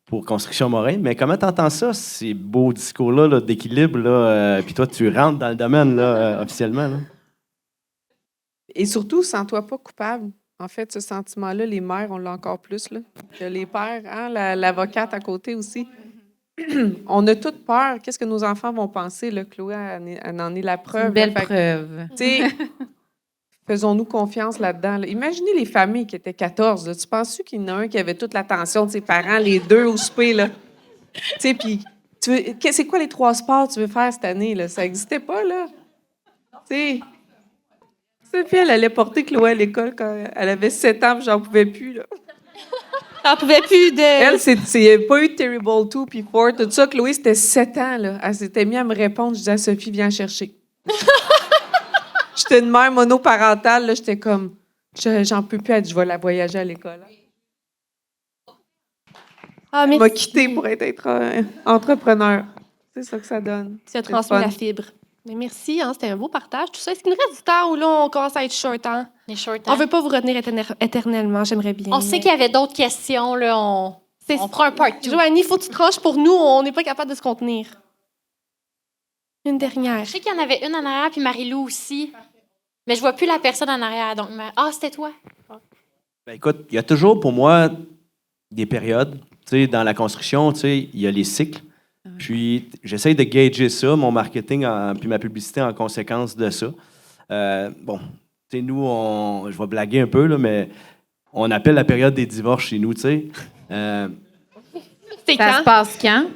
pour Construction Morin. Mais comment tu entends ça, ces beaux discours-là là, d'équilibre, là, puis toi, tu rentres dans le domaine là, officiellement? Là? Et surtout, sens-toi pas coupable. En fait, ce sentiment-là, les mères, on l'a encore plus, là, que les pères, hein, l'avocate à côté aussi. On a toute peur. Qu'est-ce que nos enfants vont penser? Là? Chloé, elle en est la preuve. Une belle Fait que, preuve. tu sais, faisons-nous confiance là-dedans. Là. Imaginez les familles qui étaient 14. Là. Tu penses-tu qu'il y en a un qui avait toute l'attention de ses parents, les deux au souper? Là? Tu sais, puis, c'est quoi les 3 sports que tu veux faire cette année? Là? Ça n'existait pas, là. Tu sais, Sophie, elle allait porter Chloé à l'école quand elle avait 7 ans, puis j'en pouvais plus, là. T'en pouvais plus de... Elle, c'est pas eu Terrible 2 puis 4, tout ça. Chloé, c'était 7 ans, là. Elle s'était mise à me répondre. Je disais à Sophie, viens chercher. J'étais une mère monoparentale, là. J'étais comme, j'en peux plus, elle dit, je vais la voyager à l'école. Ah, Elle mais m'a quittée pour être entrepreneur. C'est ça que ça donne. tu as C'est transmis fun. la fibre. Mais merci, hein, c'était un beau partage. Tout ça, est-ce qu'il nous reste du temps ou là, on commence à être short, hein? Les short On veut pas vous retenir éternellement, j'aimerais bien. On sait qu'il y avait d'autres questions, là. On prend un part 2. Joanie, il faut que tu tranches pour nous. On n'est pas capable de se contenir. Une dernière. Je sais qu'il y en avait une en arrière, puis Marie-Lou aussi. Mais je vois plus la personne en arrière. Donc, c'était toi. Ben, écoute, il y a toujours pour moi des périodes. Tu sais, dans la construction, tu sais, il y a les cycles. Puis, j'essaye de gager ça, mon marketing puis ma publicité en conséquence de ça. Bon, tu sais, nous, je vais blaguer un peu, là, mais on appelle la période des divorces chez nous, tu sais. C'est Ça se quand? passe quand?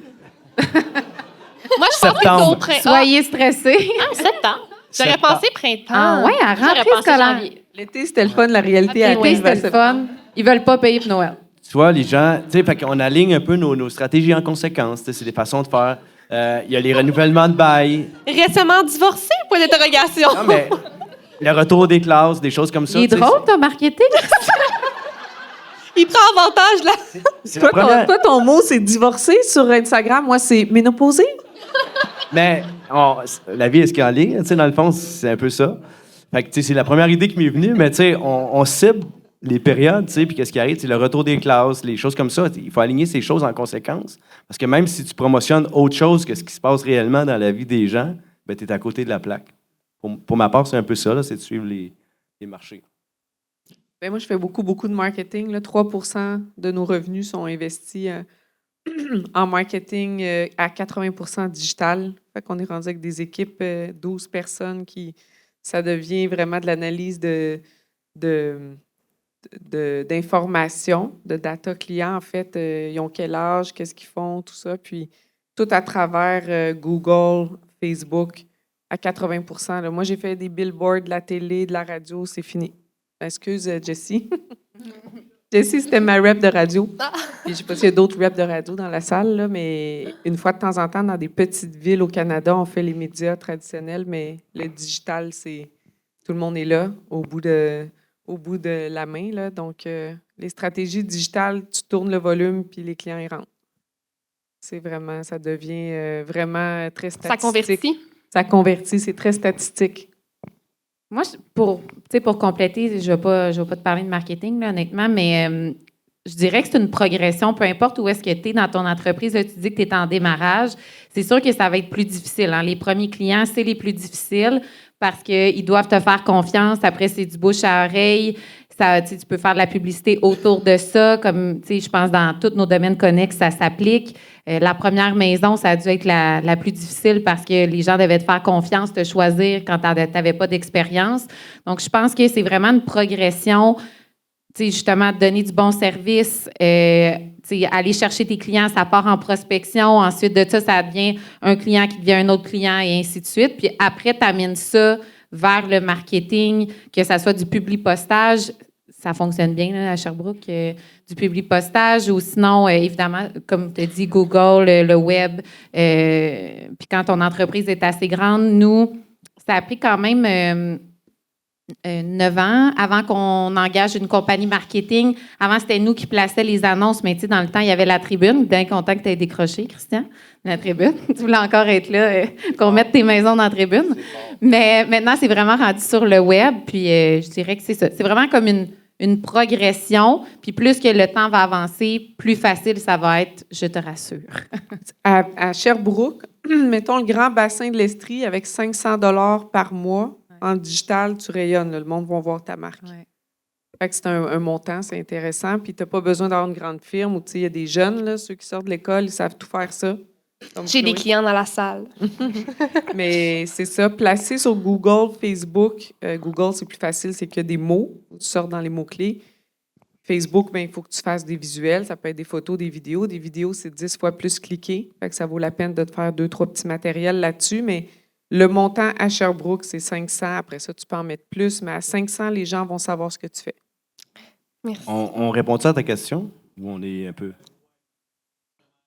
Moi, je pense Septembre. plutôt printemps. Soyez stressés. Septembre. J'aurais Septembre. pensé printemps. Ah ouais, à J'aurais rentrée pensé scolaire. janvier. L'été, c'était le fun, la réalité Ah, à puis oui, arrive à C'était le septembre. fun. Ils veulent pas payer pour Noël. Tu vois, les gens, tu sais, fait qu'on aligne un peu nos stratégies en conséquence. Tu sais, c'est des façons de faire. Il y a les renouvellements de bail. Récemment divorcé, point d'interrogation. Non, mais le retour des classes, des choses comme ça. Il est tu sais, drôle, ton marketing. Il prend avantage, là. c'est la Toi, première- toi, ton mot, c'est divorcer sur Instagram. Moi, c'est ménopausé. Mais la vie est ce qu'elle est, tu sais, dans le fond, c'est un peu ça. Fait que, tu sais, c'est la première idée qui m'est venue, mais tu sais, on cible les périodes, tu sais, puis qu'est-ce qui arrive, c'est le retour des classes, les choses comme ça. Il faut aligner ces choses en conséquence. Parce que même si tu promotionnes autre chose que ce qui se passe réellement dans la vie des gens, ben, tu es à côté de la plaque. Pour ma part, c'est un peu ça, là, c'est de suivre les marchés. Ben, moi, je fais beaucoup de marketing. Là. 3% de nos revenus sont investis en marketing à 80% digital. Fait qu'on est rendu avec des équipes, 12 personnes qui ça devient vraiment de l'analyse d'informations, de data client, en fait. Ils ont quel âge, qu'est-ce qu'ils font, tout ça. Puis tout à travers Google, Facebook, à 80 là. Moi, j'ai fait des billboards, de la télé, de la radio, c'est fini. Excuse, Jessie. Jessie, c'était ma rep de radio. Puis je sais pas s'il y a d'autres reps de radio dans la salle, là, mais une fois de temps en temps, dans des petites villes au Canada, on fait les médias traditionnels, mais le digital, c'est tout le monde est là, au bout de la main. Là. Donc, les stratégies digitales, tu tournes le volume, puis les clients, ils rentrent. C'est vraiment, ça devient vraiment très statistique. Ça convertit? Ça convertit, c'est très statistique. Moi, pour compléter, je vais pas te parler de marketing, là, honnêtement, mais je dirais que c'est une progression, peu importe où est-ce que tu es dans ton entreprise. Là, tu dis que tu es en démarrage. C'est sûr que ça va être plus difficile. Hein. Les premiers clients, c'est les plus difficiles parce qu'ils doivent te faire confiance. Après, c'est du bouche à oreille. Ça, tu peux faire de la publicité autour de ça. Comme je pense dans tous nos domaines connexes, ça s'applique. La première maison, ça a dû être la plus difficile parce que les gens devaient te faire confiance, te choisir quand tu n'avais pas d'expérience. Donc, je pense que c'est vraiment une progression. Justement, donner du bon service, aller chercher tes clients, ça part en prospection. Ensuite de ça, ça devient un client qui devient un autre client et ainsi de suite. Puis après, tu amènes ça vers le marketing, que ça soit du publipostage. Ça fonctionne bien là, à Sherbrooke, du publipostage ou sinon, évidemment, comme tu as dit, Google, le web. Puis quand ton entreprise est assez grande, nous, ça a pris quand même 9 ans avant qu'on engage une compagnie marketing. Avant, c'était nous qui plaçaient les annonces, mais dans le temps, il y avait la tribune. Bien content que tu aies décroché, Christian, la tribune. Tu voulais encore être là, qu'on mette tes maisons dans la tribune. Mais maintenant, c'est vraiment rendu sur le web. Puis je dirais que c'est ça. C'est vraiment comme une progression. Puis plus que le temps va avancer, plus facile ça va être, je te rassure. À Sherbrooke, mettons le grand bassin de l'Estrie avec 500 $ par mois. En digital, tu rayonnes. Là, le monde va voir ta marque. Ouais. Fait que c'est un montant, c'est intéressant. Puis tu n'as pas besoin d'avoir une grande firme où il y a des jeunes, là, ceux qui sortent de l'école, ils savent tout faire ça. J'ai des clients dans la salle. Mais c'est ça, placé sur Google, Facebook. Google, c'est plus facile, c'est qu'il y a des mots. Tu sors dans les mots-clés. Facebook, il faut que tu fasses des visuels. Ça peut être des photos, des vidéos. Des vidéos, c'est 10 fois plus cliqué. Fait que ça vaut la peine de te faire 2-3 petits matériels là-dessus. Mais le montant à Sherbrooke, c'est 500. Après ça, tu peux en mettre plus. Mais à 500, les gens vont savoir ce que tu fais. Merci. On répond-tu à ta question ou on est un peu...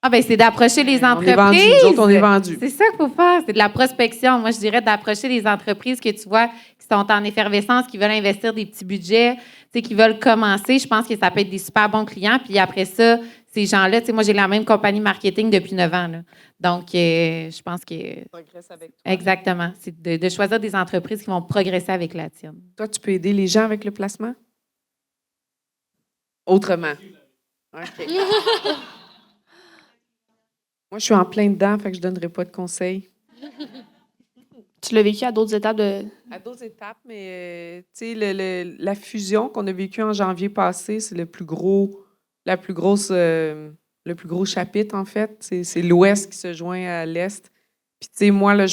Ah ben c'est d'approcher les entreprises. On est vendus. Nous autres, on est vendus. C'est ça qu'il faut faire. C'est de la prospection. Moi, je dirais d'approcher les entreprises que tu vois qui sont en effervescence, qui veulent investir des petits budgets, qui veulent commencer. Je pense que ça peut être des super bons clients. Puis après ça, ces gens-là, moi, j'ai la même compagnie marketing depuis 9 ans. Là. Donc, je pense que... Progresse avec toi. Exactement. C'est de choisir des entreprises qui vont progresser avec la tienne. Toi, tu peux aider les gens avec le placement? Autrement. OK. Moi, je suis en plein dedans, fait que je ne donnerai pas de conseils. Tu l'as vécu à d'autres étapes de... À d'autres étapes, mais tu sais, la fusion qu'on a vécue en janvier passé, c'est le plus gros chapitre, en fait. C'est l'Ouest qui se joint à l'Est. Puis, tu sais, moi, là,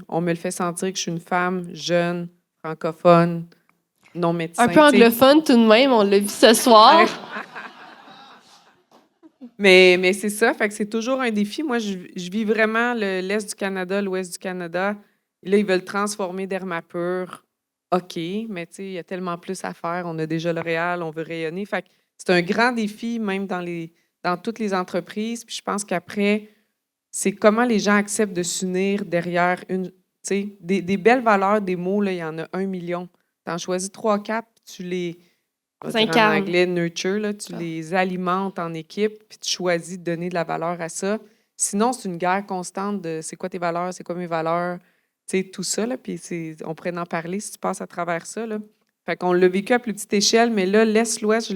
on me le fait sentir que je suis une femme jeune, francophone, non médecin. Un peu anglophone tout de même, on l'a vu ce soir. Mais c'est ça, fait que c'est toujours un défi. Moi, je vis vraiment l'Est du Canada, l'Ouest du Canada. Et là, ils veulent transformer Dermapur. OK, mais tu sais, il y a tellement plus à faire. On a déjà L'Oréal, on veut rayonner. Fait que c'est un grand défi, même dans toutes les entreprises. Puis je pense qu'après, c'est comment les gens acceptent de s'unir derrière des belles valeurs, des mots, là, il y en a 1 million. Tu en choisis 3-4, tu les... En anglais, nurture, là, tu les alimentes en équipe, puis tu choisis de donner de la valeur à ça. Sinon, c'est une guerre constante de c'est quoi tes valeurs, c'est quoi mes valeurs, tu sais, tout ça, là, puis on pourrait en parler si tu passes à travers ça, là. Fait qu'on l'a vécu à plus petite échelle, mais là, l'Est-L'Ouest,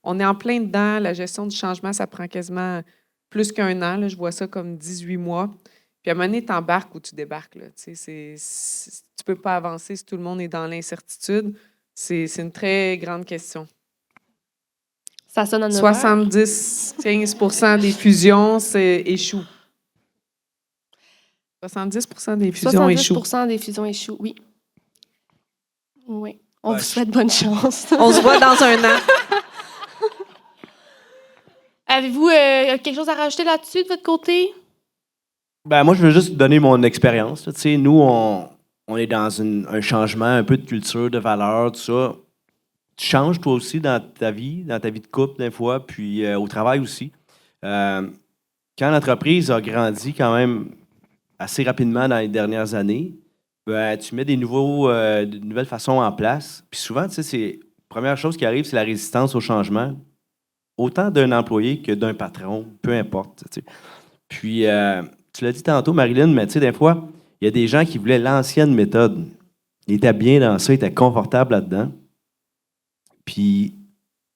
on est en plein dedans. La gestion du changement, ça prend quasiment plus qu'1 an, là. Je vois ça comme 18 mois. Puis à un moment donné, tu embarques ou tu débarques, là. Tu sais, tu peux pas avancer si tout le monde est dans l'incertitude. C'est une très grande question. Ça sonne en 70-15% des fusions échouent. 70% des fusions échouent. 70% des fusions échouent, oui. Oui. On vous souhaite bonne chance. On se voit dans un an. Avez-vous quelque chose à rajouter là-dessus de votre côté? Ben, moi, je veux juste donner mon expérience. Tu sais, nous, on est dans un changement un peu de culture, de valeurs, tout ça. Tu changes toi aussi dans ta vie de couple, des fois, puis au travail aussi. Quand l'entreprise a grandi quand même assez rapidement dans les dernières années, ben, tu mets de nouvelles façons en place. Puis souvent, tu sais, la première chose qui arrive, c'est la résistance au changement, autant d'un employé que d'un patron, peu importe. Tu sais. Puis, tu l'as dit tantôt, Marilyn, mais tu sais, des fois, il y a des gens qui voulaient l'ancienne méthode. Ils étaient bien dans ça, ils étaient confortables là-dedans. Puis,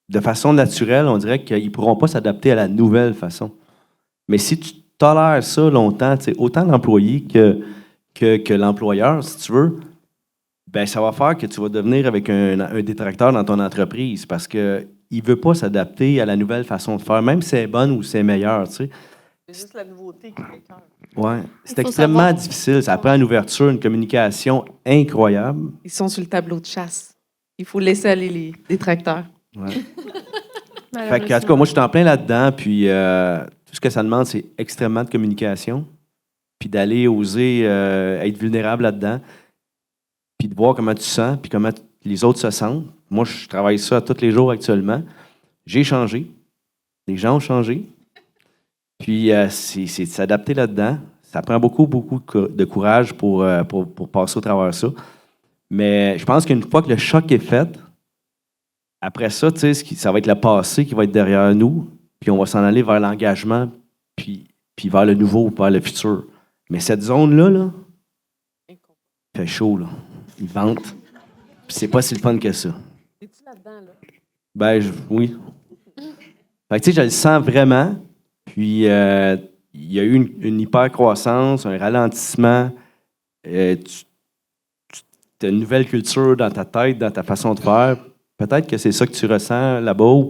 de façon naturelle, on dirait qu'ils ne pourront pas s'adapter à la nouvelle façon. Mais si tu tolères ça longtemps, tu sais, autant l'employé que l'employeur, si tu veux, ben ça va faire que tu vas devenir avec un détracteur dans ton entreprise parce qu'il ne veut pas s'adapter à la nouvelle façon de faire, même si c'est bonne ou c'est meilleur, tu sais. C'est juste la nouveauté qui fait peur. Ouais. C'est Il faut extrêmement savoir. difficile. Ça prend une ouverture, une communication incroyable. Ils sont sur le tableau de chasse. Il faut laisser aller les détracteurs. Ouais. Fait que, en tout cas, moi, je suis en plein là-dedans. Puis, tout ce que ça demande, c'est extrêmement de communication. Puis d'aller oser être vulnérable là-dedans. Puis de voir comment tu sens, puis comment les autres se sentent. Moi, je travaille ça tous les jours actuellement. J'ai changé. Les gens ont changé. Puis, c'est de s'adapter là-dedans. Ça prend beaucoup de courage pour passer au travers de ça. Mais je pense qu'une fois que le choc est fait, après ça, tu sais, ça va être le passé qui va être derrière nous, puis on va s'en aller vers l'engagement, puis vers le nouveau, vers le futur. Mais cette zone-là, là, il fait chaud, là. Il vente. Puis c'est pas si le fun que ça. Es-tu là-dedans, là? Ben, oui. Fait que, tu sais, je le sens vraiment. Puis, il y a eu une hyper-croissance, un ralentissement. Tu as une nouvelle culture dans ta tête, dans ta façon de faire. Peut-être que c'est ça que tu ressens là-bas ou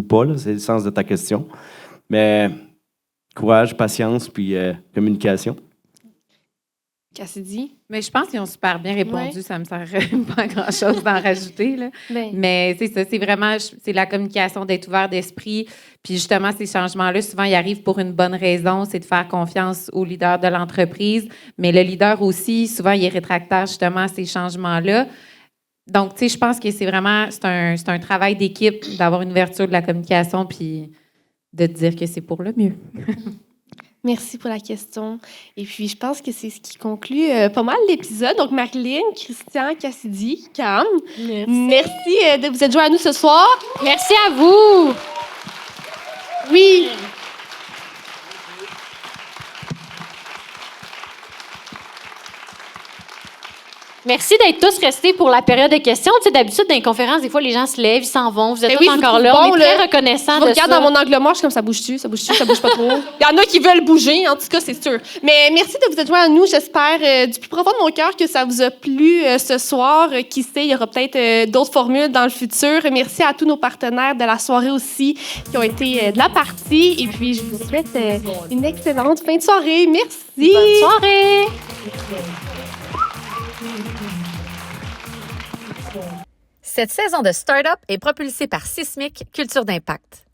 pas là, c'est le sens de ta question. Mais courage, patience, puis communication. Cassidy? Mais je pense qu'ils ont super bien répondu. Ouais. Ça me sert pas à grand-chose d'en rajouter. Là. Ben. Mais c'est ça, c'est vraiment c'est la communication, d'être ouvert d'esprit. Puis justement, ces changements-là, souvent, ils arrivent pour une bonne raison, c'est de faire confiance au leader de l'entreprise. Mais le leader aussi, souvent, il est rétractaire justement à ces changements-là. Donc, tu sais, je pense que c'est un travail d'équipe d'avoir une ouverture de la communication puis de te dire que c'est pour le mieux. Merci pour la question. Et puis, je pense que c'est ce qui conclut pas mal l'épisode. Donc, Marilyn, Christian, Cassidy, Cam, merci de vous être joints à nous ce soir. Merci à vous! Oui. Merci d'être tous restés pour la période de questions. Tu sais, d'habitude, dans les conférences, des fois, les gens se lèvent, ils s'en vont. Vous êtes Ben tous oui, je encore vous là. trouve On est bon, très là. reconnaissants Je vous de regarde ça. dans mon angle mort, je suis comme ça bouge-tu, ça bouge pas trop. Il y en a qui veulent bouger, en tout cas, c'est sûr. Mais merci de vous être joints à nous. J'espère du plus profond de mon cœur que ça vous a plu ce soir. Qui sait, il y aura peut-être d'autres formules dans le futur. Merci à tous nos partenaires de la soirée aussi qui ont été de la partie. Et puis, je vous souhaite une excellente fin de soirée. Merci. Bonne soirée! Cette saison de Startup est propulsée par Sismic Culture d'Impact.